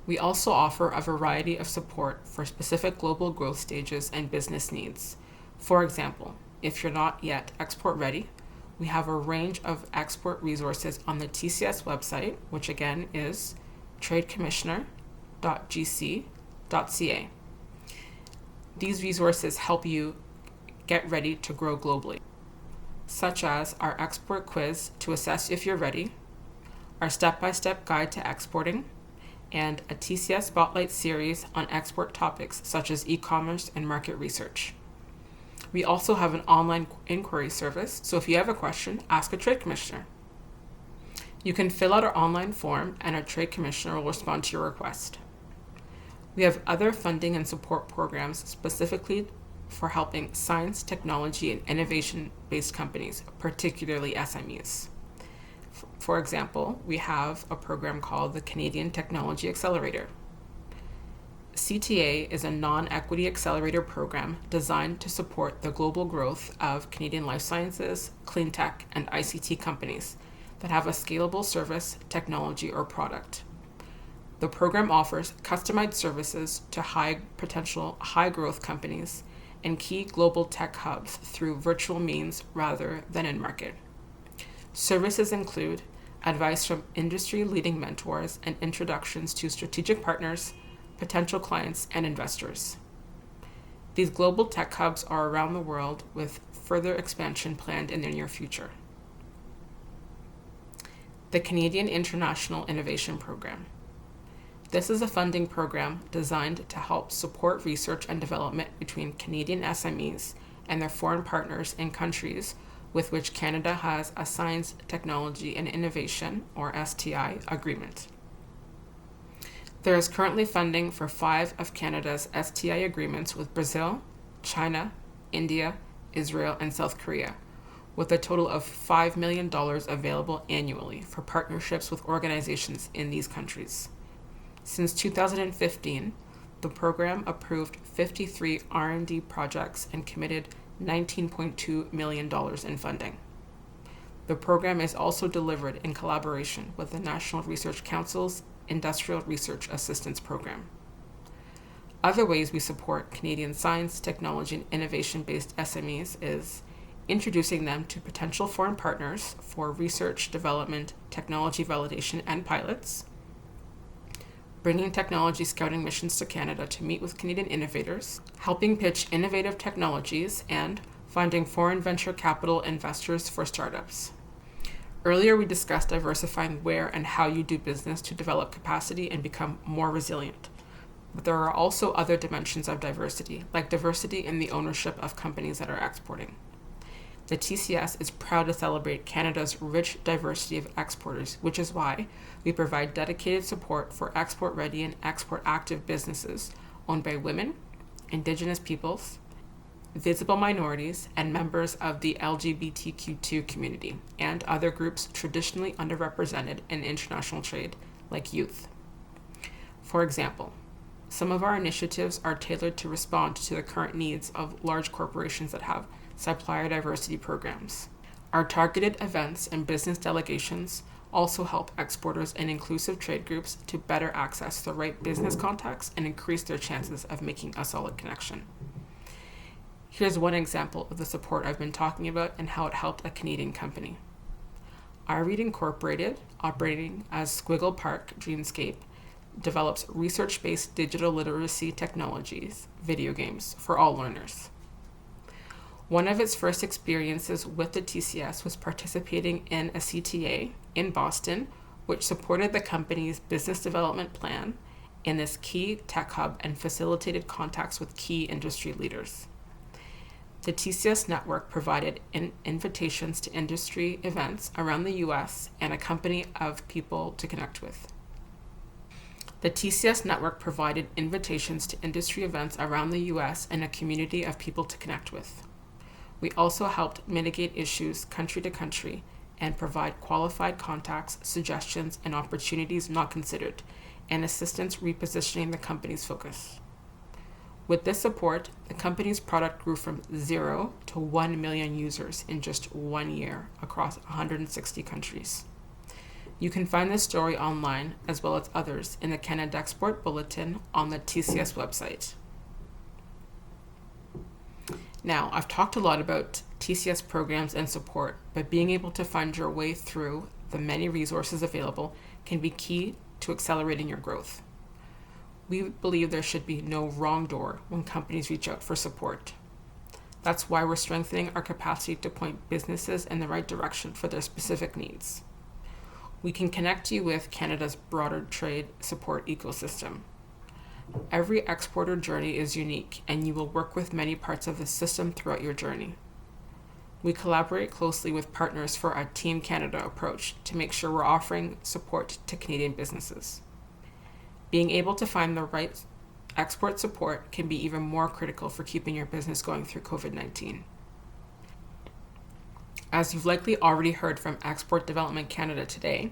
We also offer a variety of support for specific global growth stages and business needs. For example, if you're not yet export ready, we have a range of export resources on the TCS website, which again is tradecommissioner.gc.ca. These resources help you get ready to grow globally, such as our export quiz to assess if you're ready, our step-by-step guide to exporting, and a TCS Spotlight series on export topics such as e-commerce and market research. We also have an online inquiry service, so if you have a question, ask a trade commissioner. You can fill out our online form and our trade commissioner will respond to your request. We have other funding and support programs specifically for helping science, technology, and innovation-based companies, particularly SMEs. For example, we have a program called the Canadian Technology Accelerator. CTA is a non-equity accelerator program designed to support the global growth of Canadian life sciences, clean tech, and ICT companies that have a scalable service, technology, or product. The program offers customized services to high-potential, high-growth companies and key global tech hubs through virtual means rather than in-market. Services include advice from industry-leading mentors and introductions to strategic partners, potential clients, and investors. These global tech hubs are around the world with further expansion planned in the near future. The Canadian International Innovation Program. This is a funding program designed to help support research and development between Canadian SMEs and their foreign partners in countries with which Canada has a Science, Technology, and Innovation, or STI, agreement. There is currently funding for 5 of Canada's STI agreements with Brazil, China, India, Israel, and South Korea, with a total of $5 million available annually for partnerships with organizations in these countries. Since 2015, the program approved 53 R&D projects and committed $19.2 million in funding. The program is also delivered in collaboration with the National Research Council's Industrial Research Assistance Program. Other ways we support Canadian science, technology, and innovation-based SMEs is introducing them to potential foreign partners for research, development, technology validation, and pilots, bringing technology scouting missions to Canada to meet with Canadian innovators, helping pitch innovative technologies, and finding foreign venture capital investors for startups. Earlier, we discussed diversifying where and how you do business to develop capacity and become more resilient. But there are also other dimensions of diversity, like diversity in the ownership of companies that are exporting. The TCS is proud to celebrate Canada's rich diversity of exporters, which is why we provide dedicated support for export-ready and export-active businesses owned by women, Indigenous peoples, visible minorities, and members of the LGBTQ2 community, and other groups traditionally underrepresented in international trade, like youth. For example, some of our initiatives are tailored to respond to the current needs of large corporations that have supplier diversity programs. Our targeted events and business delegations also help exporters and inclusive trade groups to better access the right business contacts and increase their chances of making a solid connection. Here's one example of the support I've been talking about and how it helped a Canadian company. iRead Incorporated, operating as Squiggle Park Dreamscape, develops research-based digital literacy technologies, video games, for all learners. One of its first experiences with the TCS was participating in a CTA in Boston, which supported the company's business development plan in this key tech hub and facilitated contacts with key industry leaders. The TCS network provided invitations to industry events around the US and a company of people to connect with. The TCS network provided invitations to industry events around the US and a community of people to connect with. We also helped mitigate issues country to country and provide qualified contacts, suggestions, and opportunities not considered, and assistance repositioning the company's focus. With this support, the company's product grew from 0 to 1 million users in just 1 year across 160 countries. You can find this story online, as well as others, in the Canada Export Bulletin on the TCS website. Now, I've talked a lot about TCS programs and support, but being able to find your way through the many resources available can be key to accelerating your growth. We believe there should be no wrong door when companies reach out for support. That's why we're strengthening our capacity to point businesses in the right direction for their specific needs. We can connect you with Canada's broader trade support ecosystem. Every exporter journey is unique, and you will work with many parts of the system throughout your journey. We collaborate closely with partners for our Team Canada approach to make sure we're offering support to Canadian businesses. Being able to find the right export support can be even more critical for keeping your business going through COVID-19. As you've likely already heard from Export Development Canada today,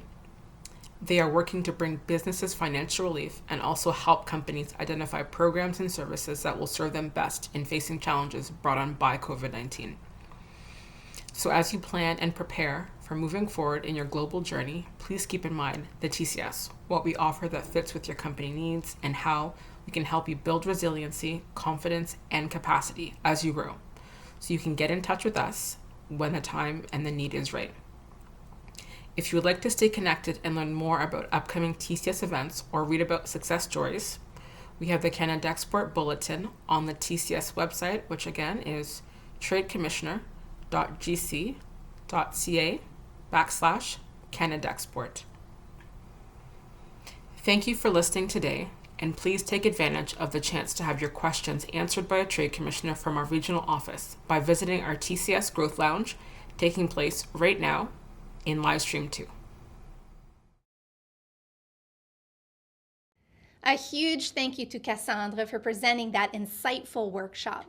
they are working to bring businesses financial relief and also help companies identify programs and services that will serve them best in facing challenges brought on by COVID-19. So as you plan and prepare for moving forward in your global journey, please keep in mind the TCS, what we offer that fits with your company needs, and how we can help you build resiliency, confidence, and capacity as you grow. So you can get in touch with us when the time and the need is right. If you would like to stay connected and learn more about upcoming TCS events or read about success stories, we have the Canada Export Bulletin on the TCS website, which again is tradecommissioner.gc.ca/Canada Export. Thank you for listening today, and please take advantage of the chance to have your questions answered by a trade commissioner from our regional office by visiting our TCS Growth Lounge, taking place right now in Livestream 2. A huge thank you to Cassandra for presenting that insightful workshop.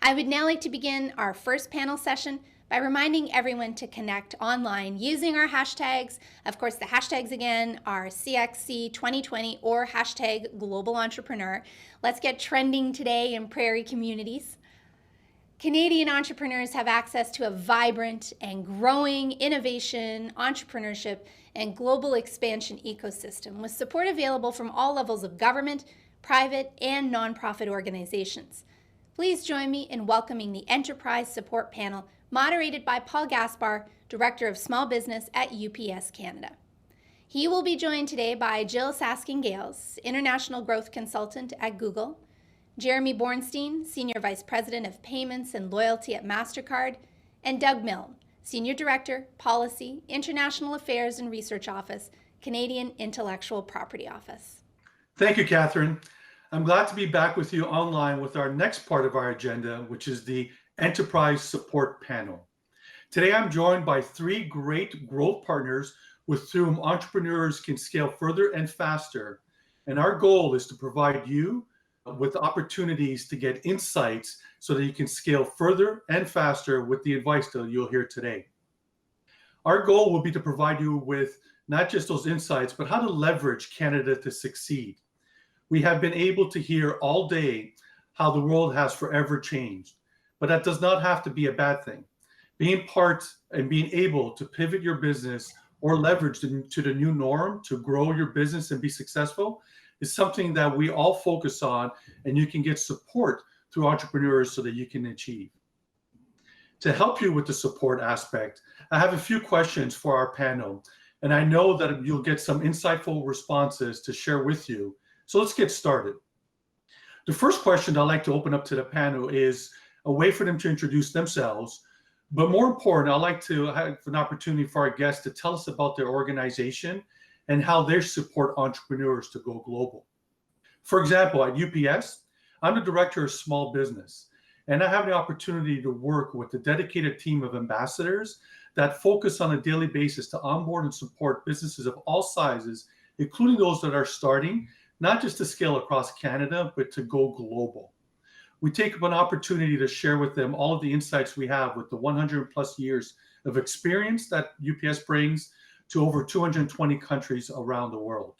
I would now like to begin our first panel session by reminding everyone to connect online using our hashtags. Of course, the hashtags again are CXC 2020 or hashtag Global Entrepreneur. Let's get trending today in prairie communities. Canadian entrepreneurs have access to a vibrant and growing innovation, entrepreneurship, and global expansion ecosystem with support available from all levels of government, private, and nonprofit organizations. Please join me in welcoming the Enterprise Support Panel moderated by Paul Gaspar, Director of Small Business at UPS Canada. He will be joined today by Jill Saskin-Gales, International Growth Consultant at Google, Jeremy Bornstein, Senior Vice President of Payments and Loyalty at MasterCard, and Doug Milne, Senior Director, Policy, International Affairs and Research Office, Canadian Intellectual Property Office. Thank you, Catherine. I'm glad to be back with you online with our next part of our agenda, which is the Enterprise Support Panel. Today, I'm joined by three great growth partners with whom entrepreneurs can scale further and faster. And our goal is to provide you with opportunities to get insights so that you can scale further and faster with the advice that you'll hear today. Our goal will be to provide you with not just those insights, but how to leverage Canada to succeed. We have been able to hear all day how the world has forever changed, but that does not have to be a bad thing. Being part and being able to pivot your business or leverage to the new norm to grow your business and be successful is something that we all focus on, and you can get support through entrepreneurs so that you can achieve. To help you with the support aspect, I have a few questions for our panel, and I know that you'll get some insightful responses to share with you. So let's get started. The first question I'd like to open up to the panel is a way for them to introduce themselves, but more important, I'd like to have an opportunity for our guests to tell us about their organization and how they support entrepreneurs to go global. For example, at UPS, I'm the director of small business, and I have the opportunity to work with a dedicated team of ambassadors that focus on a daily basis to onboard and support businesses of all sizes, including those that are starting, not just to scale across Canada, but to go global. We take up an opportunity to share with them all of the insights we have with the 100 plus years of experience that UPS brings to over 220 countries around the world.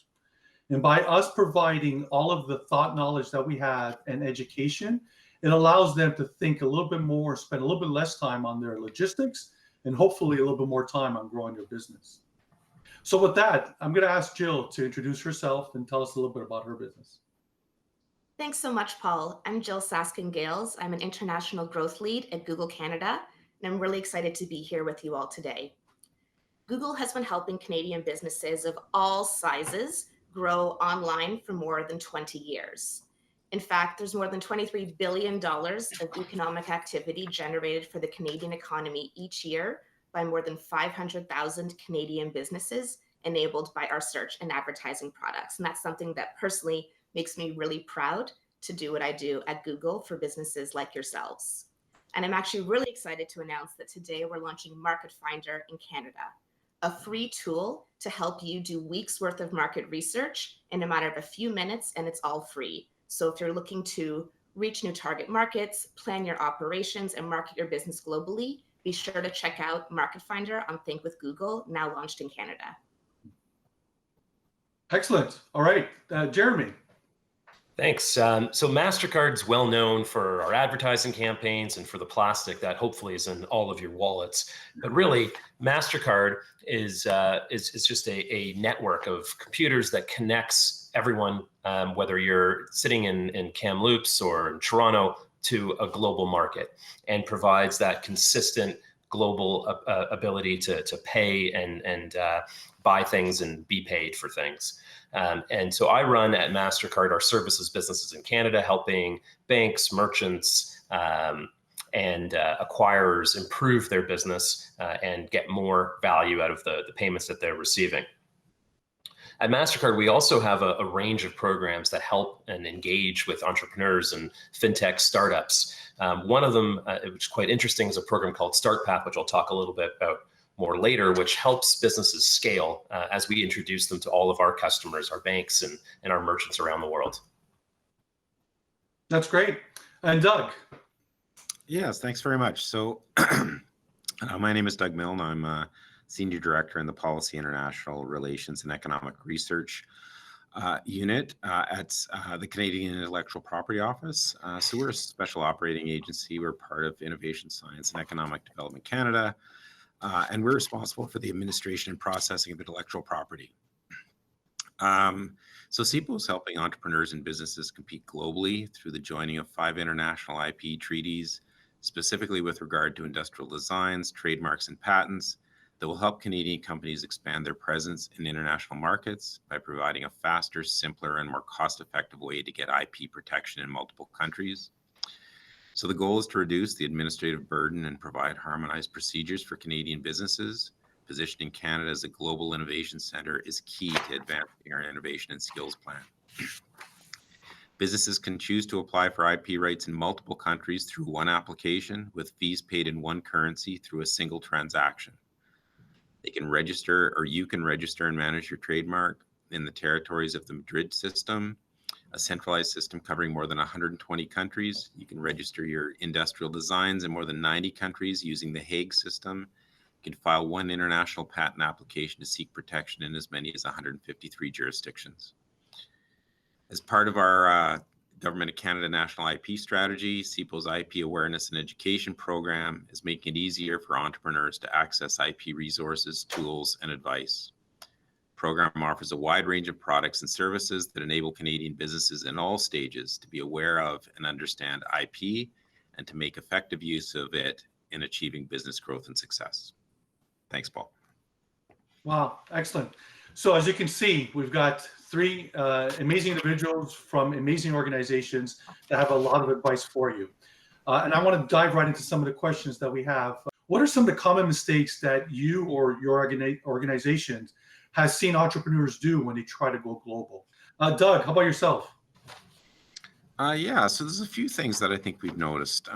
And by us providing all of the thought knowledge that we have and education, it allows them to think a little bit more, spend a little bit less time on their logistics, and hopefully a little bit more time on growing their business. So with that, I'm going to ask Jill to introduce herself and tell us a little bit about her business. Thanks so much, Paul. I'm Jill Saskin-Gales. I'm an international growth lead at Google Canada, and I'm really excited to be here with you all today. Google has been helping Canadian businesses of all sizes grow online for more than 20 years. In fact, there's more than $23 billion of economic activity generated for the Canadian economy each year by more than 500,000 Canadian businesses enabled by our search and advertising products. And that's something that personally makes me really proud to do what I do at Google for businesses like yourselves. And I'm actually really excited to announce that today we're launching Market Finder in Canada, a free tool to help you do weeks worth of market research in a matter of a few minutes, and it's all free. So if you're looking to reach new target markets, plan your operations, and market your business globally, be sure to check out Market Finder on Think with Google, now launched in Canada. Excellent. All right, Jeremy. Thanks. So MasterCard's well known for our advertising campaigns and for the plastic that hopefully is in all of your wallets. But really, MasterCard is just a network of computers that connects everyone, whether you're sitting in Kamloops or in Toronto, to a global market, and provides that consistent global ability to pay and buy things and be paid for things. And so I run at MasterCard our services businesses in Canada, helping banks, merchants, and acquirers improve their business and get more value out of the payments that they're receiving. At MasterCard, we also have a range of programs that help and engage with entrepreneurs and fintech startups. One of them, which is quite interesting, is a program called StartPath, which I'll talk a little bit about more later, which helps businesses scale as we introduce them to all of our customers, our banks, and our merchants around the world. That's great. And Doug. Yes, thanks very much. So my name is Doug Milne. I'm a Senior Director in the Policy, International Relations, and Economic Research unit at the Canadian Intellectual Property Office. So we're a special operating agency. We're part of Innovation, Science, and Economic Development Canada. And we're responsible for the administration and processing of intellectual property. So CIPO is helping entrepreneurs and businesses compete globally through the joining of 5 international IP treaties, specifically with regard to industrial designs, trademarks, and patents that will help Canadian companies expand their presence in international markets by providing a faster, simpler, and more cost-effective way to get IP protection in multiple countries. So the goal is to reduce the administrative burden and provide harmonized procedures for Canadian businesses. Positioning Canada as a global innovation center is key to advancing our innovation and skills plan. Businesses can choose to apply for IP rights in multiple countries through one application with fees paid in one currency through a single transaction. They can register, or you can register and manage your trademark in the territories of the Madrid system, a centralized system covering more than 120 countries. You can register your industrial designs in more than 90 countries using the Hague system. You can file one international patent application to seek protection in as many as 153 jurisdictions. As part of our Government of Canada National IP Strategy, CIPO's IP Awareness and Education Program is making it easier for entrepreneurs to access IP resources, tools, and advice. The program offers a wide range of products and services that enable Canadian businesses in all stages to be aware of and understand IP and to make effective use of it in achieving business growth and success. Thanks, Paul. Wow, excellent. So as you can see, we've got three amazing individuals from amazing organizations that have a lot of advice for you. And I want to dive right into some of the questions that we have. What are some of the common mistakes that you or your organization has seen entrepreneurs do when they try to go global? Doug, how about yourself? Yeah, so there's a few things that I think we've noticed.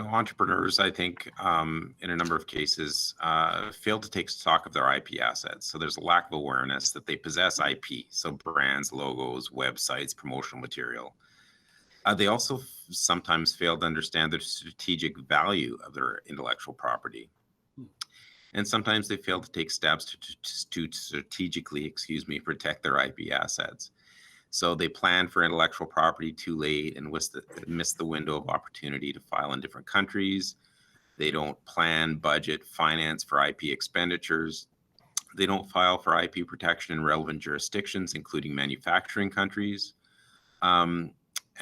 Entrepreneurs, I think, in a number of cases, fail to take stock of their IP assets. So there's a lack of awareness that they possess IP, so brands, logos, websites, promotional material. They also sometimes fail to understand the strategic value of their intellectual property. And sometimes they fail to take steps to strategically, protect their IP assets. So they plan for intellectual property too late and miss the window of opportunity to file in different countries. They don't plan, budget, finance for IP expenditures. They don't file for IP protection in relevant jurisdictions, including manufacturing countries. And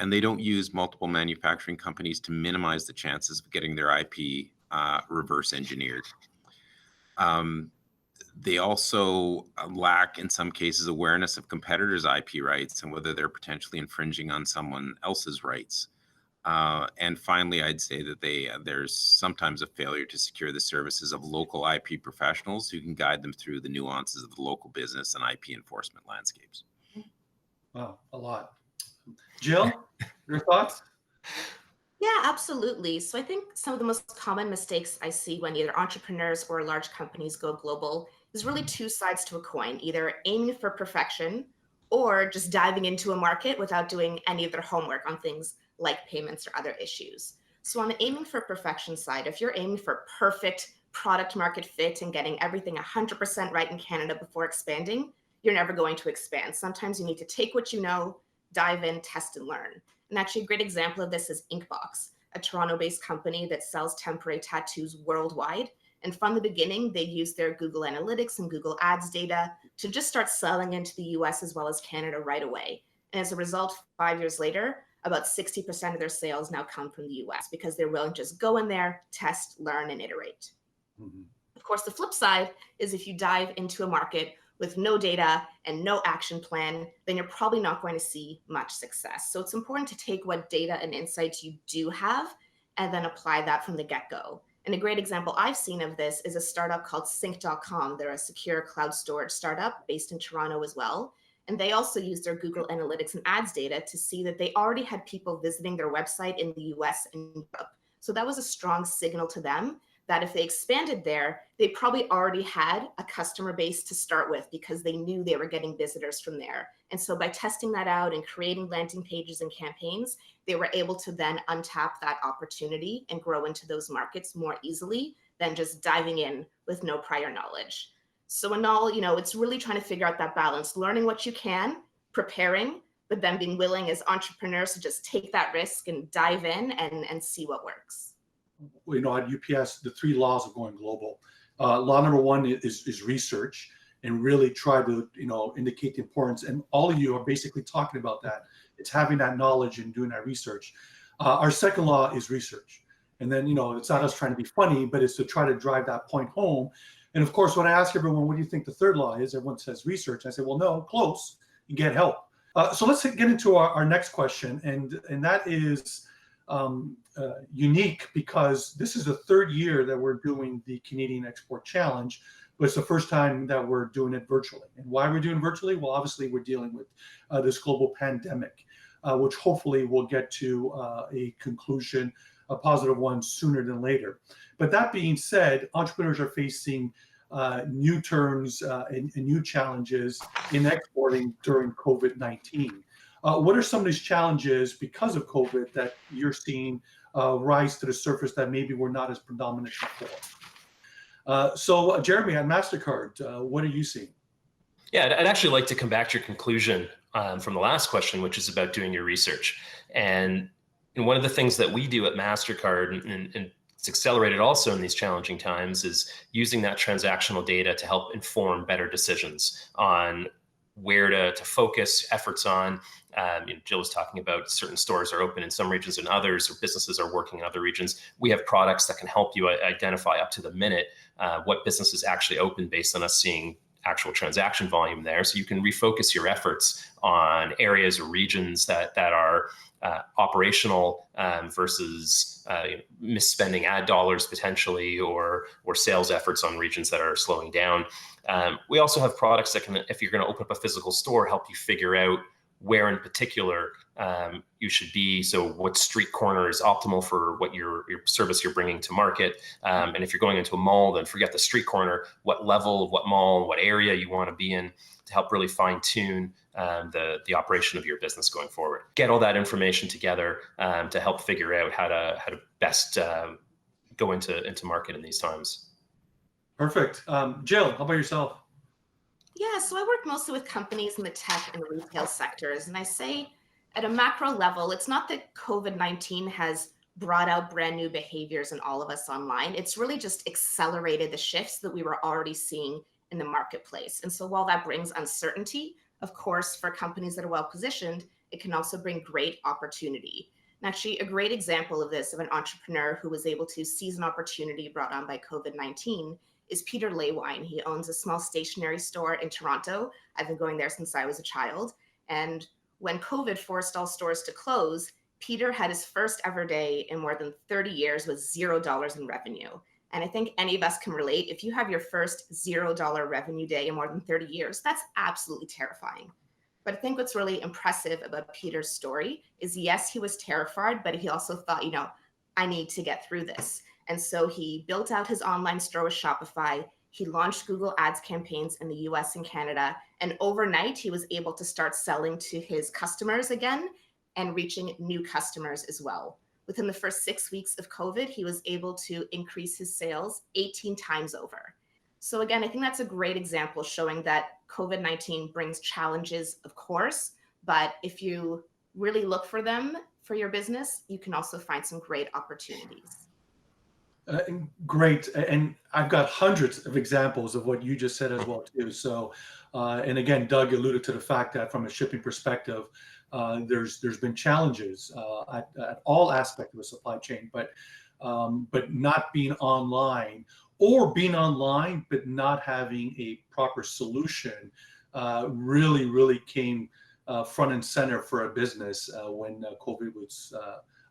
they don't use multiple manufacturing companies to minimize the chances of getting their IP reverse engineered. They also lack, in some cases, awareness of competitors' IP rights and whether they're potentially infringing on someone else's rights. And finally, I'd say that there's sometimes a failure to secure the services of local IP professionals who can guide them through the nuances of the local business and IP enforcement landscapes. Wow, a lot. Jill, your thoughts? Yeah, absolutely. So I think some of the most common mistakes I see when either entrepreneurs or large companies go global is really two sides to a coin, either aiming for perfection or just diving into a market without doing any of their homework on things like payments or other issues. So on the aiming for perfection side, if you're aiming for perfect product market fit and getting everything 100% right in Canada before expanding, you're never going to expand. Sometimes you need to take what you know, dive in, test and learn. And actually a great example of this is Inkbox, a Toronto-based company that sells temporary tattoos worldwide. And from the beginning, they used their Google Analytics and Google Ads data to just start selling into the US as well as Canada right away. And as a result, 5 years later, about 60% of their sales now come from the US because they're willing to just go in there, test, learn, and iterate. Mm-hmm. Of course, the flip side is if you dive into a market with no data and no action plan, then you're probably not going to see much success. So it's important to take what data and insights you do have and then apply that from the get-go. And a great example I've seen of this is a startup called Sync.com. They're a secure cloud storage startup based in Toronto as well. And they also use their Google Analytics and ads data to see that they already had people visiting their website in the US and Europe. So that was a strong signal to them that if they expanded there, they probably already had a customer base to start with because they knew they were getting visitors from there. And so by testing that out and creating landing pages and campaigns, they were able to then untap that opportunity and grow into those markets more easily than just diving in with no prior knowledge. So in all, it's really trying to figure out that balance, learning what you can, preparing, but then being willing as entrepreneurs to just take that risk and dive in and see what works. At UPS, the 3 laws of going global. Law number 1 is research, and really try to indicate the importance. And all of you are basically talking about that. It's having that knowledge and doing that research. Our second law is research, And then, it's not us trying to be funny, but it's to try to drive that point home. And of course, when I ask everyone, what do you think the third law is? Everyone says research. I say, well, no, close. You get help. So let's get into our next question. And that is unique because this is the third year that we're doing the Canadian Export Challenge, but it's the first time that we're doing it virtually. And why we're doing it virtually? Well, obviously we're dealing with this global pandemic, which hopefully will get to a conclusion, a positive one, sooner than later. But that being said, entrepreneurs are facing new terms and new challenges in exporting during COVID-19. What are some of these challenges because of COVID that you're seeing rise to the surface that maybe were not as predominant before? So Jeremy, at MasterCard, what are you seeing? Yeah, I'd actually like to come back to your conclusion from the last question, which is about doing your research. And one of the things that we do at MasterCard, and it's accelerated also in these challenging times, is using that transactional data to help inform better decisions on where to focus efforts on. Jill was talking about certain stores are open in some regions and others, or businesses are working in other regions. We have products that can help you identify up to the minute what business is actually open based on us seeing actual transaction volume there. So you can refocus your efforts on areas or regions that are operational versus misspending ad dollars potentially, or sales efforts on regions that are slowing down. We also have products that can, if you're going to open up a physical store, help you figure out where in particular you should be. So what street corner is optimal for what your service you're bringing to market. And if you're going into a mall, then forget the street corner, what level of what mall, what area you want to be in, to help really fine tune the operation of your business going forward. Get all that information together to help figure out how to best go into market in these times. Perfect. Jill, how about yourself? Yeah, so I work mostly with companies in the tech and retail sectors. And I say at a macro level, it's not that COVID-19 has brought out brand new behaviors in all of us online. It's really just accelerated the shifts that we were already seeing in the marketplace. And so while that brings uncertainty, of course, for companies that are well positioned, it can also bring great opportunity. And actually, a great example of this, of an entrepreneur who was able to seize an opportunity brought on by COVID-19, is Peter Leywine. He owns a small stationery store in Toronto. I've been going there since I was a child. And when COVID forced all stores to close, Peter had his first ever day in more than 30 years with $0 in revenue. And I think any of us can relate. If you have your first $0 revenue day in more than 30 years, that's absolutely terrifying. But I think what's really impressive about Peter's story is, yes, he was terrified, but he also thought, I need to get through this. And so he built out his online store with Shopify. He launched Google Ads campaigns in the US and Canada. And overnight, he was able to start selling to his customers again and reaching new customers as well. Within the first 6 weeks of COVID, he was able to increase his sales 18 times over. So again, I think that's a great example showing that COVID-19 brings challenges, of course, but if you really look for them for your business, you can also find some great opportunities. Great. And I've got hundreds of examples of what you just said as well, too. So, and again, Doug alluded to the fact that from a shipping perspective, there's been challenges at all aspects of the supply chain, but not being online, or being online but not having a proper solution really came front and center for a business when COVID was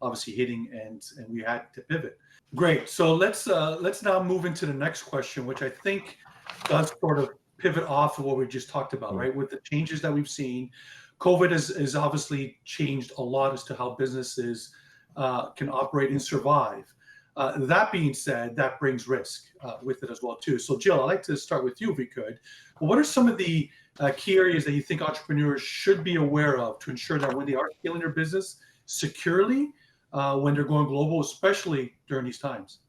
obviously hitting, and we had to pivot. Great. So let's now move into the next question, which I think does sort of pivot off of what we just talked about, right? With the changes that we've seen, COVID has obviously changed a lot as to how businesses can operate and survive. That being said, that brings risk with it as well, too. So Jill, I'd like to start with you if we could. What are some of the key areas that you think entrepreneurs should be aware of to ensure that when they are scaling their business securely, when they're going global, especially during these times?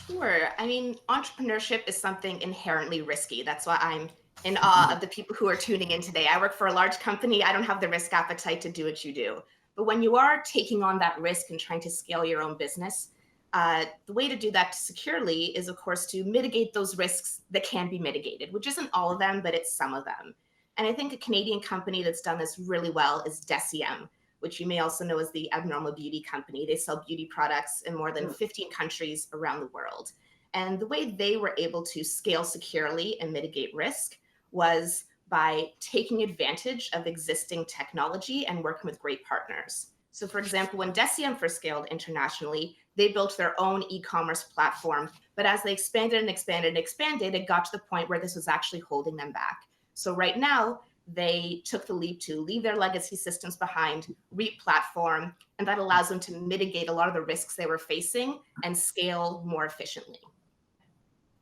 Sure. I mean, entrepreneurship is something inherently risky. That's why I'm in awe of the people who are tuning in today. I work for a large company. I don't have the risk appetite to do what you do. But when you are taking on that risk and trying to scale your own business, the way to do that securely is, of course, to mitigate those risks that can be mitigated, which isn't all of them, but it's some of them. And I think a Canadian company that's done this really well is Deciem, which you may also know as the Abnormal Beauty Company. They sell beauty products in more than 15 countries around the world. And the way they were able to scale securely and mitigate risk was by taking advantage of existing technology and working with great partners. So for example, when Deciem first scaled internationally, they built their own e-commerce platform, but as they expanded and expanded and expanded, it got to the point where this was actually holding them back. So right now, they took the leap to leave their legacy systems behind, re-platform, and that allows them to mitigate a lot of the risks they were facing and scale more efficiently.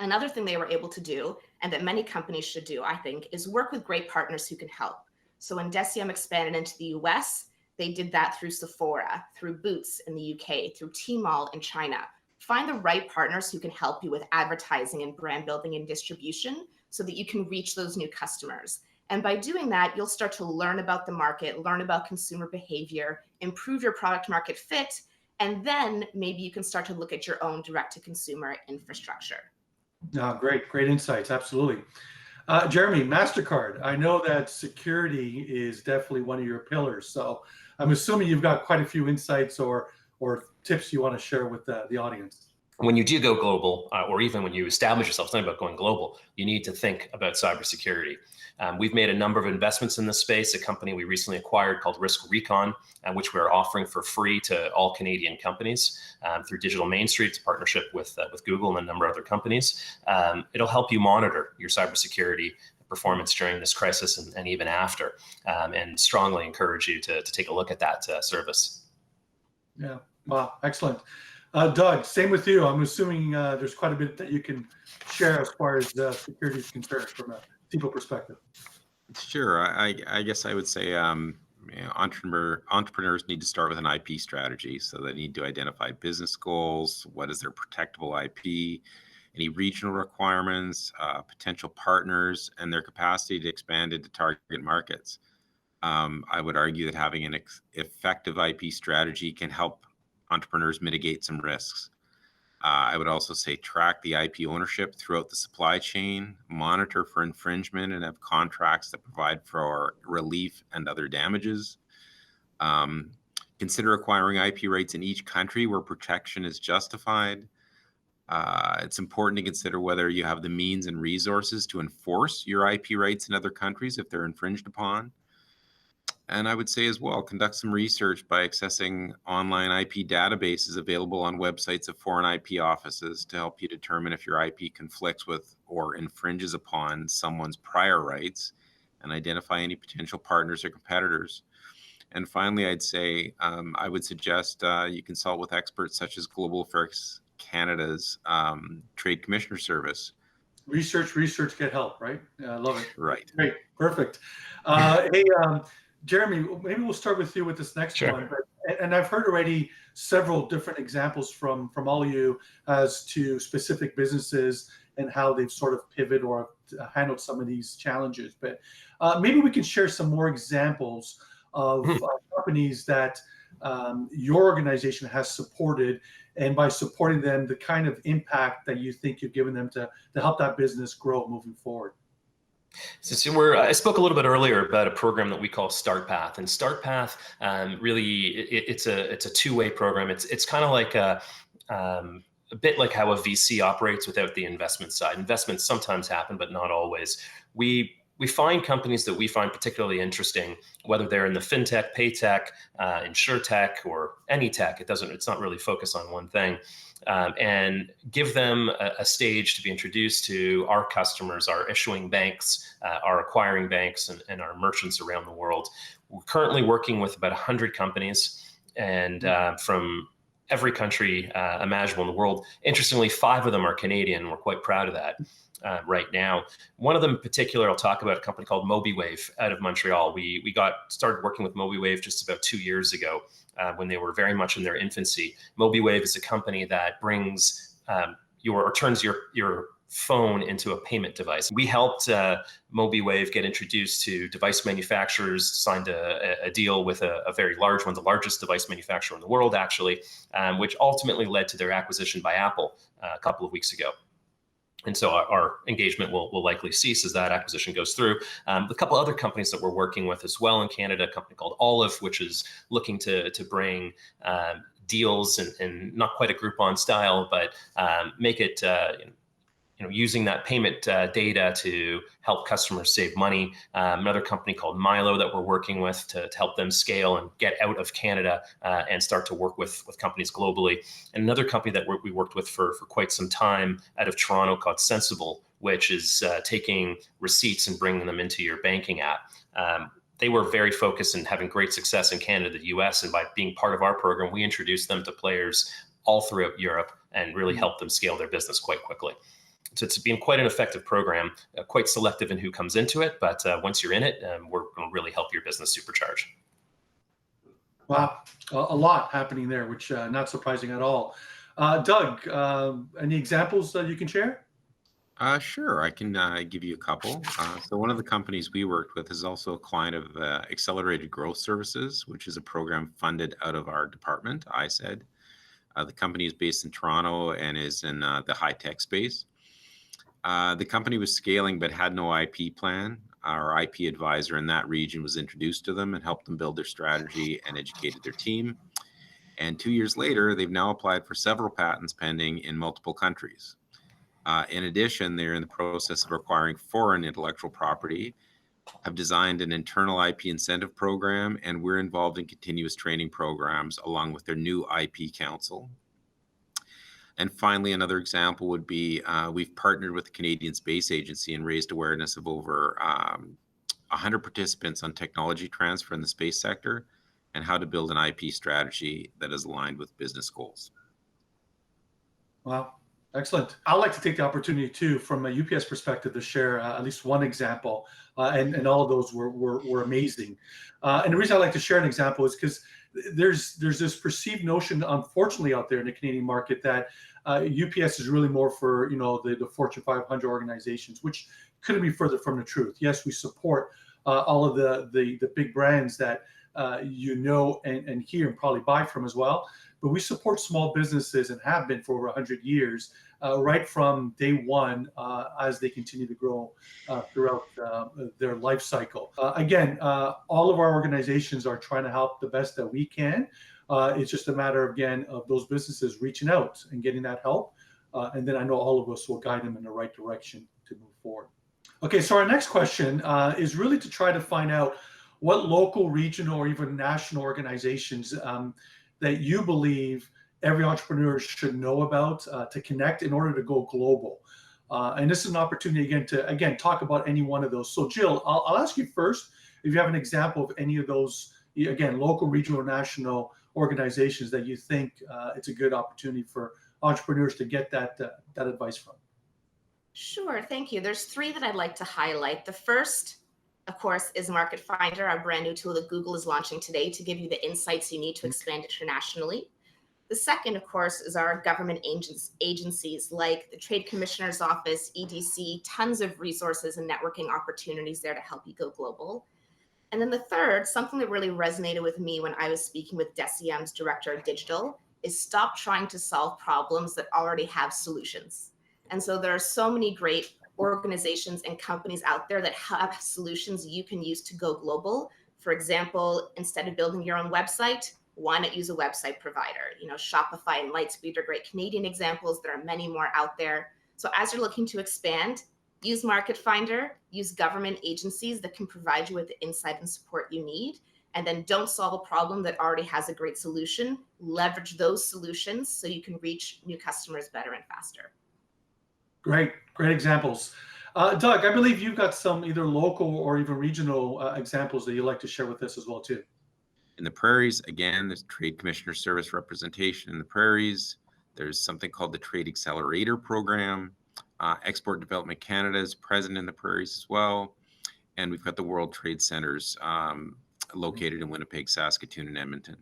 Another thing they were able to do, and that many companies should do, I think, is work with great partners who can help. So when Deciem expanded into the US, they did that through Sephora, through Boots in the UK, through Tmall in China. Find the right partners who can help you with advertising and brand building and distribution so that you can reach those new customers. And by doing that, you'll start to learn about the market, learn about consumer behavior, improve your product market fit, and then maybe you can start to look at your own direct-to-consumer infrastructure. Great insights. Absolutely. Jeremy, MasterCard, I know that security is definitely one of your pillars. So I'm assuming you've got quite a few insights or tips you want to share with the audience. When you do go global, or even when you establish yourself, something about going global, you need to think about cybersecurity. We've made a number of investments in this space, a company we recently acquired called Risk Recon, which we're offering for free to all Canadian companies through Digital Main Street's partnership with Google and a number of other companies. It'll help you monitor your cybersecurity performance during this crisis and even after, and strongly encourage you to take a look at that service. Yeah, wow, excellent. Doug, same with you. I'm assuming there's quite a bit that you can share as far as security is concerned from a people perspective. Sure. I guess I would say entrepreneurs need to start with an IP strategy. So they need to identify business goals, what is their protectable IP, any regional requirements, potential partners, and their capacity to expand into target markets. I would argue that having an effective IP strategy can help entrepreneurs mitigate some risks. I would also say track the IP ownership throughout the supply chain, monitor for infringement, and have contracts that provide for relief and other damages. Consider acquiring IP rights in each country where protection is justified. It's important to consider whether you have the means and resources to enforce your IP rights in other countries if they're infringed upon. And I would say as well, conduct some research by accessing online IP databases available on websites of foreign IP offices to help you determine if your IP conflicts with or infringes upon someone's prior rights, and identify any potential partners or competitors. And finally, I'd say I would suggest you consult with experts such as Global Affairs Canada's Trade Commissioner Service. Research, get help, right? I love it. Right. Great, perfect. Hey, Jeremy, maybe we'll start with you with this next one. And I've heard already several different examples from all of you as to specific businesses and how they've sort of pivoted or handled some of these challenges. But maybe we can share some more examples of companies that your organization has supported, and by supporting them, the kind of impact that you think you've given them to help that business grow moving forward. So I spoke a little bit earlier about a program that we call StartPath, and StartPath really it's a two-way program. It's kind of like a bit like how a VC operates without the investment side. Investments sometimes happen, but not always. We find companies that we find particularly interesting, whether they're in the fintech, paytech, insurtech, or any tech. It's not really focused on one thing. And give them a stage to be introduced to our customers, our issuing banks, our acquiring banks, and our merchants around the world. We're currently working with about 100 companies, and from every country imaginable in the world. Interestingly, 5 of them are Canadian. We're quite proud of that. Right now. One of them in particular, I'll talk about a company called MobiWave out of Montreal. We started working with MobiWave just about 2 years ago when they were very much in their infancy. MobiWave is a company that brings turns your phone into a payment device. We helped MobiWave get introduced to device manufacturers, signed a deal with a very large one, the largest device manufacturer in the world, actually, which ultimately led to their acquisition by Apple a couple of weeks ago. And so our engagement will likely cease as that acquisition goes through. A couple other companies that we're working with as well in Canada, a company called Olive, which is looking to bring deals and not quite a Groupon style, but make it using that payment data to help customers save money. Another company called Milo that we're working with to help them scale and get out of Canada and start to work with companies globally. And another company that we worked with for quite some time out of Toronto called Sensible, which is taking receipts and bringing them into your banking app. They were very focused and having great success in Canada, the US, and by being part of our program, we introduced them to players all throughout Europe and really helped them scale their business quite quickly. So it's been quite an effective program, quite selective in who comes into it. But once you're in it, we're going to really help your business supercharge. Wow, a lot happening there, which not surprising at all. Doug, any examples that you can share? Sure, I can give you a couple. So one of the companies we worked with is also a client of Accelerated Growth Services, which is a program funded out of our department, ISED. The company is based in Toronto and is in the high-tech space. The company was scaling but had no IP plan. Our IP advisor in that region was introduced to them and helped them build their strategy and educated their team. And 2 years later, they've now applied for several patents pending in multiple countries. In addition, they're in the process of acquiring foreign intellectual property, have designed an internal IP incentive program, and we're involved in continuous training programs along with their new IP council. And finally, another example would be we've partnered with the Canadian Space Agency and raised awareness of over 100 participants on technology transfer in the space sector and how to build an IP strategy that is aligned with business goals. Wow, excellent. I'd like to take the opportunity too, from a UPS perspective, to share at least one example, and all of those were amazing. And the reason I like to share an example is because there's this perceived notion, unfortunately, out there in the Canadian market that UPS is really more for the Fortune 500 organizations, which couldn't be further from the truth. Yes, we support all of the big brands that and hear and probably buy from as well, but we support small businesses and have been for over 100 years, right from day one as they continue to grow throughout their life cycle. Again, all of our organizations are trying to help the best that we can. It's just a matter, again, of those businesses reaching out and getting that help. And then I know all of us will guide them in the right direction to move forward. Okay, so our next question is really to try to find out what local, regional, or even national organizations that you believe every entrepreneur should know about to connect in order to go global. And this is an opportunity again to talk about any one of those. So Jill, I'll ask you first if you have an example of any of those, again, local, regional, or national organizations that you think it's a good opportunity for entrepreneurs to get that advice from. Sure, thank you. There's three that I'd like to highlight. The first, of course, is Market Finder, our brand new tool that Google is launching today to give you the insights you need to expand internationally. The second, of course, is our government agencies like the Trade Commissioner's Office, EDC, tons of resources and networking opportunities there to help you go global. And then the third, something that really resonated with me when I was speaking with Deciem Director of Digital, is stop trying to solve problems that already have solutions. And so there are so many great organizations and companies out there that have solutions you can use to go global. For example, instead of building your own website, why not use a website provider? Shopify and Lightspeed are great Canadian examples. There are many more out there. So as you're looking to expand, use Market Finder, use government agencies that can provide you with the insight and support you need. And then don't solve a problem that already has a great solution. Leverage those solutions so you can reach new customers better and faster. Great examples. Doug, I believe you've got some either local or even regional examples that you'd like to share with us as well too. In the Prairies, again, there's Trade Commissioner Service representation in the Prairies. There's something called the Trade Accelerator Program. Export Development Canada is present in the Prairies as well. And we've got the World Trade Centers located in Winnipeg, Saskatoon, and Edmonton.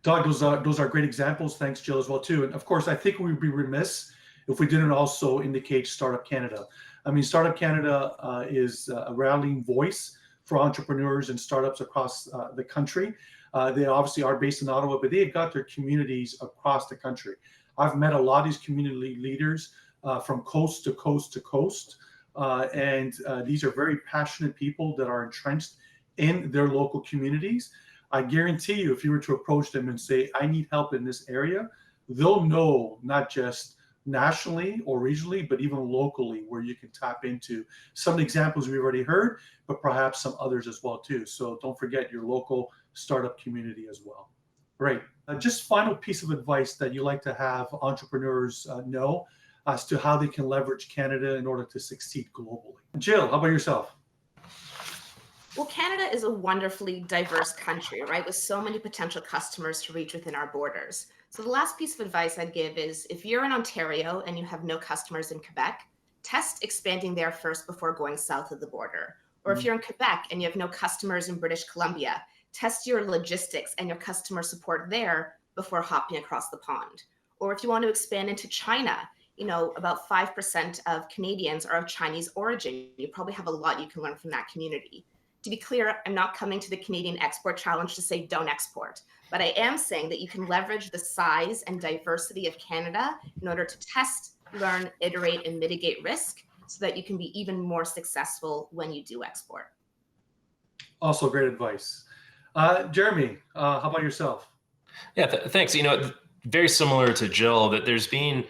Doug, those are great examples. Thanks, Jill, as well too. And of course, I think we'd be remiss if we didn't also indicate Startup Canada. I mean, Startup Canada is a rallying voice for entrepreneurs and startups across the country. They obviously are based in Ottawa, but they've got their communities across the country. I've met a lot of these community leaders from coast to coast to coast. And these are very passionate people that are entrenched in their local communities. I guarantee you, if you were to approach them and say, I need help in this area, they'll know not just nationally or regionally, but even locally where you can tap into some examples we've already heard, but perhaps some others as well too. So don't forget your local startup community as well. Great. Just final piece of advice that you like to have entrepreneurs know as to how they can leverage Canada in order to succeed globally. Jill, how about yourself? Well, Canada is a wonderfully diverse country, right, with so many potential customers to reach within our borders. So the last piece of advice I'd give is if you're in Ontario and you have no customers in Quebec, test expanding there first before going south of the border. Or if you're in Quebec and you have no customers in British Columbia, test your logistics and your customer support there before hopping across the pond. Or if you want to expand into China, you know, about 5% of Canadians are of Chinese origin. You probably have a lot you can learn from that community. To be clear, I'm not coming to the Canadian Export Challenge to say don't export, but I am saying that you can leverage the size and diversity of Canada in order to test, learn, iterate, and mitigate risk so that you can be even more successful when you do export. Also great advice. Jeremy, how about yourself? Yeah, thanks. You know, very similar to Jill, that there's been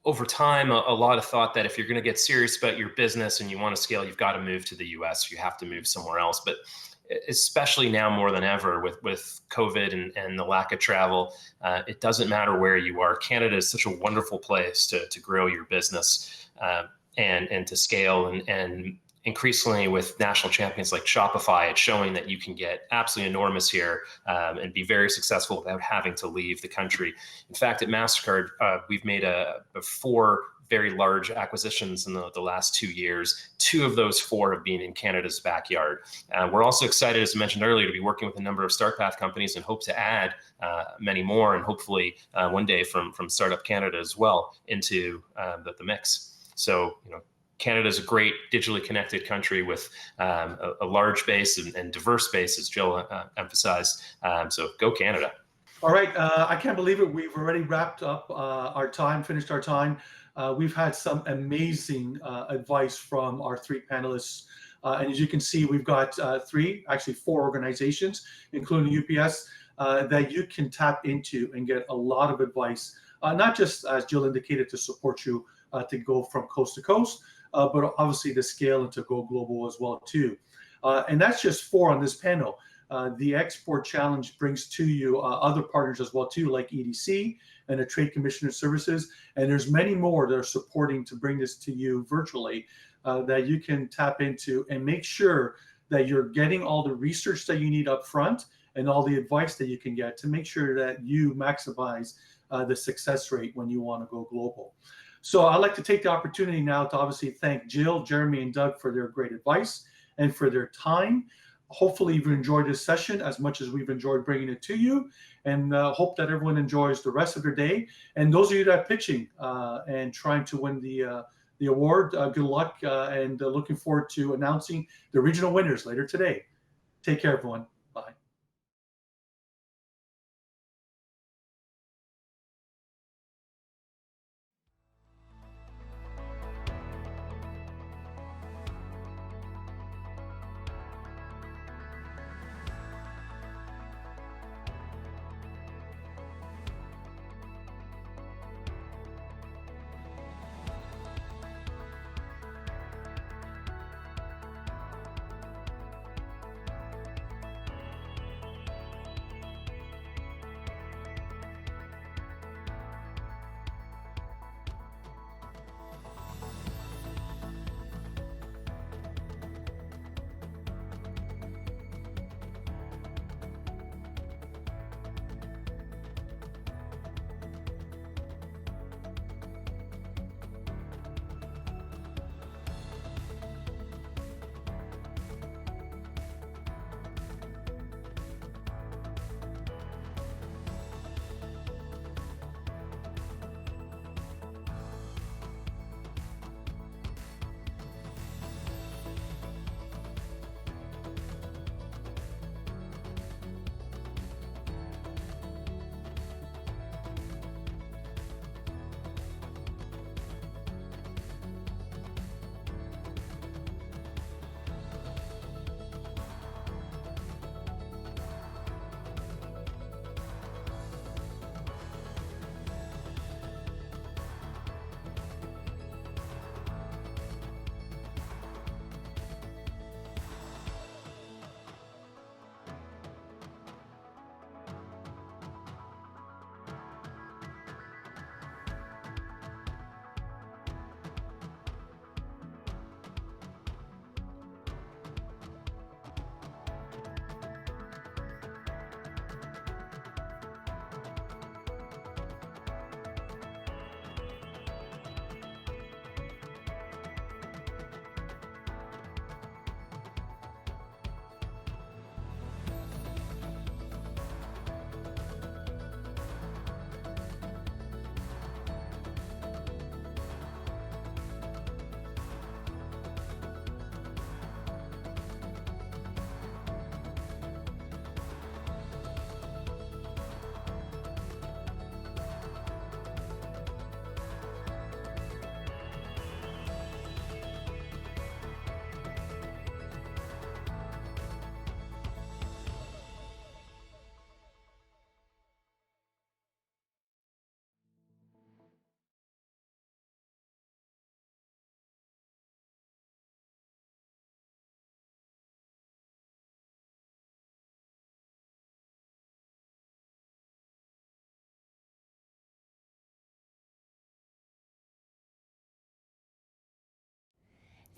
over time a lot of thought that if you're going to get serious about your business and you want to scale, you've got to move to the US, you have to move somewhere else. But especially now more than ever with COVID and the lack of travel, it doesn't matter where you are. Canada is such a wonderful place to grow your business and to scale. And increasingly with national champions like Shopify, it's showing that you can get absolutely enormous here and be very successful without having to leave the country. In fact, at MasterCard, we've made 4 very large acquisitions in the last 2 years. 2 of those 4 have been in Canada's backyard. We're also excited, as I mentioned earlier, to be working with a number of StartPath companies and hope to add many more, and hopefully one day from Startup Canada as well into the mix. So, you know, Canada is a great digitally connected country with a large base and diverse base, as Jill emphasized. So go Canada. All right. I can't believe it. We've already wrapped up our time, finished our time. We've had some amazing advice from our 3 panelists. And as you can see, we've got 4 organizations, including UPS, that you can tap into and get a lot of advice, not just, as Jill indicated, to support you to go from coast to coast, but obviously to scale and to go global as well too. And that's just 4 on this panel. The Export Challenge brings to you other partners as well too, like EDC and the Trade Commissioner Services. And there's many more that are supporting to bring this to you virtually that you can tap into and make sure that you're getting all the research that you need up front and all the advice that you can get to make sure that you maximize the success rate when you want to go global. So I'd like to take the opportunity now to obviously thank Jill, Jeremy, and Doug for their great advice and for their time. Hopefully you've enjoyed this session as much as we've enjoyed bringing it to you, and hope that everyone enjoys the rest of their day. And those of you that are pitching and trying to win the award, good luck, and looking forward to announcing the regional winners later today. Take care, everyone. Bye.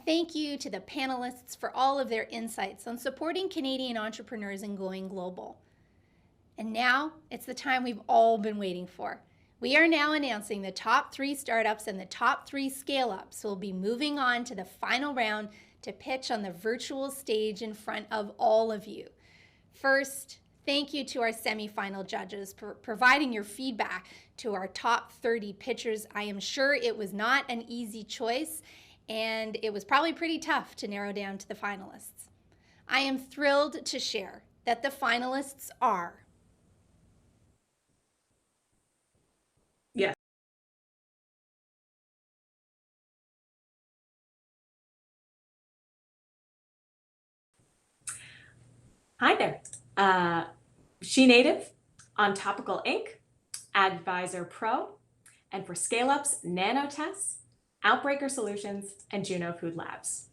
thank you to the panelists for all of their insights on supporting Canadian entrepreneurs and going global. And now it's the time we've all been waiting for. We are now announcing the top 3 startups and the top 3 scale-ups. We'll be moving on to the final round to pitch on the virtual stage in front of all of you. First, thank you to our semifinal judges for providing your feedback to our top 30 pitchers. I am sure it was not an easy choice, and it was probably pretty tough to narrow down to the finalists. I am thrilled to share that the finalists are Hi there. She Native, On Topical Inc., Advisor Pro, and for scale-ups, Nanotest, Outbreaker Solutions, and Juno Food Labs.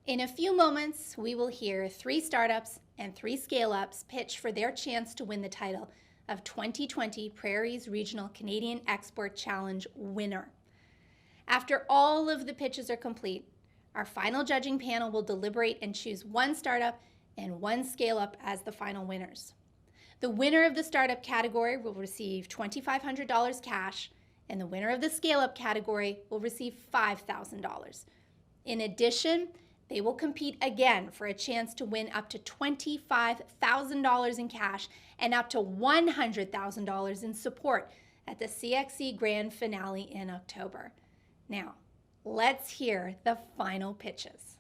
In a few moments, we will hear 3 startups and 3 scale-ups pitch for their chance to win the title of 2020 Prairies Regional Canadian Export Challenge winner. After all of the pitches are complete, our final judging panel will deliberate and choose 1 startup and 1 scale-up as the final winners. The winner of the startup category will receive $2,500 cash, and the winner of the scale-up category will receive $5,000. In addition, they will compete again for a chance to win up to $25,000 in cash and up to $100,000 in support at the CXC Grand Finale in October. Now, let's hear the final pitches.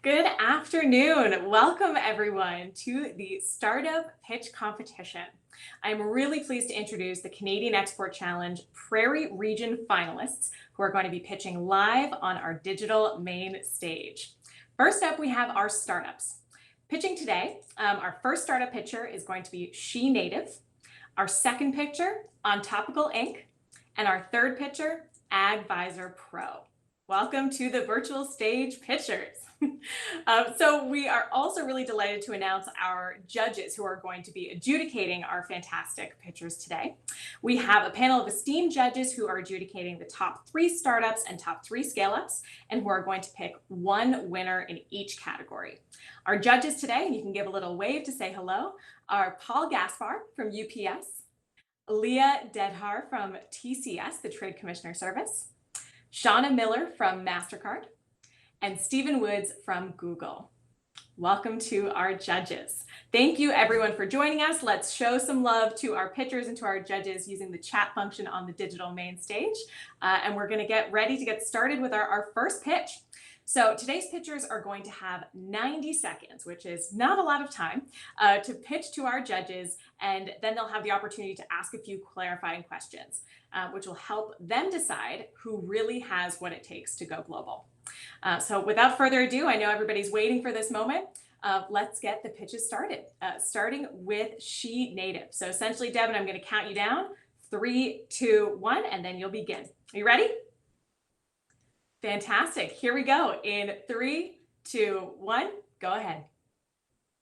Good afternoon. Welcome everyone to the Startup Pitch Competition. I'm really pleased to introduce the Canadian Export Challenge Prairie Region finalists who are going to be pitching live on our digital main stage. First up, we have our startups. Pitching today, our first startup pitcher is going to be She Native. Our second pitcher, On Topical Inc. And our third pitcher, Advisor Pro. Welcome to the virtual stage pitchers. So we are also really delighted to announce our judges who are going to be adjudicating our fantastic pitchers today. We have a panel of esteemed judges who are adjudicating the top 3 startups and top 3 scale-ups, and who are going to pick one winner in each category. Our judges today, and you can give a little wave to say hello, are Paul Gaspar from UPS, Leah Dedhar from TCS, the Trade Commissioner Service, Shauna Miller from MasterCard, and Stephen Woods from Google. Welcome to our judges. Thank you everyone for joining us. Let's show some love to our pitchers and to our judges using the chat function on the digital main stage. And we're gonna get ready to get started with our first pitch. So today's pitchers are going to have 90 seconds, which is not a lot of time, to pitch to our judges, and then they'll have the opportunity to ask a few clarifying questions, which will help them decide who really has what it takes to go global. So without further ado, I know everybody's waiting for this moment. Let's get the pitches started, starting with She Native. So essentially, Devin, I'm going to count you down, 3, 2, 1, and then you'll begin. Are you ready? Fantastic. Here we go. In 3, 2, 1, go ahead.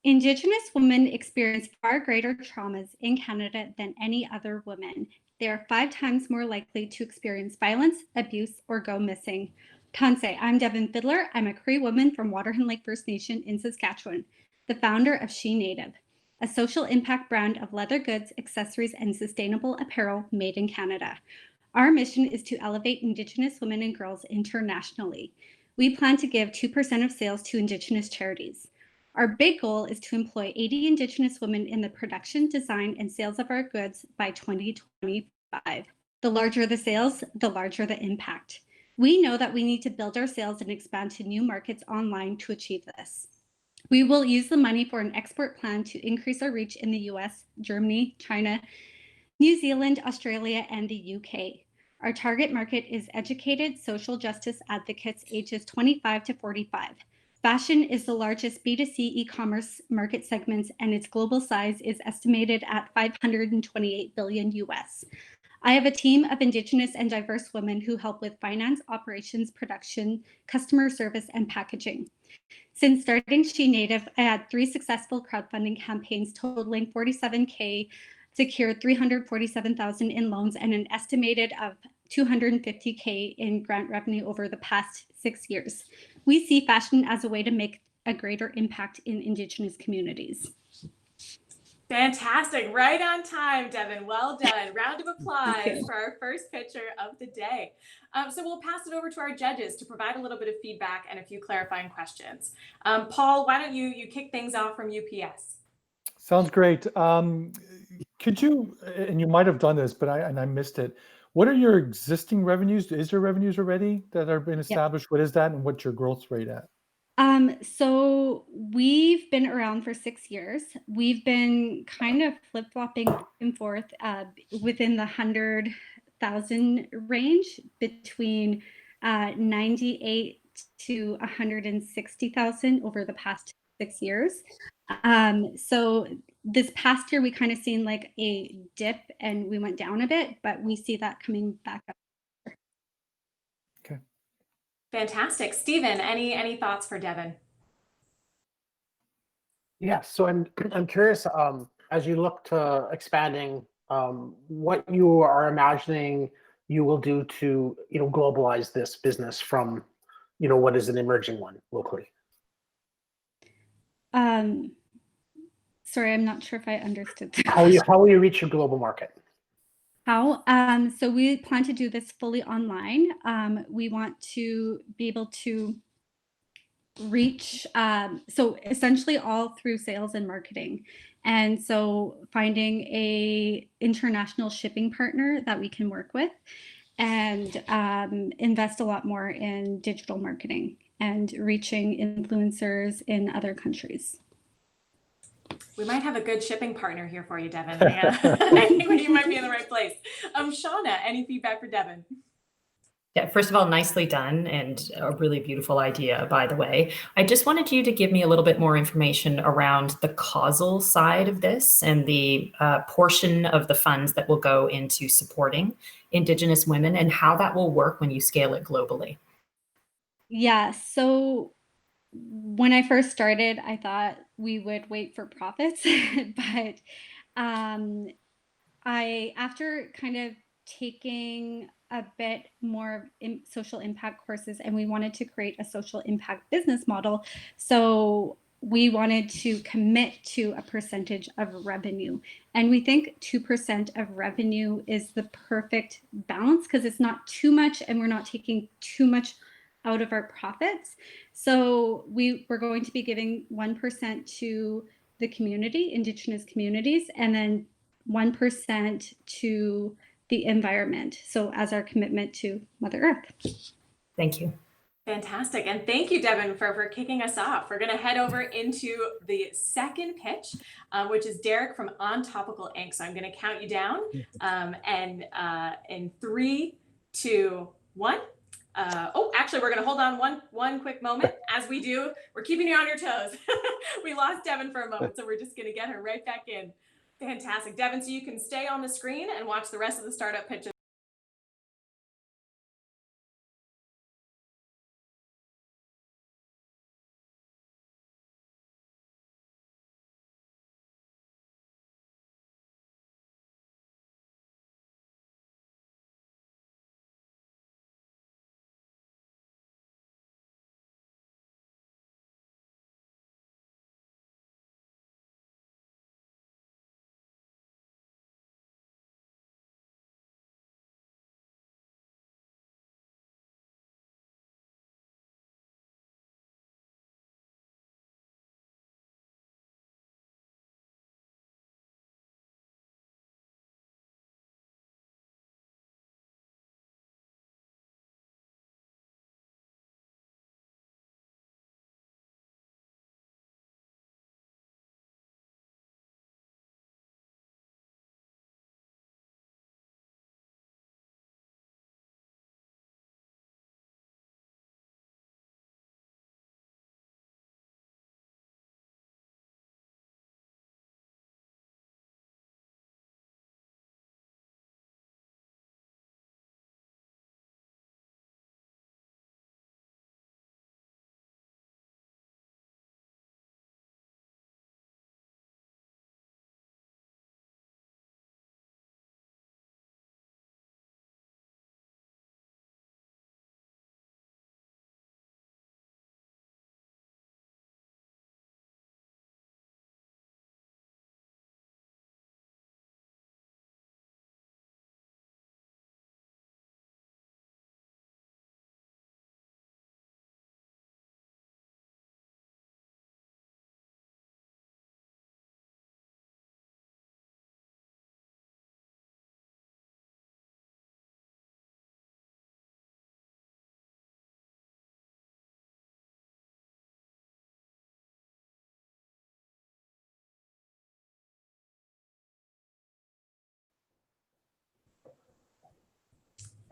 Indigenous women experience far greater traumas in Canada than any other women. They are 5 times more likely to experience violence, abuse, or go missing. Tansei, I'm Devin Fiddler. I'm a Cree woman from Waterhen Lake First Nation in Saskatchewan, the founder of She Native, a social impact brand of leather goods, accessories, and sustainable apparel made in Canada. Our mission is to elevate Indigenous women and girls internationally. We plan to give 2% of sales to Indigenous charities. Our big goal is to employ 80 Indigenous women in the production, design, and sales of our goods by 2025. The larger the sales, the larger the impact. We know that we need to build our sales and expand to new markets online to achieve this. We will use the money for an export plan to increase our reach in the US, Germany, China, New Zealand, Australia, and the UK. Our target market is educated social justice advocates ages 25 to 45. Fashion is the largest B2C e-commerce market segment, and its global size is estimated at 528 billion US. I have a team of Indigenous and diverse women who help with finance, operations, production, customer service, and packaging. Since starting She Native, I had 3 successful crowdfunding campaigns totaling $47K, secured $347,000 in loans, and an estimated of $250K in grant revenue over the past 6 years. We see fashion as a way to make a greater impact in Indigenous communities. Fantastic. Right on time, Devin. Well done. Round of applause for our first pitcher of the day. So we'll pass it over to our judges to provide a little bit of feedback and a few clarifying questions. Paul, why don't you kick things off from UPS? Sounds great. Could you, and you might have done this, but I missed it. What are your existing revenues? Is there revenues already that have been established? Yep. What is that, and what's your growth rate at? So we've been around for 6 years. We've been kind of flip-flopping back and forth within the 100,000 range, between 98 to 160,000 over the past 6 years. So this past year, we kind of seen like a dip and we went down a bit, but we see that coming back up. Okay. Fantastic. Stephen, any thoughts for Devin? Yeah, so I'm curious, as you look to expanding, what you are imagining you will do to, globalize this business from, what is an emerging one locally. Sorry, I'm not sure if I understood. How will you reach your global market? How? So we plan to do this fully online. We want to be able to reach, so essentially all through sales and marketing. And so finding a international shipping partner that we can work with, and invest a lot more in digital marketing and reaching influencers in other countries. We might have a good shipping partner here for you, Devin. Yeah. I think you might be in the right place. Shauna, any feedback for Devin? Yeah, first of all, nicely done and a really beautiful idea, by the way. I just wanted you to give me a little bit more information around the causal side of this and the portion of the funds that will go into supporting Indigenous women and how that will work when you scale it globally. Yeah, so when I first started, I thought we would wait for profits, but after kind of taking a bit more social impact courses, and we wanted to create a social impact business model. So we wanted to commit to a percentage of revenue. And we think 2% of revenue is the perfect balance because it's not too much and we're not taking too much out of our profits. So we're going to be giving 1% to the community, Indigenous communities, and then 1% to the environment. So as our commitment to Mother Earth. Thank you. Fantastic. And thank you, Devin, for kicking us off. We're going to head over into the second pitch, which is Derek from On Topical Ink. So I'm going to count you down. And in 3, 2, 1. Actually, we're going to hold on one quick moment. As we do, we're keeping you on your toes. We lost Devin for a moment, so we're just going to get her right back in. Fantastic. Devin, so you can stay on the screen and watch the rest of the startup pitches.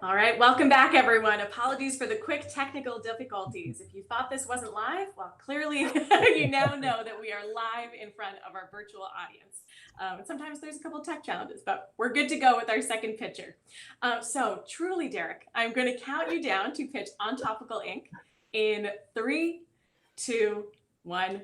All right, welcome back, everyone. Apologies for the quick technical difficulties. If you thought this wasn't live, well, clearly you now know that we are live in front of our virtual audience. Sometimes there's a couple of tech challenges, but we're good to go with our second pitcher. So truly, Derek, I'm going to count you down to pitch On Topical Ink. In 3, 2, 1.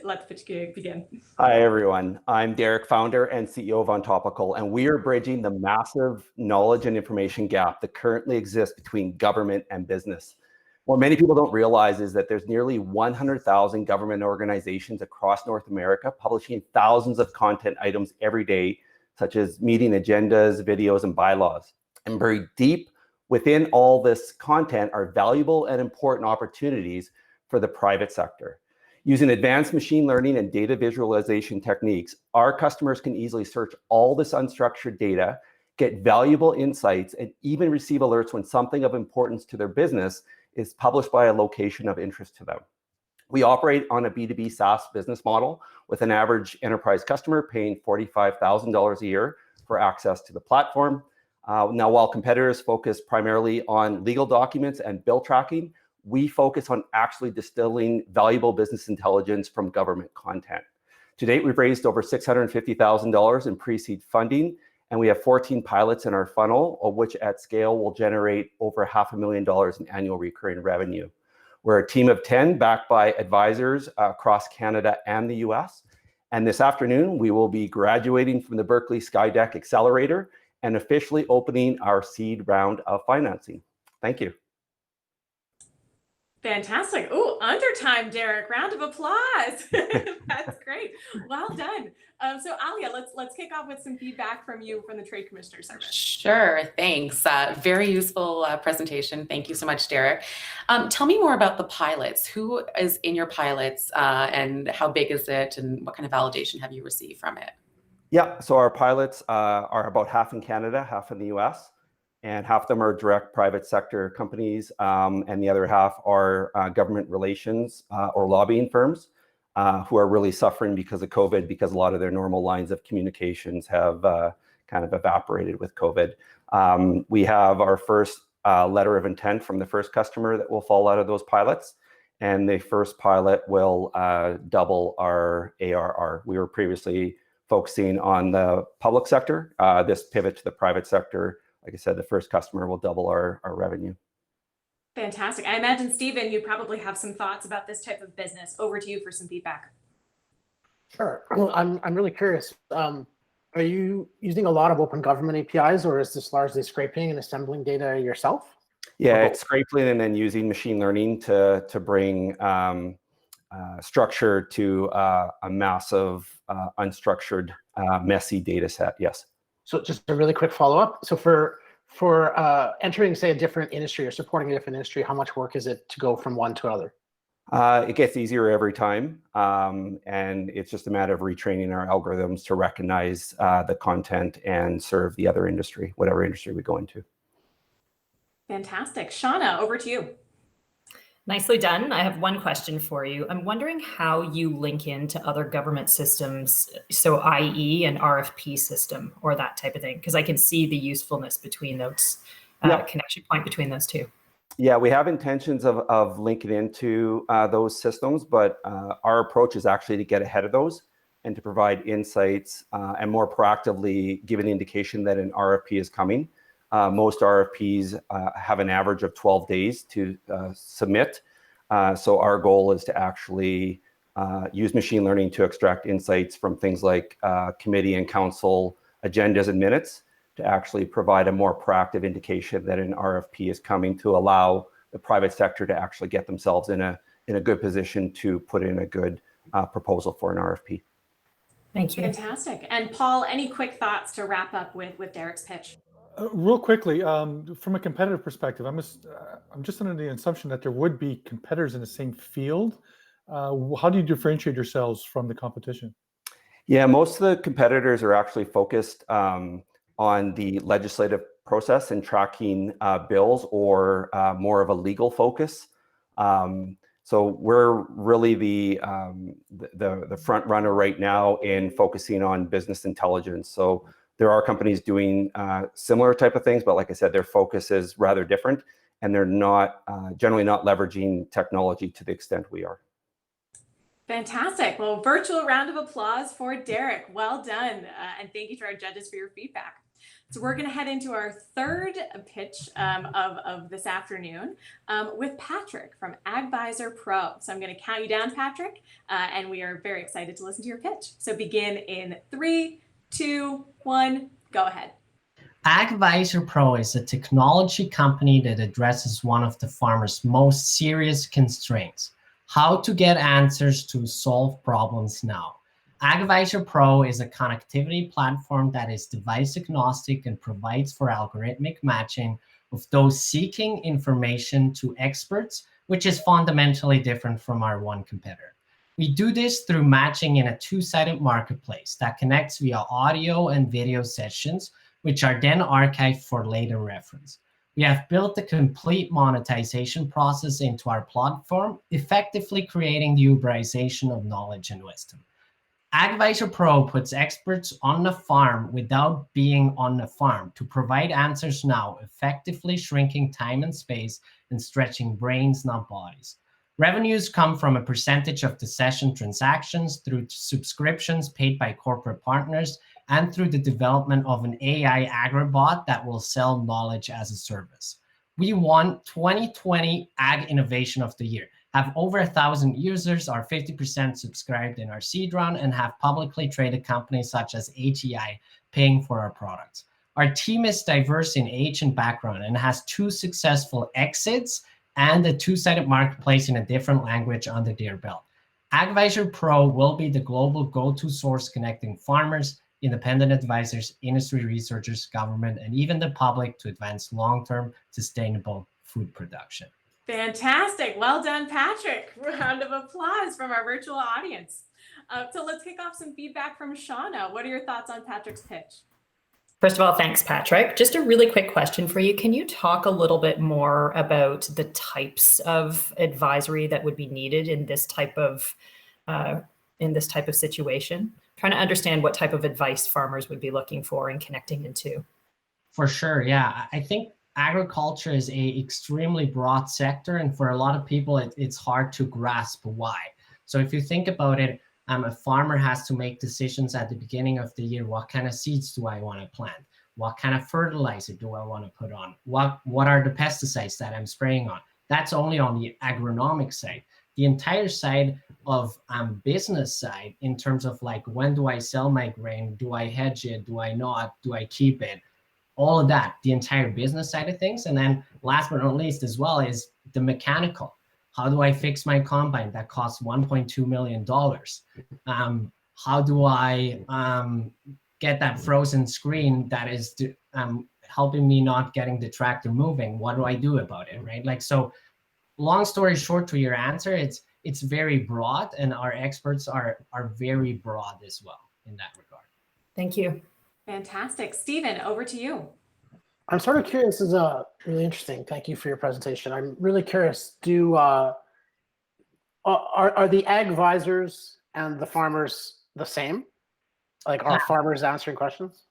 Let the pitch begin. Hi, everyone. I'm Derek, founder and CEO of On Topical, and we are bridging the massive knowledge and information gap that currently exists between government and business. What many people don't realize is that there's nearly 100,000 government organizations across North America publishing thousands of content items every day, such as meeting agendas, videos, and bylaws. And buried deep within all this content are valuable and important opportunities for the private sector. Using advanced machine learning and data visualization techniques, our customers can easily search all this unstructured data, get valuable insights, and even receive alerts when something of importance to their business is published by a location of interest to them. We operate on a B2B SaaS business model with an average enterprise customer paying $45,000 a year for access to the platform. Now, while competitors focus primarily on legal documents and bill tracking, we focus on actually distilling valuable business intelligence from government content. To date, we've raised over $650,000 in pre-seed funding, and we have 14 pilots in our funnel, of which at scale will generate over $500,000 in annual recurring revenue. We're a team of 10 backed by advisors across Canada and the US. And this afternoon, we will be graduating from the Berkeley Skydeck Accelerator and officially opening our seed round of financing. Thank you. Fantastic. Oh, under time, Derek. Round of applause. That's great. Well done. So Alia, let's kick off with some feedback from you from the Trade Commissioner Service. Sure, thanks. Very useful presentation. Thank you so much, Derek. Tell me more about the pilots. Who is in your pilots and how big is it and what kind of validation have you received from it? Yeah, so our pilots are about half in Canada, half in the US. And half of them are direct private sector companies, and the other half are government relations or lobbying firms who are really suffering because of COVID, because a lot of their normal lines of communications have kind of evaporated with COVID. We have our first letter of intent from the first customer that will fall out of those pilots, and the first pilot will double our ARR. We were previously focusing on the public sector. This pivot to the private sector, like I said, the first customer will double our revenue. Fantastic. I imagine, Stephen, you probably have some thoughts about this type of business. Over to you for some feedback. Sure. I'm really curious. Are you using a lot of open government APIs, or is this largely scraping and assembling data yourself? Yeah, it's scraping and then using machine learning to bring structure to a massive, unstructured, messy data set. Yes. So just a really quick follow-up. So for entering, say, a different industry or supporting a different industry, how much work is it to go from one to other? It gets easier every time. And it's just a matter of retraining our algorithms to recognize the content and serve the other industry, whatever industry we go into. Fantastic. Shauna, over to you. Nicely done. I have one question for you. I'm wondering how you link into other government systems, so i.e. an RFP system or that type of thing, because I can see the usefulness between those, connection point between those two. Yeah, we have intentions of linking into those systems, but our approach is actually to get ahead of those and to provide insights and more proactively give an indication that an RFP is coming. Most RFPs have an average of 12 days to submit. So our goal is to actually use machine learning to extract insights from things like committee and council agendas and minutes to actually provide a more proactive indication that an RFP is coming, to allow the private sector to actually get themselves in a good position to put in a good proposal for an RFP. Thank you. Fantastic. And Paul, any quick thoughts to wrap up with Derek's pitch? Real quickly, from a competitive perspective, I'm just under the assumption that there would be competitors in the same field. How do you differentiate yourselves from the competition? Yeah, most of the competitors are actually focused on the legislative process and tracking bills, or more of a legal focus. So we're really the front runner right now in focusing on business intelligence. So there are companies doing similar type of things, but like I said, their focus is rather different, and they're not generally not leveraging technology to the extent we are. Fantastic. Well, virtual round of applause for Derek. Well done. And thank you to our judges for your feedback. So we're going to head into our third pitch of this afternoon with Patrick from AgVisor Pro. So I'm going to count you down, Patrick, and we are very excited to listen to your pitch. So begin in 3, 2, 1, go ahead. AgVisor Pro is a technology company that addresses one of the farmers' most serious constraints: how to get answers to solve problems now. AgVisor Pro is a connectivity platform that is device agnostic and provides for algorithmic matching of those seeking information to experts, which is fundamentally different from our one competitor. We do this through matching in a two-sided marketplace that connects via audio and video sessions, which are then archived for later reference. We have built the complete monetization process into our platform, effectively creating the Uberization of knowledge and wisdom. AgVisor Pro puts experts on the farm without being on the farm to provide answers now, effectively shrinking time and space and stretching brains, not bodies. Revenues come from a percentage of the session transactions through subscriptions paid by corporate partners and through the development of an AI agribot that will sell knowledge as a service. We won 2020 Ag Innovation of the Year, have over 1,000 users, are 50% subscribed in our seed round, and have publicly traded companies such as HEI paying for our products. Our team is diverse in age and background and has 2 successful exits and a 2-sided marketplace in a different language under their belt. AgVisor Pro will be the global go-to source connecting farmers, independent advisors, industry researchers, government, and even the public to advance long-term sustainable food production. Fantastic. Well done, Patrick. Round of applause from our virtual audience. So let's kick off some feedback from Shauna. What are your thoughts on Patrick's pitch? First of all, thanks, Patrick. Just a really quick question for you. Can you talk a little bit more about the types of advisory that would be needed in this type of situation? Trying to understand what type of advice farmers would be looking for and connecting into. For sure, yeah. I think agriculture is a extremely broad sector, and for a lot of people, it's hard to grasp why. So if you think about it, a farmer has to make decisions at the beginning of the year. What kind of seeds do I want to plant? What kind of fertilizer do I want to put on? What are the pesticides that I'm spraying on? That's only on the agronomic side. The entire side of business side, in terms of like, when do I sell my grain? Do I hedge it? Do I not? Do I keep it? All of that, the entire business side of things. And then last but not least as well is the mechanical. How do I fix my combine that costs $1.2 million? How do I get that frozen screen that is helping me not getting the tractor moving? What do I do about it, right? Like, so long story short to your answer, it's very broad, and our experts are very broad as well in that regard. Thank you. Fantastic. Stephen, over to you. I'm sort of curious. This is really interesting. Thank you for your presentation. I'm really curious. Are the ag advisors and the farmers the same? Like, are farmers answering questions?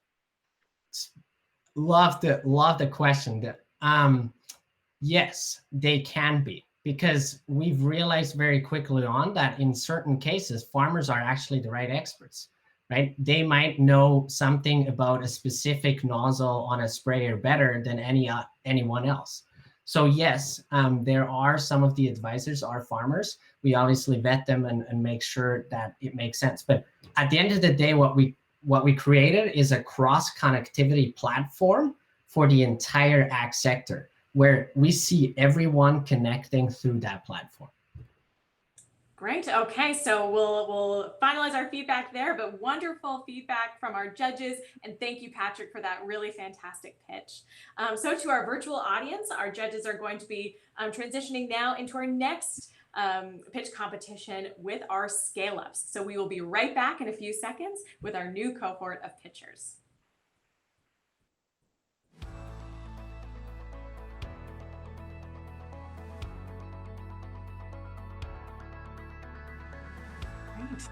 Love the question. Yes, they can be, because we've realized very quickly on that in certain cases, farmers are actually the right experts. Right? They might know something about a specific nozzle on a sprayer better than anyone else. So yes, there are some of the advisors are farmers. We obviously vet them and make sure that it makes sense. But at the end of the day, what we created is a cross connectivity platform for the entire ag sector, where we see everyone connecting through that platform. Great. Okay, so we'll finalize our feedback there, but wonderful feedback from our judges, and thank you, Patrick, for that really fantastic pitch. So to our virtual audience, our judges are going to be transitioning now into our next pitch competition with our scale-ups. So we will be right back in a few seconds with our new cohort of pitchers. Great.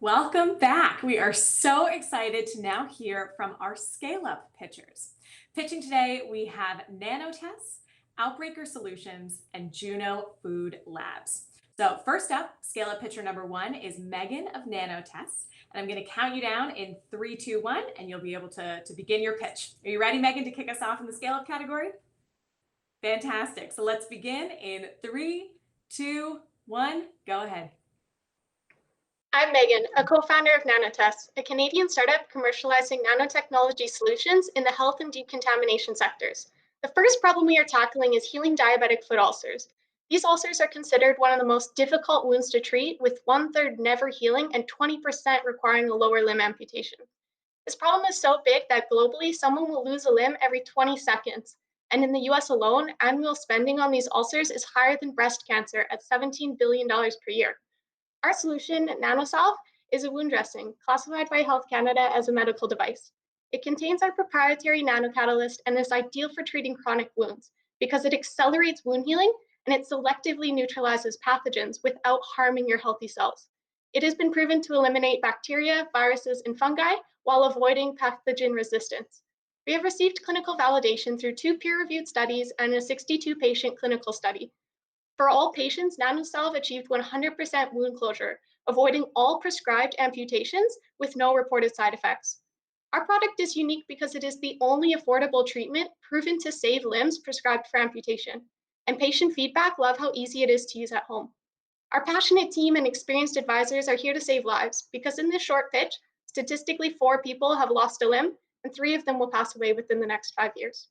Welcome back. We are so excited to now hear from our scale-up pitchers. Pitching today, we have Nanotest, Outbreaker Solutions, and Juno Food Labs. So first up, scale-up pitcher number 1 is Megan of Nanotest. And I'm going to count you down in 3, 2, 1, and you'll be able to begin your pitch. Are you ready, Megan, to kick us off in the scale-up category? Fantastic. So let's begin in 3, 2, 1, go ahead. I'm Megan, a co-founder of Nanotest, a Canadian startup commercializing nanotechnology solutions in the health and decontamination sectors. The first problem we are tackling is healing diabetic foot ulcers. These ulcers are considered one of the most difficult wounds to treat, with 1/3 never healing and 20% requiring a lower limb amputation. This problem is so big that globally, someone will lose a limb every 20 seconds. And in the US alone, annual spending on these ulcers is higher than breast cancer at $17 billion per year. Our solution, NanoSolve, is a wound dressing classified by Health Canada as a medical device. It contains our proprietary nanocatalyst and is ideal for treating chronic wounds because it accelerates wound healing and it selectively neutralizes pathogens without harming your healthy cells. It has been proven to eliminate bacteria, viruses, and fungi while avoiding pathogen resistance. We have received clinical validation through 2 peer-reviewed studies and a 62-patient clinical study. For all patients, NanoSolve achieved 100% wound closure, avoiding all prescribed amputations with no reported side effects. Our product is unique because it is the only affordable treatment proven to save limbs prescribed for amputation, and patient feedback love how easy it is to use at home. Our passionate team and experienced advisors are here to save lives because in this short pitch, statistically 4 people have lost a limb and 3 of them will pass away within the next 5 years.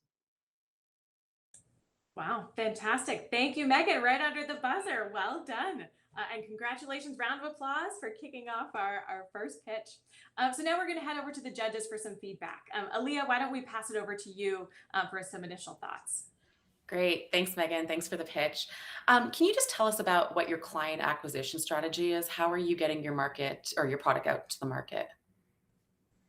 Wow, fantastic. Thank you, Megan, right under the buzzer. Well done. And congratulations, round of applause for kicking off our first pitch. So now we're going to head over to the judges for some feedback. Aaliyah, why don't we pass it over to you for some initial thoughts? Great. Thanks, Megan. Thanks for the pitch. Can you just tell us about what your client acquisition strategy is? How are you getting your market or your product out to the market?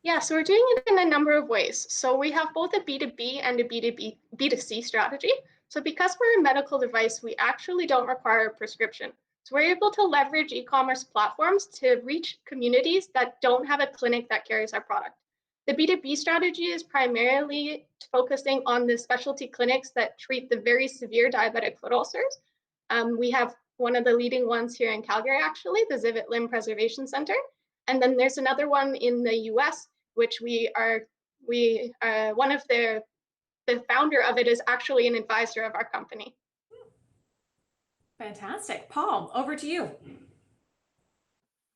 Yeah, so we're doing it in a number of ways. So we have both a B2B and a B2C strategy. So because we're a medical device, we actually don't require a prescription. So we're able to leverage e-commerce platforms to reach communities that don't have a clinic that carries our product. The B2B strategy is primarily focusing on the specialty clinics that treat the very severe diabetic foot ulcers. We have one of the leading ones here in Calgary, actually, the Zivit Limb Preservation Center. And then there's another one in the US, which one of the founder of it is actually an advisor of our company. Fantastic. Paul, over to you.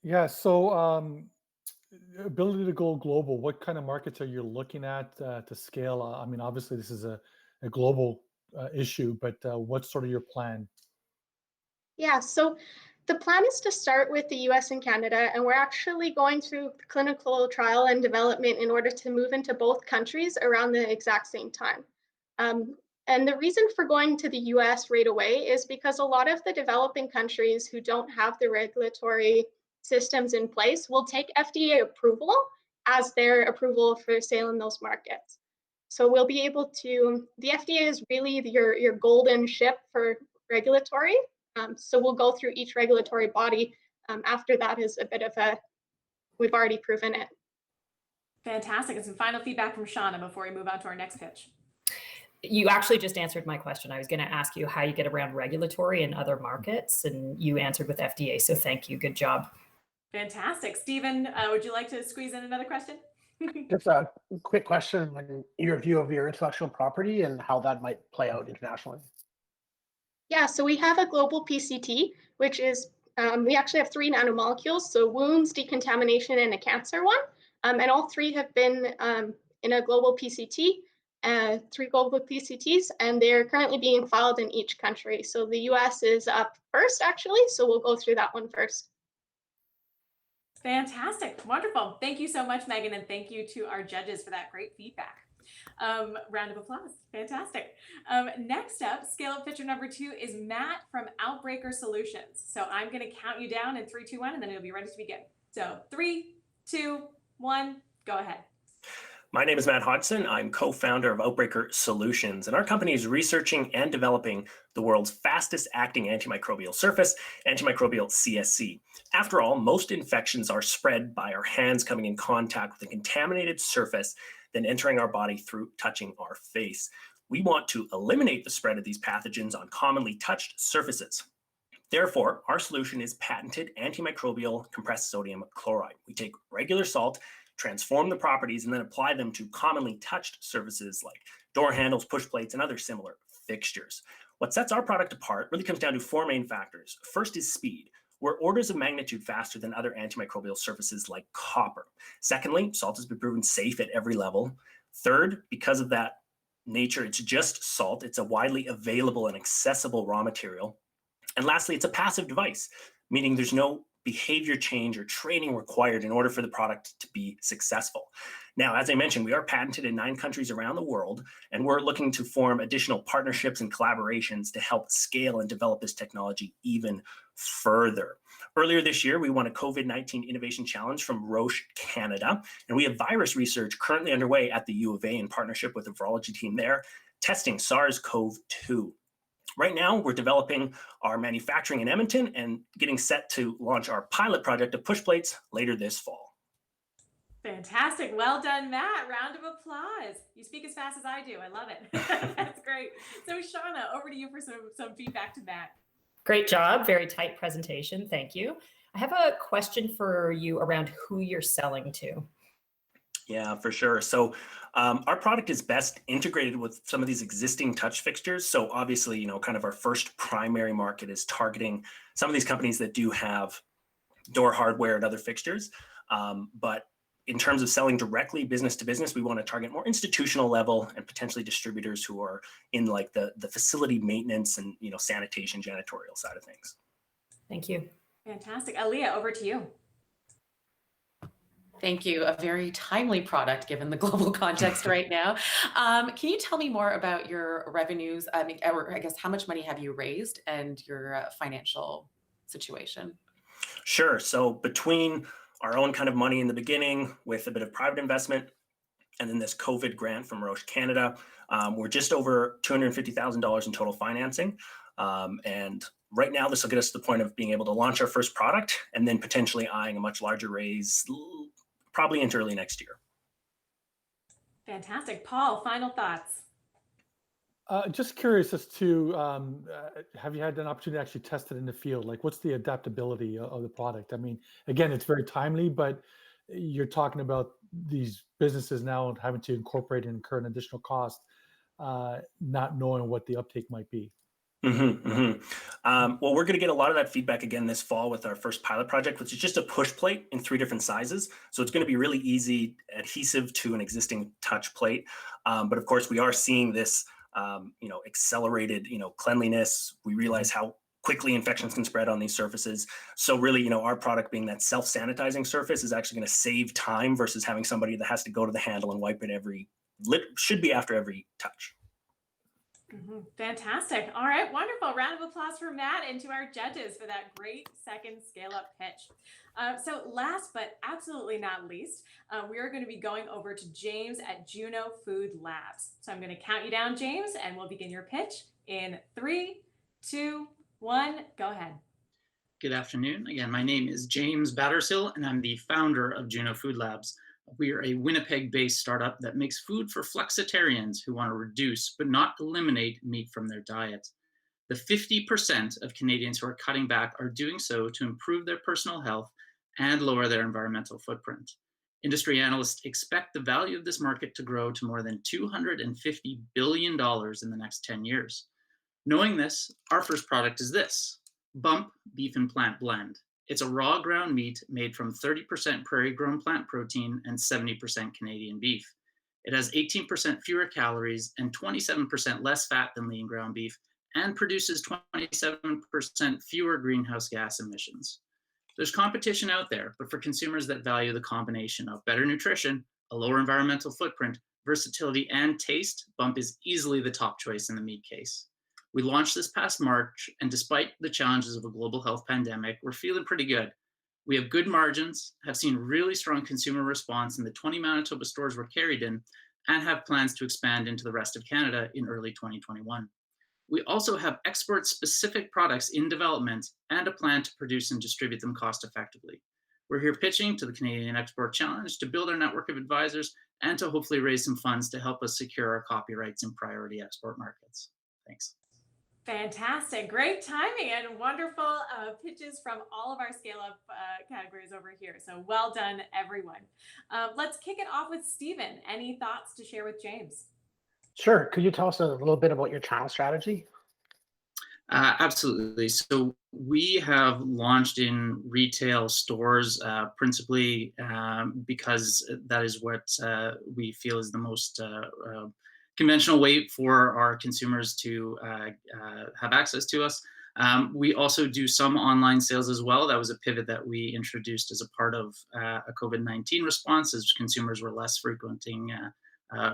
Yeah, so ability to go global, what kind of markets are you looking at to scale? I mean, obviously this is a global issue, but what's sort of your plan? Yeah, so the plan is to start with the US and Canada, and we're actually going through clinical trial and development in order to move into both countries around the exact same time. And the reason for going to the US right away is because a lot of the developing countries who don't have the regulatory systems in place will take FDA approval as their approval for sale in those markets. So we'll be able to, the FDA is really your golden ship for regulatory. So we'll go through each regulatory body. After that is a bit of we've already proven it. Fantastic. And some final feedback from Shauna before we move on to our next pitch. You actually just answered my question. I was going to ask you how you get around regulatory in other markets, and you answered with FDA. So thank you. Good job. Fantastic. Stephen, would you like to squeeze in another question? Just a quick question on your view of your intellectual property and how that might play out internationally. Yeah, so we have a global PCT, which is, we actually have 3 nanomolecules, so wounds, decontamination, and a cancer one. And all 3 have been in a global PCT, 3 global PCTs, and they're currently being filed in each country. So the US is up first, actually, so we'll go through that one first. Fantastic. Wonderful. Thank you so much, Megan, and thank you to our judges for that great feedback. Round of applause. Fantastic. Next up, scale-up pitcher number 2 is Matt from Outbreaker Solutions. So I'm going to count you down in 3, 2, 1, and then you'll be ready to begin. So 3, 2, 1, go ahead. My name is Matt Hodgson. I'm co-founder of Outbreaker Solutions, and our company is researching and developing the world's fastest acting antimicrobial surface, antimicrobial CSC. After all, most infections are spread by our hands coming in contact with a contaminated surface, then entering our body through touching our face. We want to eliminate the spread of these pathogens on commonly touched surfaces. Therefore, our solution is patented antimicrobial compressed sodium chloride. We take regular salt, transform the properties, and then apply them to commonly touched surfaces like door handles, push plates, and other similar fixtures. What sets our product apart really comes down to four main factors. First is speed. We're orders of magnitude faster than other antimicrobial surfaces like copper. Secondly, salt has been proven safe at every level. Third, because of that nature, it's just salt. It's a widely available and accessible raw material. And lastly, it's a passive device, meaning there's no behavior change or training required in order for the product to be successful. Now, as I mentioned, we are patented in 9 countries around the world, and we're looking to form additional partnerships and collaborations to help scale and develop this technology even further. Earlier this year, we won a COVID-19 Innovation Challenge from Roche Canada, and we have virus research currently underway at the U of A in partnership with the virology team there, testing SARS-CoV-2. Right now, we're developing our manufacturing in Edmonton and getting set to launch our pilot project of push plates later this fall. Fantastic. Well done, Matt. Round of applause. You speak as fast as I do. I love it. That's great. So Shauna, over to you for some feedback to Matt. Great job. Very tight presentation. Thank you. I have a question for you around who you're selling to. Yeah, for sure. So our product is best integrated with some of these existing touch fixtures. So obviously, kind of our first primary market is targeting some of these companies that do have door hardware and other fixtures. But in terms of selling directly business to business, we want to target more institutional level and potentially distributors who are in like the facility maintenance and sanitation, janitorial side of things. Thank you. Fantastic. Aaliyah, over to you. Thank you. A very timely product given the global context right now. Can you tell me more about your revenues? I mean, or I guess how much money have you raised and your financial situation? Sure. So between our own kind of money in the beginning with a bit of private investment and then this COVID grant from Roche Canada, we're just over $250,000 in total financing. And right now, this will get us to the point of being able to launch our first product and then potentially eyeing a much larger raise probably into early next year. Fantastic. Paul, final thoughts. Just curious as to, have you had an opportunity to actually test it in the field? Like, what's the adaptability of the product? I mean, again, it's very timely, but you're talking about these businesses now having to incorporate and incur an additional cost, not knowing what the uptake might be. Well, we're going to get a lot of that feedback again this fall with our first pilot project, which is just a push plate in 3 different sizes. So it's going to be really easy, adhesive to an existing touch plate. But of course, we are seeing this, accelerated, cleanliness. We realize how quickly infections can spread on these surfaces. So really, our product being that self-sanitizing surface is actually going to save time versus having somebody that has to go to the handle and wipe it should be after every touch. Fantastic. All right, wonderful. Round of applause for Matt and to our judges for that great second scale-up pitch. So last but absolutely not least, we are going to be going over to James at Juno Food Labs. So I'm going to count you down, James, and we'll begin your pitch in 3, 2, 1. Go ahead. Good afternoon. Again, my name is James Battersill, and I'm the founder of Juno Food Labs. We are a Winnipeg-based startup that makes food for flexitarians who want to reduce but not eliminate meat from their diet. The 50% of Canadians who are cutting back are doing so to improve their personal health and lower their environmental footprint. Industry analysts expect the value of this market to grow to more than $250 billion in the next 10 years. Knowing this, our first product is this, Bump Beef and Plant Blend. It's a raw ground meat made from 30% prairie-grown plant protein and 70% Canadian beef. It has 18% fewer calories and 27% less fat than lean ground beef and produces 27% fewer greenhouse gas emissions. There's competition out there, but for consumers that value the combination of better nutrition, a lower environmental footprint, versatility, and taste, Bump is easily the top choice in the meat case. We launched this past March, and despite the challenges of a global health pandemic, we're feeling pretty good. We have good margins, have seen really strong consumer response in the 20 Manitoba stores we're carried in, and have plans to expand into the rest of Canada in early 2021. We also have export-specific products in development and a plan to produce and distribute them cost-effectively. We're here pitching to the Canadian Export Challenge to build our network of advisors and to hopefully raise some funds to help us secure our copyrights in priority export markets. Thanks. Fantastic. Great timing and wonderful pitches from all of our scale up categories over here. So well done, everyone. Let's kick it off with Stephen. Any thoughts to share with James? Sure. Could you tell us a little bit about your channel strategy? Absolutely. So we have launched in retail stores principally because that is what we feel is the most conventional way for our consumers to have access to us. We also do some online sales as well. That was a pivot that we introduced as a part of a COVID-19 response, as consumers were less frequenting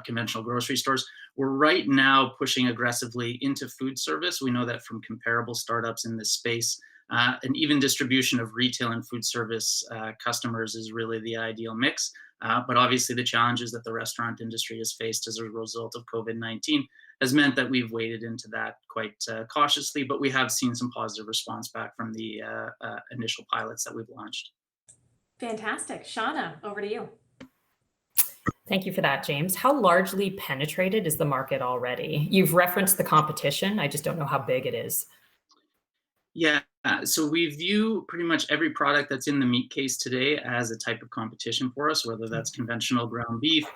conventional grocery stores. We're right now pushing aggressively into food service. We know that from comparable startups in this space, and even distribution of retail and food service customers is really the ideal mix. But obviously the challenges that the restaurant industry has faced as a result of COVID-19 has meant that we've waded into that quite cautiously, but we have seen some positive response back from the initial pilots that we've launched. Fantastic. Shauna, over to you. Thank you for that, James. How largely penetrated is the market already? You've referenced the competition. I just don't know how big it is. Yeah, so we view pretty much every product that's in the meat case today as a type of competition for us, whether that's conventional ground beef,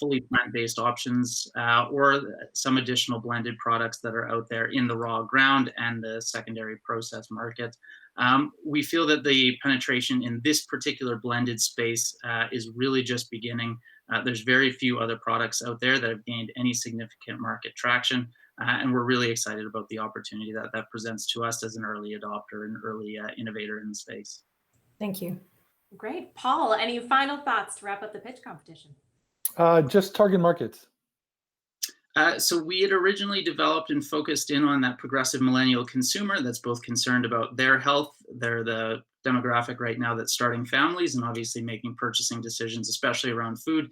fully plant-based options, or some additional blended products that are out there in the raw ground and the secondary process market. We feel that the penetration in this particular blended space is really just beginning. There's very few other products out there that have gained any significant market traction. And we're really excited about the opportunity that that presents to us as an early adopter and early innovator in the space. Thank you. Great. Paul, any final thoughts to wrap up the pitch competition? Just target markets. So we had originally developed and focused in on that progressive millennial consumer that's both concerned about their health. They're the demographic right now that's starting families and obviously making purchasing decisions, especially around food.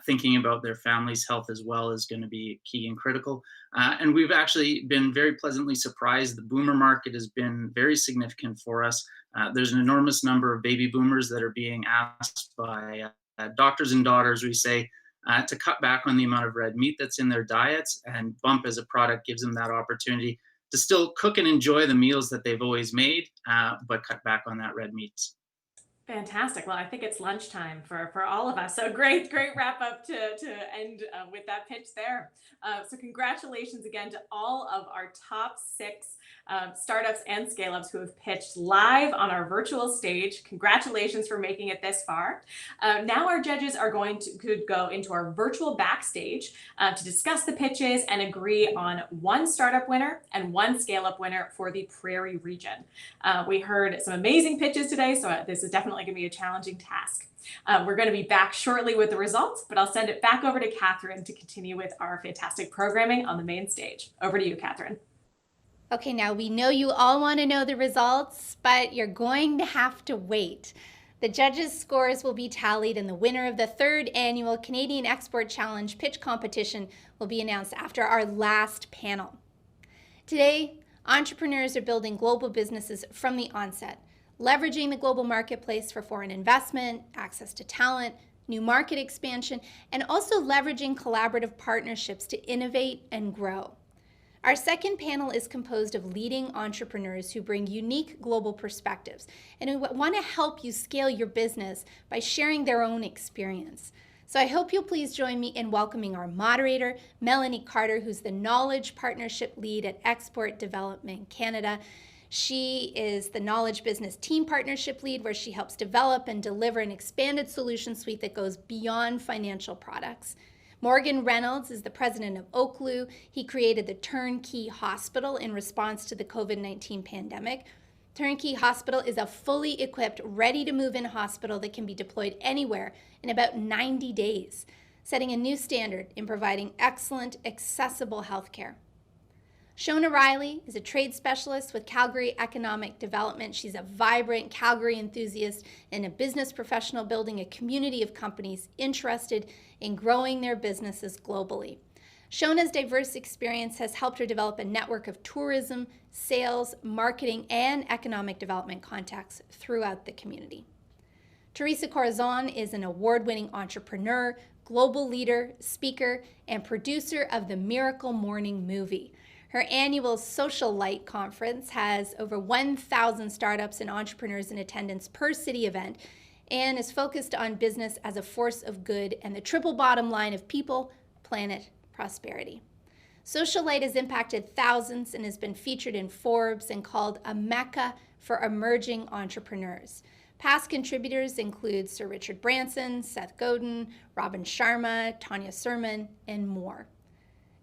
Thinking about their family's health as well is going to be key and critical. And we've actually been very pleasantly surprised. The boomer market has been very significant for us. There's an enormous number of baby boomers that are being asked by doctors and daughters, we say, to cut back on the amount of red meat that's in their diets, and Bump as a product gives them that opportunity to still cook and enjoy the meals that they've always made, but cut back on that red meat. Fantastic. Well, I think it's lunchtime for all of us. So great wrap up to end with that pitch there. So congratulations again to all of our top 6 startups and scale-ups who have pitched live on our virtual stage. Congratulations for making it this far. Now our judges are could go into our virtual backstage to discuss the pitches and agree on 1 startup winner and 1 scale-up winner for the Prairie region. We heard some amazing pitches today, so this is definitely going to be a challenging task. We're going to be back shortly with the results, but I'll send it back over to Catherine to continue with our fantastic programming on the main stage. Over to you, Catherine. Okay, now we know you all want to know the results, but you're going to have to wait. The judges' scores will be tallied and the winner of the 3rd annual Canadian Export Challenge pitch competition will be announced after our last panel. Today, entrepreneurs are building global businesses from the onset, leveraging the global marketplace for foreign investment, access to talent, new market expansion, and also leveraging collaborative partnerships to innovate and grow. Our second panel is composed of leading entrepreneurs who bring unique global perspectives and who want to help you scale your business by sharing their own experience. So I hope you'll please join me in welcoming our moderator, Melanie Carter, who's the Knowledge Partnership Lead at Export Development Canada. She is the Knowledge Business Team Partnership Lead, where she helps develop and deliver an expanded solution suite that goes beyond financial products. Morgan Reynolds is the president of Oakloo. He created the Turnkey Hospital in response to the COVID-19 pandemic. Turnkey Hospital is a fully equipped, ready-to-move-in hospital that can be deployed anywhere in about 90 days, setting a new standard in providing excellent, accessible healthcare. Shona Riley is a trade specialist with Calgary Economic Development. She's a vibrant Calgary enthusiast and a business professional building a community of companies interested in growing their businesses globally. Shona's diverse experience has helped her develop a network of tourism, sales, marketing, and economic development contacts throughout the community. Teresa Corazon is an award-winning entrepreneur, global leader, speaker, and producer of the Miracle Morning movie. Her annual Social Light Conference has over 1,000 startups and entrepreneurs in attendance per city event and is focused on business as a force of good and the triple bottom line of people, planet, prosperity. Social Light has impacted thousands and has been featured in Forbes and called a mecca for emerging entrepreneurs. Past contributors include Sir Richard Branson, Seth Godin, Robin Sharma, Tanya Sermon, and more.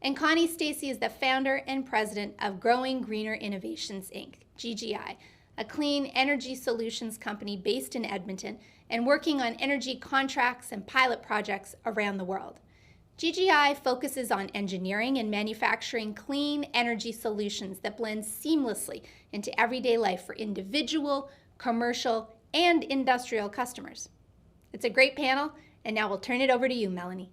And Connie Stacy is the founder and president of Growing Greener Innovations, Inc., GGI, a clean energy solutions company based in Edmonton and working on energy contracts and pilot projects around the world. GGI focuses on engineering and manufacturing clean energy solutions that blend seamlessly into everyday life for individual, commercial, and industrial customers. It's a great panel, and now we'll turn it over to you, Melanie.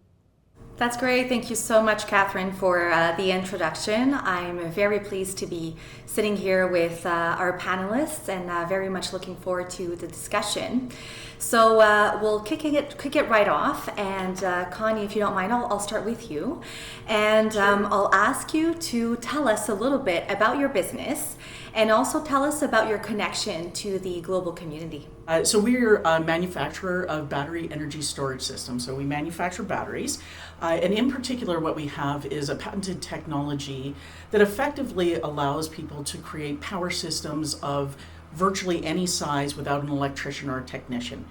That's great. Thank you so much, Catherine, for the introduction. I'm very pleased to be sitting here with our panelists and very much looking forward to the discussion. So we'll kick it right off. And Connie, if you don't mind, I'll start with you. And I'll ask you to tell us a little bit about your business and also tell us about your connection to the global community. So we're a manufacturer of battery energy storage systems. So we manufacture batteries. And in particular, what we have is a patented technology that effectively allows people to create power systems of virtually any size without an electrician or a technician.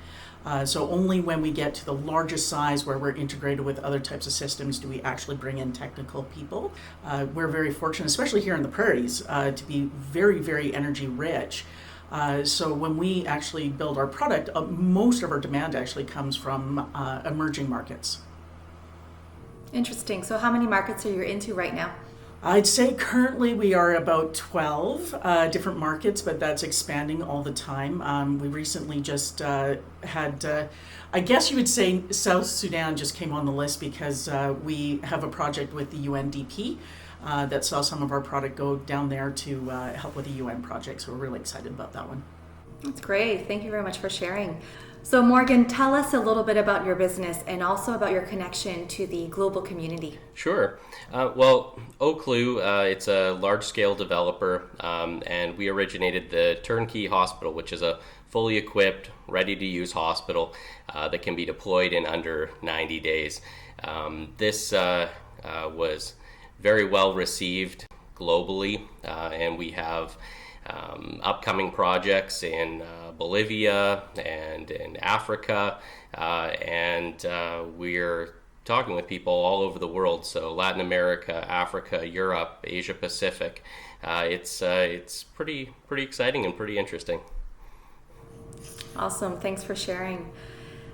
So only when we get to the largest size where we're integrated with other types of systems do we actually bring in technical people. We're very fortunate, especially here in the Prairies, to be very, very energy rich. So when we actually build our product, most of our demand actually comes from emerging markets. Interesting. So how many markets are you into right now? I'd say currently we are about 12 different markets, but that's expanding all the time. We recently just had, I guess you would say South Sudan just came on the list because we have a project with the UNDP that saw some of our product go down there to help with the UN project. So we're really excited about that one. That's great. Thank you very much for sharing. So Morgan, tell us a little bit about your business and also about your connection to the global community. Sure. Well, Oclu, it's a large-scale developer, and we originated the Turnkey Hospital, which is a fully equipped, ready-to-use hospital that can be deployed in under 90 days. This was very well received globally, and we have upcoming projects in Bolivia and in Africa, and we're talking with people all over the world, so Latin America, Africa, Europe, Asia Pacific. It's pretty exciting and pretty interesting. Awesome, thanks for sharing.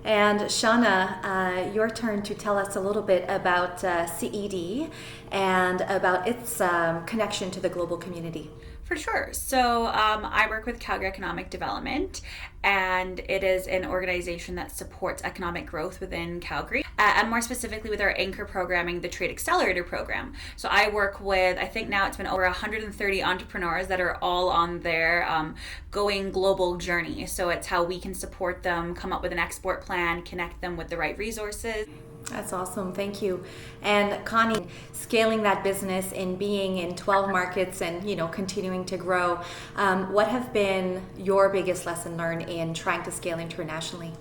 And Shauna, your turn to tell us a little bit about CED and about its connection to the global community. For sure. So I work with Calgary Economic Development, and it is an organization that supports economic growth within Calgary, and more specifically with our anchor programming, the Trade Accelerator program. So I work with, I think now it's been over 130 entrepreneurs that are all on their going global journey. So it's how we can support them, come up with an export plan, connect them with the right resources. That's awesome. Thank you. And Connie, scaling that business and being in 12 markets and, continuing to grow, what have been your biggest lesson learned in trying to scale internationally?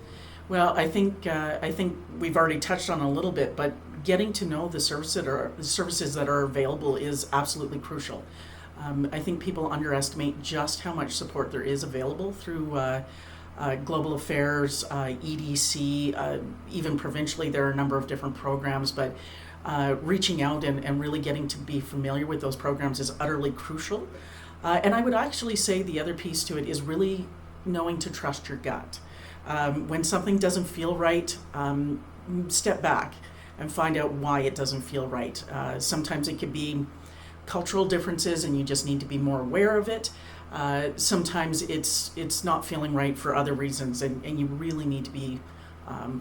Well, I think we've already touched on a little bit, but getting to know the services that are available is absolutely crucial. I think people underestimate just how much support there is available through global affairs, EDC, even provincially there are a number of different programs, but reaching out and really getting to be familiar with those programs is utterly crucial. And I would actually say the other piece to it is really knowing to trust your gut. When something doesn't feel right, step back and find out why it doesn't feel right. Sometimes it could be cultural differences and you just need to be more aware of it. Sometimes it's not feeling right for other reasons, and you really need to be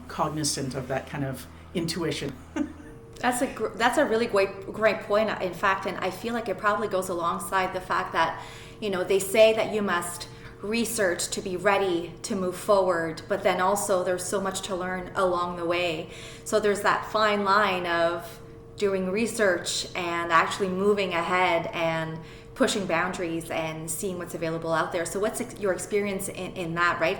cognizant of that kind of intuition. That's a really great point, in fact, and I feel like it probably goes alongside the fact that, they say that you must research to be ready to move forward, but then also there's so much to learn along the way. So there's that fine line of doing research and actually moving ahead and pushing boundaries and seeing what's available out there. So what's your experience in that, right?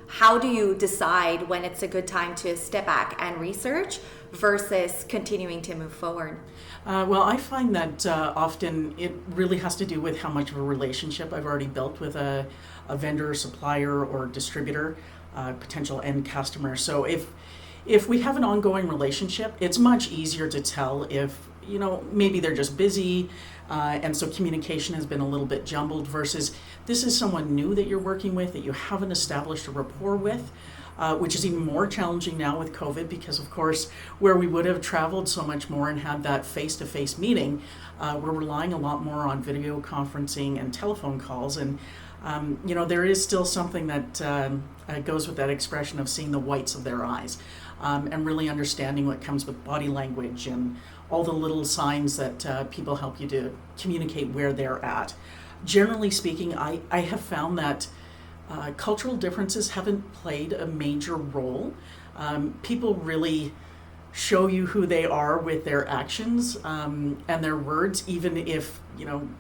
How do you decide when it's a good time to step back and research versus continuing to move forward? Well, I find that often it really has to do with how much of a relationship I've already built with a vendor, supplier, or distributor, potential end customer. So if we have an ongoing relationship, it's much easier to tell if, maybe they're just busy, and so communication has been a little bit jumbled, versus this is someone new that you're working with that you haven't established a rapport with, which is even more challenging now with COVID, because of course, where we would have traveled so much more and had that face-to-face meeting, we're relying a lot more on video conferencing and telephone calls. And there is still something that goes with that expression of seeing the whites of their eyes, and really understanding what comes with body language and all the little signs that people help you to communicate where they're at. Generally speaking, I have found that cultural differences haven't played a major role. People really show you who they are with their actions and their words, even if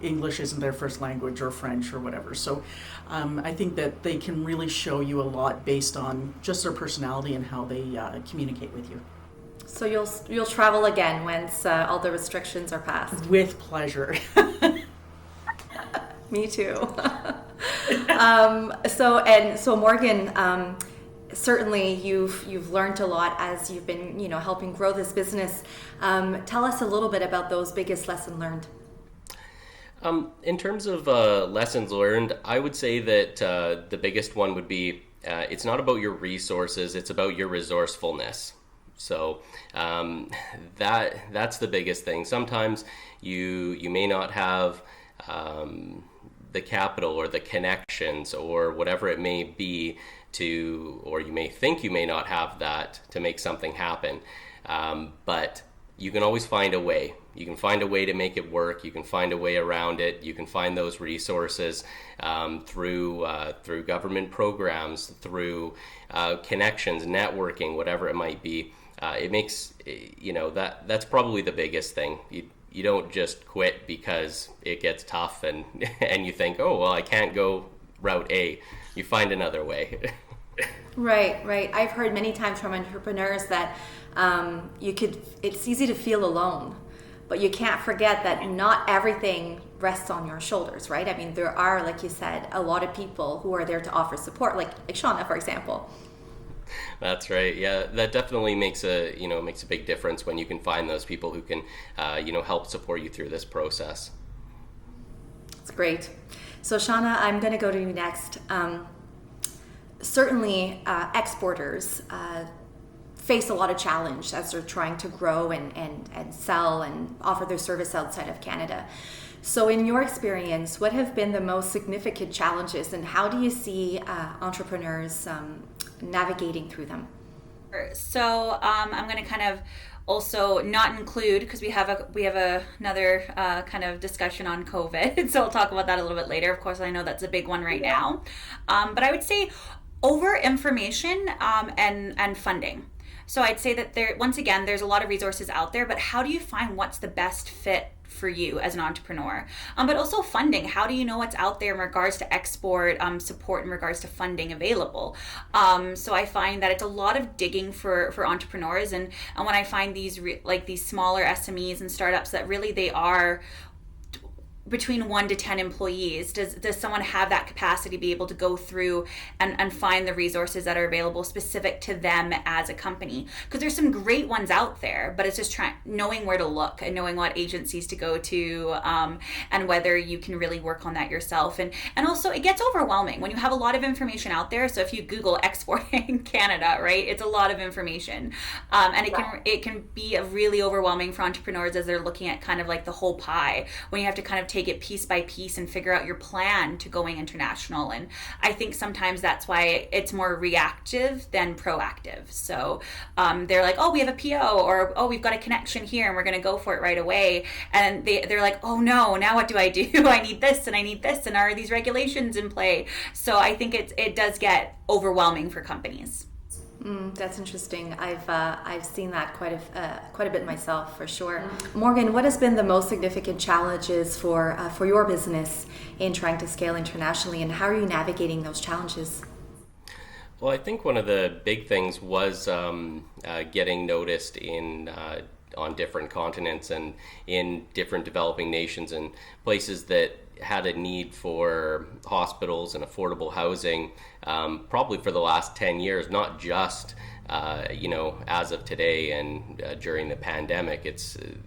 English isn't their first language, or French, or whatever. So I think that they can really show you a lot based on just their personality and how they communicate with you. So you'll travel again once all the restrictions are passed? With pleasure. Me too. So Morgan, certainly you've learned a lot as you've been helping grow this business. Tell us a little bit about those biggest lessons learned. In terms of lessons learned, I would say that the biggest one would be it's not about your resources, it's about your resourcefulness. So that's the biggest thing. Sometimes you may not have the capital or the connections or whatever it may be or you may think you may not have that to make something happen. But you can always find a way. You can find a way to make it work. You can find a way around it. You can find those resources through government programs, through connections, networking, whatever it might be. It makes, that's probably the biggest thing. You don't just quit because it gets tough and you think, oh, well, I can't go route A. You find another way. Right. I've heard many times from entrepreneurs that it's easy to feel alone, but you can't forget that not everything rests on your shoulders, right? I mean, there are, like you said, a lot of people who are there to offer support, like Shauna, for example. That's right. Yeah, that definitely makes a big difference when you can find those people who can, help support you through this process. That's great. So Shauna, I'm going to go to you next. Certainly, exporters face a lot of challenge as they're trying to grow and sell and offer their service outside of Canada. So in your experience, what have been the most significant challenges, and how do you see entrepreneurs navigating through them? So I'm going to kind of also not include, because we have another kind of discussion on COVID, so I'll talk about that a little bit later. Of course, I know that's a big one right now, but I would say over information and funding. So I'd say that there's a lot of resources out there, but how do you find what's the best fit for you as an entrepreneur? But also funding. How do you know what's out there in regards to export support, in regards to funding available? So I find that it's a lot of digging for entrepreneurs, and when I find these smaller SMEs and startups that really they are between 1 to 10 employees, does someone have that capacity to be able to go through and find the resources that are available specific to them as a company? Because there's some great ones out there, but it's just knowing where to look and knowing what agencies to go to, and whether you can really work on that yourself. And also, it gets overwhelming when you have a lot of information out there. So if you Google exporting Canada, right, it's a lot of information, and it can be really overwhelming for entrepreneurs as they're looking at kind of like the whole pie, when you have to kind of take it piece by piece and figure out your plan to going international. And I think sometimes that's why it's more reactive than proactive. So they're like, oh, we have a PO, or oh, we've got a connection here and we're going to go for it right away. And they're like, oh no, now what do? I need this and I need this, and are these regulations in play? So I think it does get overwhelming for companies. That's interesting. I've seen that quite a bit myself, for sure. Morgan, what has been the most significant challenges for your business in trying to scale internationally, and how are you navigating those challenges? Well, I think one of the big things was getting noticed on different continents and in different developing nations and places that had a need for hospitals and affordable housing, probably for the last 10 years, not just as of today and during the pandemic.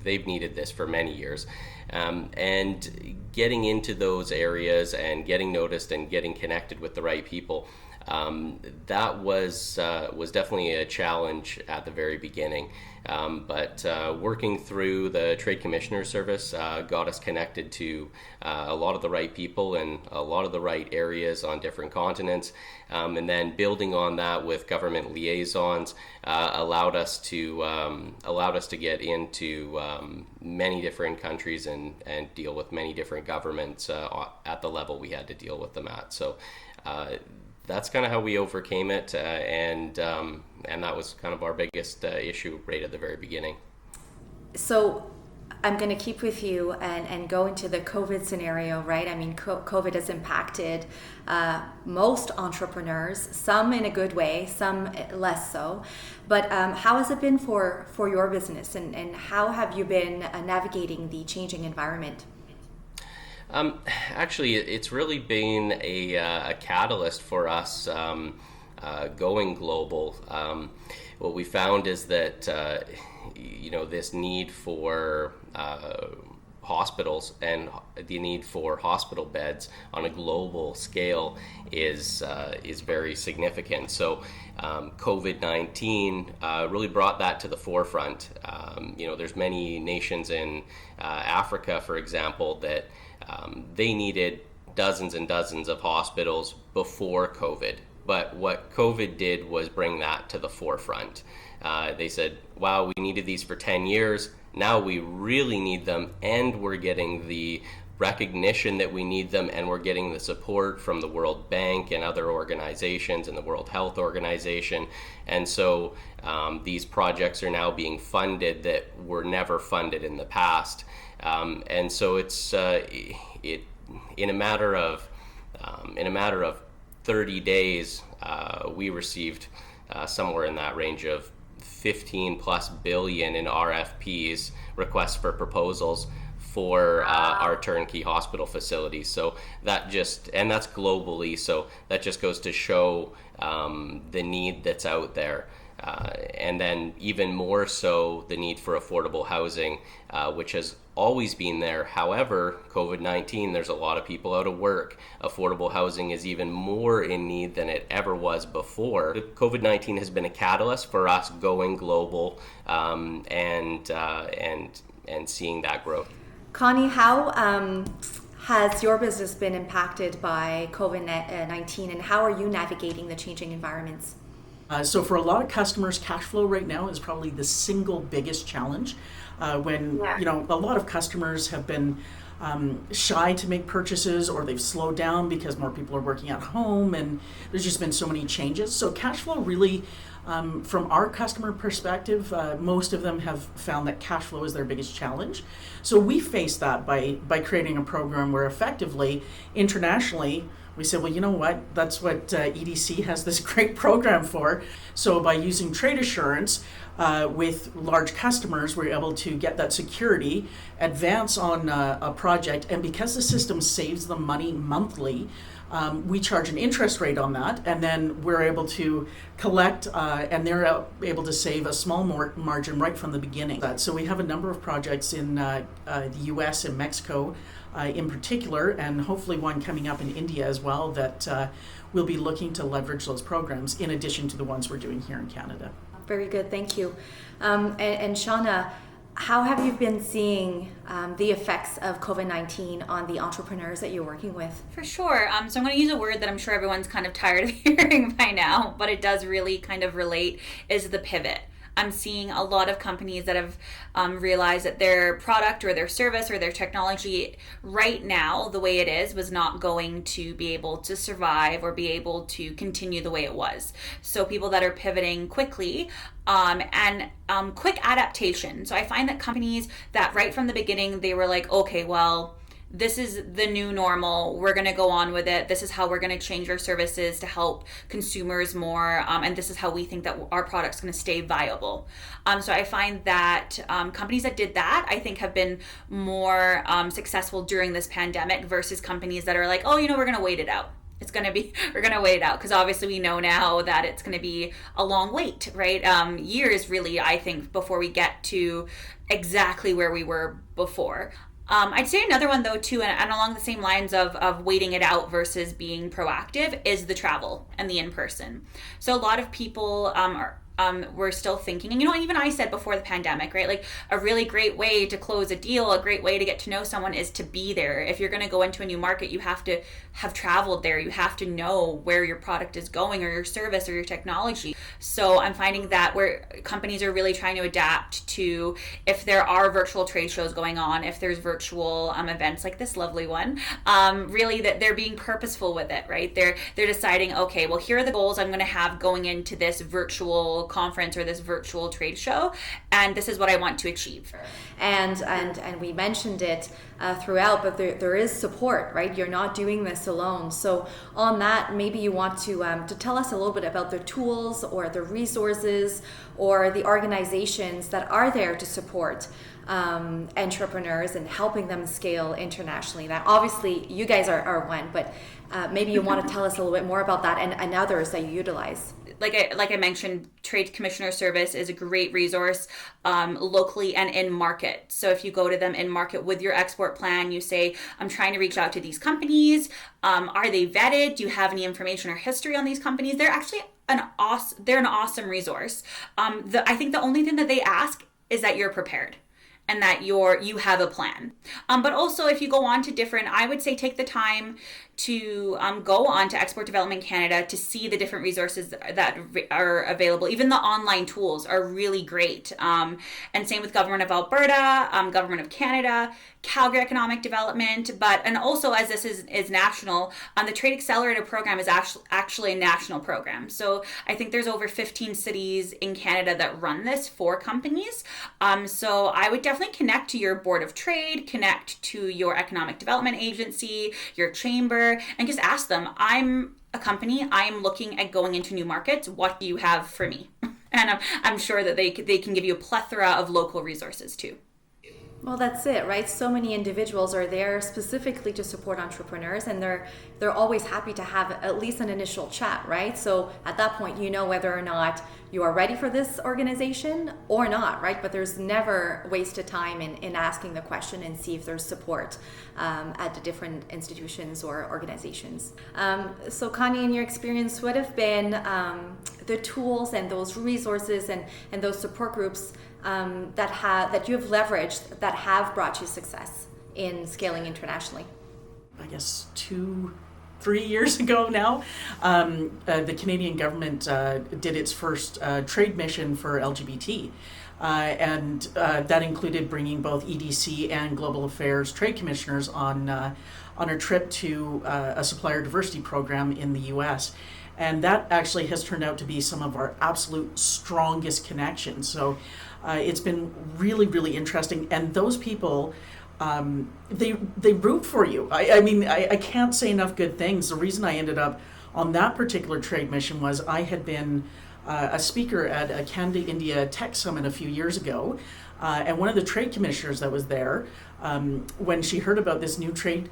They've needed this for many years, and getting into those areas and getting noticed and getting connected with the right people. That was definitely a challenge at the very beginning, but working through the Trade Commissioner Service got us connected to a lot of the right people in a lot of the right areas on different continents, and then building on that with government liaisons allowed us to get into many different countries and deal with many different governments at the level we had to deal with them at. So. That's kind of how we overcame it, and that was kind of our biggest issue right at the very beginning. So I'm going to keep with you and go into the COVID scenario, right? I mean, COVID has impacted most entrepreneurs, some in a good way, some less so. But how has it been for your business, and how have you been navigating the changing environment? Actually, it's really been a catalyst for us going global. What we found is that this need for hospitals and the need for hospital beds on a global scale is very significant. So COVID-19 really brought that to the forefront. There's many nations in Africa, for example, that they needed dozens and dozens of hospitals before COVID. But what COVID did was bring that to the forefront. They said, wow, we needed these for 10 years. Now we really need them, and we're getting the recognition that we need them, and we're getting the support from the World Bank and other organizations and the World Health Organization. And so these projects are now being funded that were never funded in the past. And so it's in a matter of 30 days, we received somewhere in that range of 15 plus billion in RFPs, requests for proposals, for our turnkey hospital facilities. So that's globally. So that just goes to show the need that's out there. And then even more so the need for affordable housing, which has always been there. However, COVID-19, there's a lot of people out of work. Affordable housing is even more in need than it ever was before. COVID-19 has been a catalyst for us going global and seeing that growth. Connie, how has your business been impacted by COVID-19, and how are you navigating the changing environments? So for a lot of customers, cash flow right now is probably the single biggest challenge. When a lot of customers have been shy to make purchases, or they've slowed down because more people are working at home, and there's just been so many changes. So cash flow really, from our customer perspective, most of them have found that cash flow is their biggest challenge. So we face that by creating a program where effectively, internationally, We said, well, you know what? That's what EDC has this great program for. So by using trade assurance with large customers, we're able to get that security, advance on a project, and because the system saves them money monthly, we charge an interest rate on that, and then we're able to collect, and they're able to save a small margin right from the beginning. So we have a number of projects in the US and Mexico in particular, and hopefully one coming up in India as well that we'll be looking to leverage those programs in addition to the ones we're doing here in Canada. Very good, thank you. And Shauna, how have you been seeing the effects of COVID-19 on the entrepreneurs that you're working with? For sure. So I'm going to use a word that I'm sure everyone's kind of tired of hearing by now, but it does really kind of relate, is the pivot. I'm seeing a lot of companies that have realized that their product or their service or their technology right now, the way it is, was not going to be able to survive or be able to continue the way it was. So people that are pivoting quickly and quick adaptation. So I find that companies that right from the beginning, they were like, okay, well, this is the new normal. We're going to go on with it. This is how we're going to change our services to help consumers more. And this is how we think that our product's going to stay viable. So I find that companies that did that, I think, have been more successful during this pandemic versus companies that are like, oh, we're going to wait it out. We're going to wait it out, because obviously we know now that it's going to be a long wait, right? Years really, I think, before we get to exactly where we were before. I'd say another one though too, and along the same lines of waiting it out versus being proactive, is the travel and the in-person. So a lot of people we're still thinking, and even I said before the pandemic, right, like a really great way to close a deal, a great way to get to know someone is to be there. If you're going to go into a new market, you have to have traveled there. You have to know where your product is going or your service or your technology. So I'm finding that where companies are really trying to adapt to, if there are virtual trade shows going on, if there's virtual events like this lovely one, really that they're being purposeful with it, right? They're deciding, okay, well, here are the goals I'm going to have going into this virtual conference or this virtual trade show, and this is what I want to achieve. And we mentioned it throughout, but there is support, right? You're not doing this alone. So on that, maybe you want to tell us a little bit about the tools or the resources or the organizations that are there to support entrepreneurs and helping them scale internationally. Now, obviously, you guys are one, but maybe you want to tell us a little bit more about that and others that you utilize. Like I mentioned, Trade Commissioner Service is a great resource locally and in market. So if you go to them in market with your export plan, you say, I'm trying to reach out to these companies. Are they vetted? Do you have any information or history on these companies? They're actually an awesome resource. I think the only thing that they ask is that you're prepared and that you have a plan. But also, if you go on to different, I would say take the time to go on to Export Development Canada to see the different resources that are available. Even the online tools are really great. And same with Government of Alberta, Government of Canada, Calgary Economic Development, and also as this is national, the Trade Accelerator program is actually a national program. So I think there's over 15 cities in Canada that run this for companies. So I would definitely connect to your Board of Trade, connect to your Economic Development Agency, your chamber, and just ask them, I'm a company, I'm looking at going into new markets, what do you have for me? And I'm sure that they can give you a plethora of local resources too. Well, that's it, right? So many individuals are there specifically to support entrepreneurs, and they're always happy to have at least an initial chat, right? So at that point, you know whether or not you are ready for this organization or not, right? But there's never wasted time in asking the question and see if there's support at the different institutions or organizations. So Connie, in your experience, what have been the tools and those resources and those support groups that you have leveraged that have brought you success in scaling internationally? I guess 2-3 years ago now, the Canadian government did its first trade mission for LGBT. And that included bringing both EDC and Global Affairs trade commissioners on a trip to a supplier diversity program in the US. And that actually has turned out to be some of our absolute strongest connections. So it's been really, really interesting. And those people they root for you. I mean, I can't say enough good things. The reason I ended up on that particular trade mission was I had been a speaker at a Canada-India Tech Summit a few years ago, and one of the trade commissioners that was there, when she heard about this new trade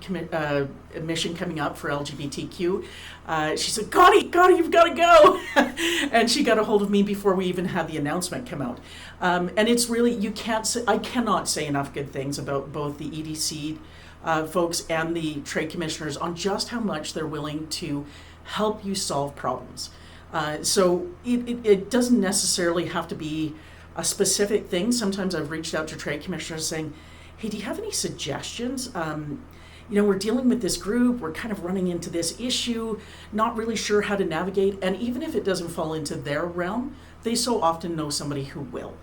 mission coming up for LGBTQ, she said, Connie, you've got to go. And she got a hold of me before we even had the announcement come out. And it's really, I cannot say enough good things about both the EDC folks and the trade commissioners on just how much they're willing to help you solve problems. So it doesn't necessarily have to be a specific thing. Sometimes I've reached out to trade commissioners saying, hey, do you have any suggestions? We're dealing with this group, we're kind of running into this issue, not really sure how to navigate. And even if it doesn't fall into their realm, they so often know somebody who will.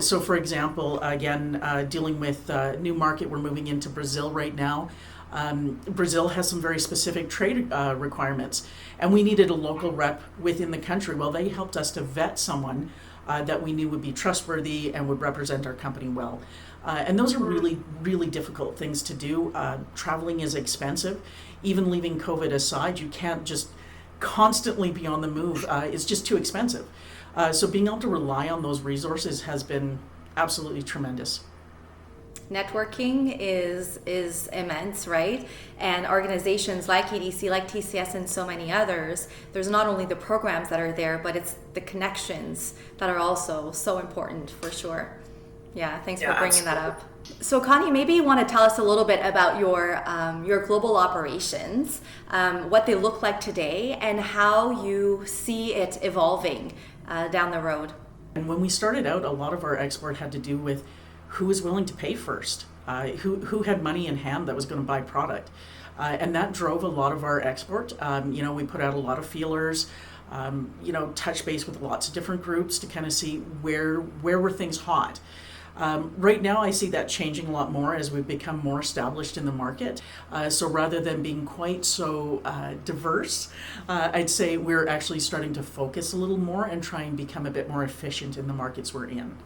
So for example, again, dealing with new market, we're moving into Brazil right now. Brazil has some very specific trade requirements, and we needed a local rep within the country. Well, they helped us to vet someone that we knew would be trustworthy and would represent our company well. And those are really, really difficult things to do. Traveling is expensive. Even leaving COVID aside, you can't just constantly be on the move. It's just too expensive. So being able to rely on those resources has been absolutely tremendous. Networking is immense, right? And organizations like EDC, like TCS, and so many others, there's not only the programs that are there, but it's the connections that are also so important, for sure. Yeah, thanks for bringing that up. So Connie, maybe you want to tell us a little bit about your global operations, what they look like today, and how you see it evolving down the road. And when we started out, a lot of our export had to do with who was willing to pay first, who had money in hand that was going to buy product. And that drove a lot of our export. We put out a lot of feelers, touch base with lots of different groups to kind of see where were things hot. Right now, I see that changing a lot more as we've become more established in the market. So rather than being quite so diverse, I'd say we're actually starting to focus a little more and try and become a bit more efficient in the markets we're in.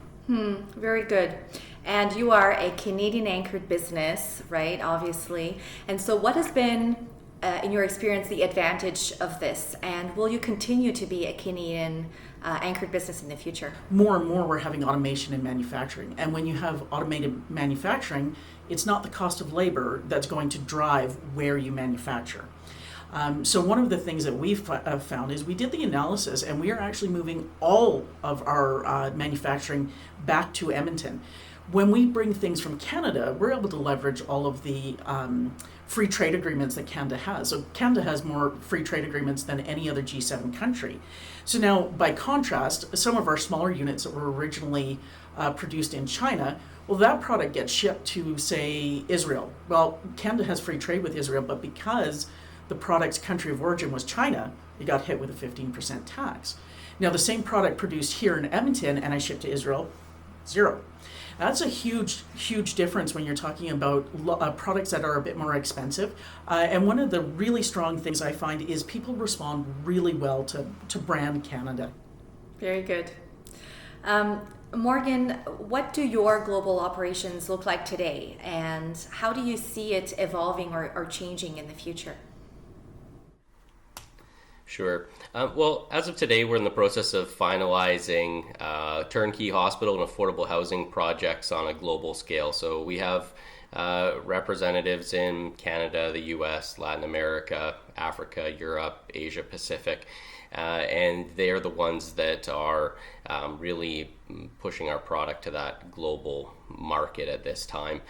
Very good. And you are a Canadian anchored business, right? Obviously. And so what has been, in your experience, the advantage of this? And will you continue to be a Canadian anchored business in the future? More and more we're having automation in manufacturing. And when you have automated manufacturing, it's not the cost of labor that's going to drive where you manufacture. So one of the things that we've found is we did the analysis, and we are actually moving all of our manufacturing back to Edmonton. When we bring things from Canada, we're able to leverage all of the free trade agreements that Canada has. So Canada has more free trade agreements than any other G7 country. So now, by contrast, some of our smaller units that were originally produced in China, well, that product gets shipped to, say, Israel. Well, Canada has free trade with Israel, but because the product's country of origin was China, it got hit with a 15% tax. Now, the same product produced here in Edmonton and I shipped to Israel, zero. That's a huge, huge difference when you're talking about products that are a bit more expensive. And one of the really strong things I find is people respond really well to brand Canada. Very good. Morgan, what do your global operations look like today? And how do you see it evolving or changing in the future? Sure. Well, as of today, we're in the process of finalizing turnkey hospital and affordable housing projects on a global scale. So we have representatives in Canada, the US, Latin America, Africa, Europe, Asia Pacific, and they are the ones that are really pushing our product to that global market at this time.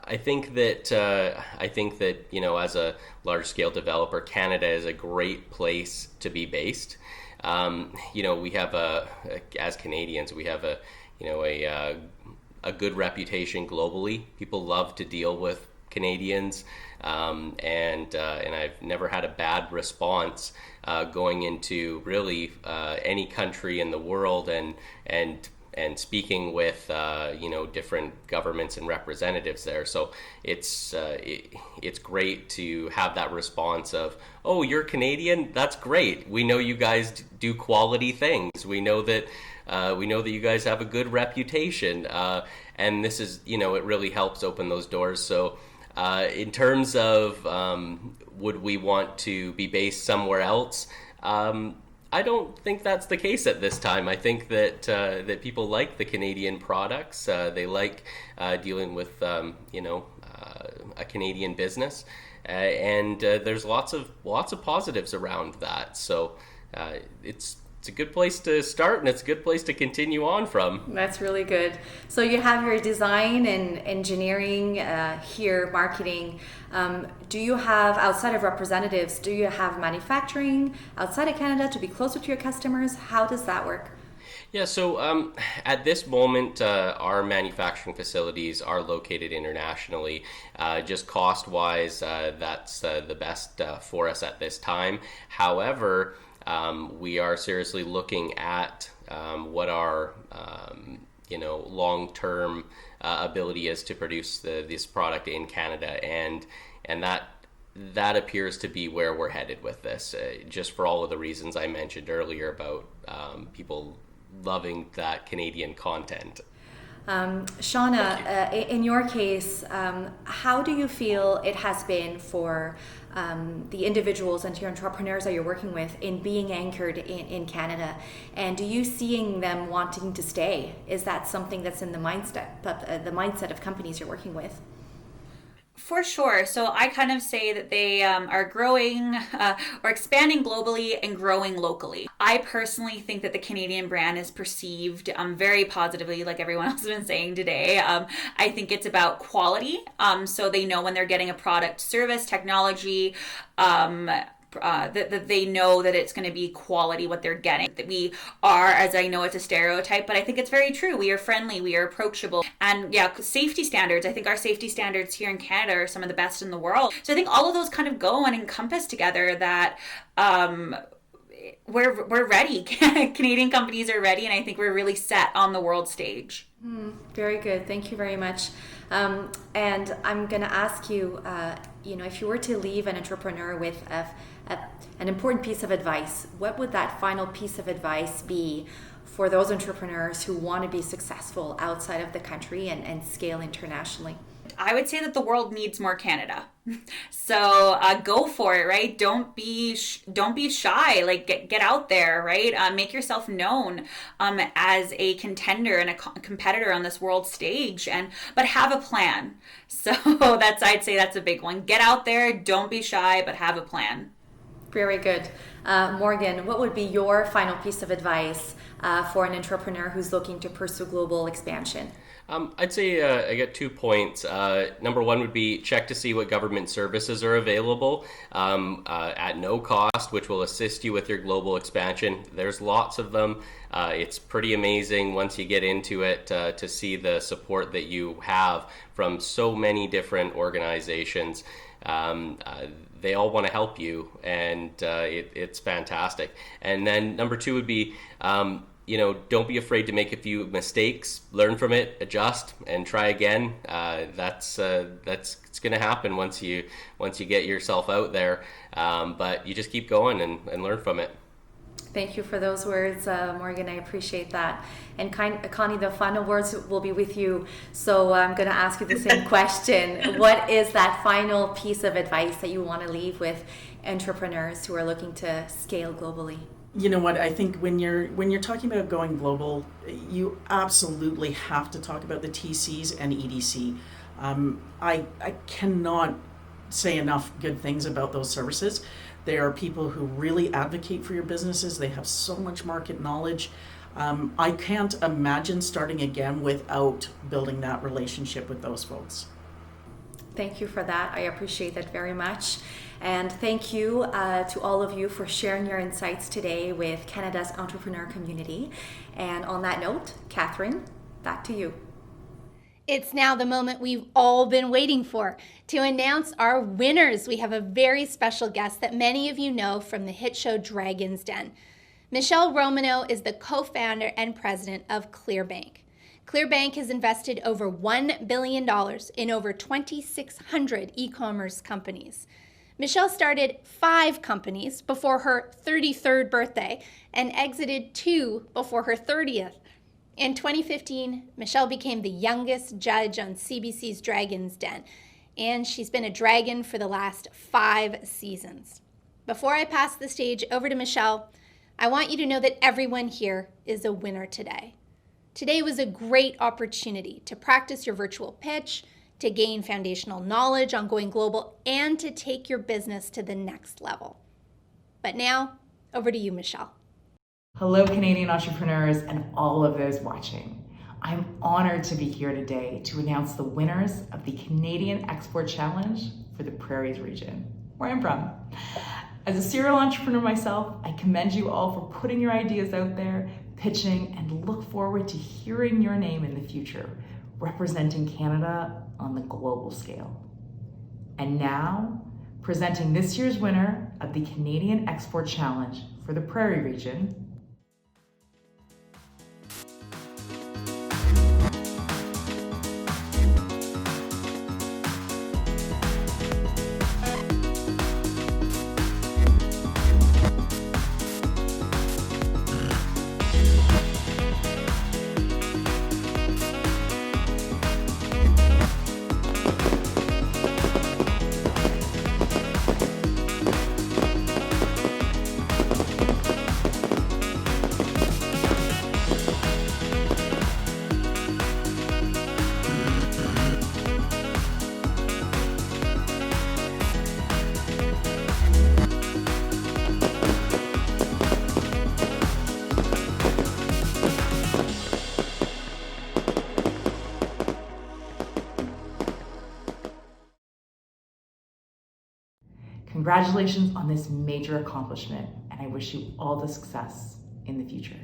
I think that as a large-scale developer, Canada is a great place to be based. We have as Canadians, we have a good reputation globally. People love to deal with Canadians, and I've never had a bad response going into really any country in the world and and speaking with different governments and representatives there. So it's great to have that response of, oh, you're Canadian? That's great. We know you guys do quality things. We know that you guys have a good reputation, and this is, it really helps open those doors. So in terms of would we want to be based somewhere else, I don't think that's the case at this time. I think that people like the Canadian products. They like dealing with a Canadian business, and there's lots of positives around that. So it's a good place to start, and it's a good place to continue on from. That's really good. So you have your design and engineering here, marketing. Do you have, outside of representatives, do you have manufacturing outside of Canada to be closer to your customers? How does that work? Yeah, so at this moment, our manufacturing facilities are located internationally. Just cost-wise, that's the best for us at this time. However, we are seriously looking at what our long-term ability is to produce this product in Canada, and that appears to be where we're headed with this, just for all of the reasons I mentioned earlier about people loving that Canadian content. Shauna, in your case, how do you feel it has been for the individuals and your entrepreneurs that you're working with in being anchored in Canada? And do you seeing them wanting to stay? Is that something that's in the mindset of companies you're working with? For sure. So I kind of say that they are growing or expanding globally and growing locally. I personally think that the Canadian brand is perceived very positively, like everyone else has been saying today. I think it's about quality. So they know when they're getting a product, service, technology, that they know that it's going to be quality what they're getting. That we are, as I know it's a stereotype, but I think it's very true. We are friendly, we are approachable, and yeah, safety standards. I think our safety standards here in Canada are some of the best in the world. So I think all of those kind of go and encompass together that we're ready. Canadian companies are ready, and I think we're really set on the world stage. Very good. Thank you very much. And I'm going to ask you, if you were to leave an entrepreneur with an important piece of advice, what would that final piece of advice be for those entrepreneurs who want to be successful outside of the country and scale internationally? I would say that the world needs more Canada. So go for it, right? Don't be shy. Like get out there, right? Make yourself known as a contender and a competitor on this world stage, but have a plan. So I'd say that's a big one. Get out there. Don't be shy, but have a plan. Very good. Morgan, what would be your final piece of advice for an entrepreneur who's looking to pursue global expansion? I'd say I got 2 points. Number one would be check to see what government services are available at no cost, which will assist you with your global expansion. There's lots of them. It's pretty amazing once you get into it to see the support that you have from so many different organizations. They all want to help you, and it's fantastic. And then number two would be, don't be afraid to make a few mistakes, learn from it, adjust, and try again. That's going to happen once you get yourself out there. But you just keep going and learn from it. Thank you for those words, Morgan. I appreciate that. And Connie, the final words will be with you. So I'm going to ask you the same question. What is that final piece of advice that you want to leave with entrepreneurs who are looking to scale globally? You know what? I think when you're talking about going global, you absolutely have to talk about the TCs and EDC. I cannot say enough good things about those services. They are people who really advocate for your businesses. They have so much market knowledge. I can't imagine starting again without building that relationship with those folks. Thank you for that. I appreciate that very much. And thank you to all of you for sharing your insights today with Canada's entrepreneur community. And on that note, Catherine, back to you. It's now the moment we've all been waiting for, to announce our winners. We have a very special guest that many of you know from the hit show Dragon's Den. Michelle Romano is the co-founder and president of ClearBank. ClearBank has invested over $1 billion in over 2,600 e-commerce companies. Michelle started 5 companies before her 33rd birthday and exited 2 before her 30th. In 2015, Michelle became the youngest judge on CBC's Dragon's Den, and she's been a dragon for the last 5 seasons. Before I pass the stage over to Michelle, I want you to know that everyone here is a winner today. Today was a great opportunity to practice your virtual pitch, to gain foundational knowledge on going global, and to take your business to the next level. But now, over to you, Michelle. Hello, Canadian entrepreneurs and all of those watching. I'm honored to be here today to announce the winners of the Canadian Export Challenge for the Prairies region, where I'm from. As a serial entrepreneur myself, I commend you all for putting your ideas out there, pitching, and look forward to hearing your name in the future, representing Canada on the global scale. And now, presenting this year's winner of the Canadian Export Challenge for the Prairie region, congratulations on this major accomplishment, and I wish you all the success in the future.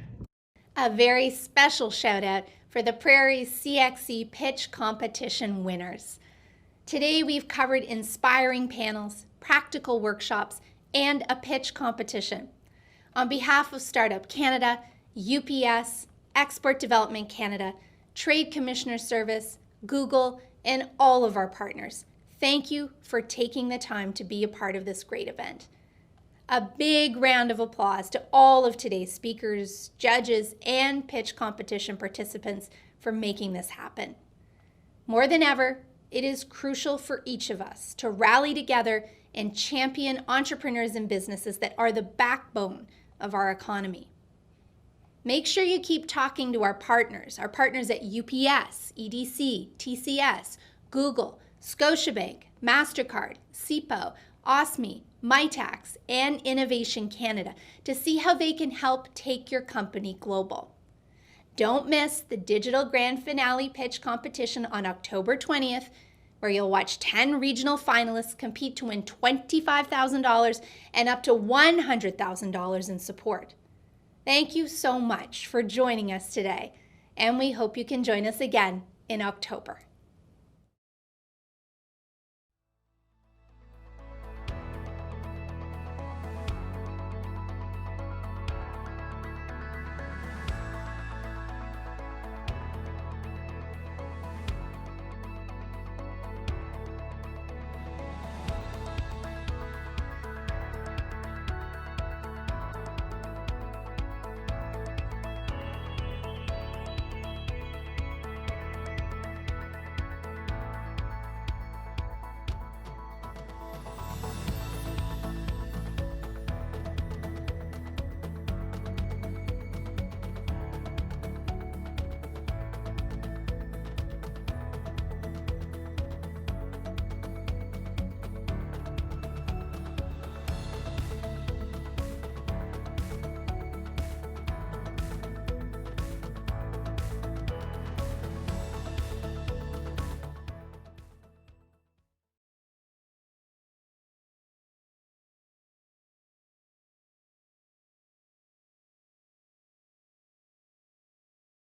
A very special shout out for the Prairies CXC Pitch Competition winners. Today we've covered inspiring panels, practical workshops, and a pitch competition. On behalf of Startup Canada, UPS, Export Development Canada, Trade Commissioner Service, Google, and all of our partners, thank you for taking the time to be a part of this great event. A big round of applause to all of today's speakers, judges, and pitch competition participants for making this happen. More than ever, it is crucial for each of us to rally together and champion entrepreneurs and businesses that are the backbone of our economy. Make sure you keep talking to our partners at UPS, EDC, TCS, Google, Scotiabank, MasterCard, CIPO, OSME, MyTax, and Innovation Canada to see how they can help take your company global. Don't miss the Digital Grand Finale Pitch Competition on October 20th, where you'll watch 10 regional finalists compete to win $25,000 and up to $100,000 in support. Thank you so much for joining us today, and we hope you can join us again in October.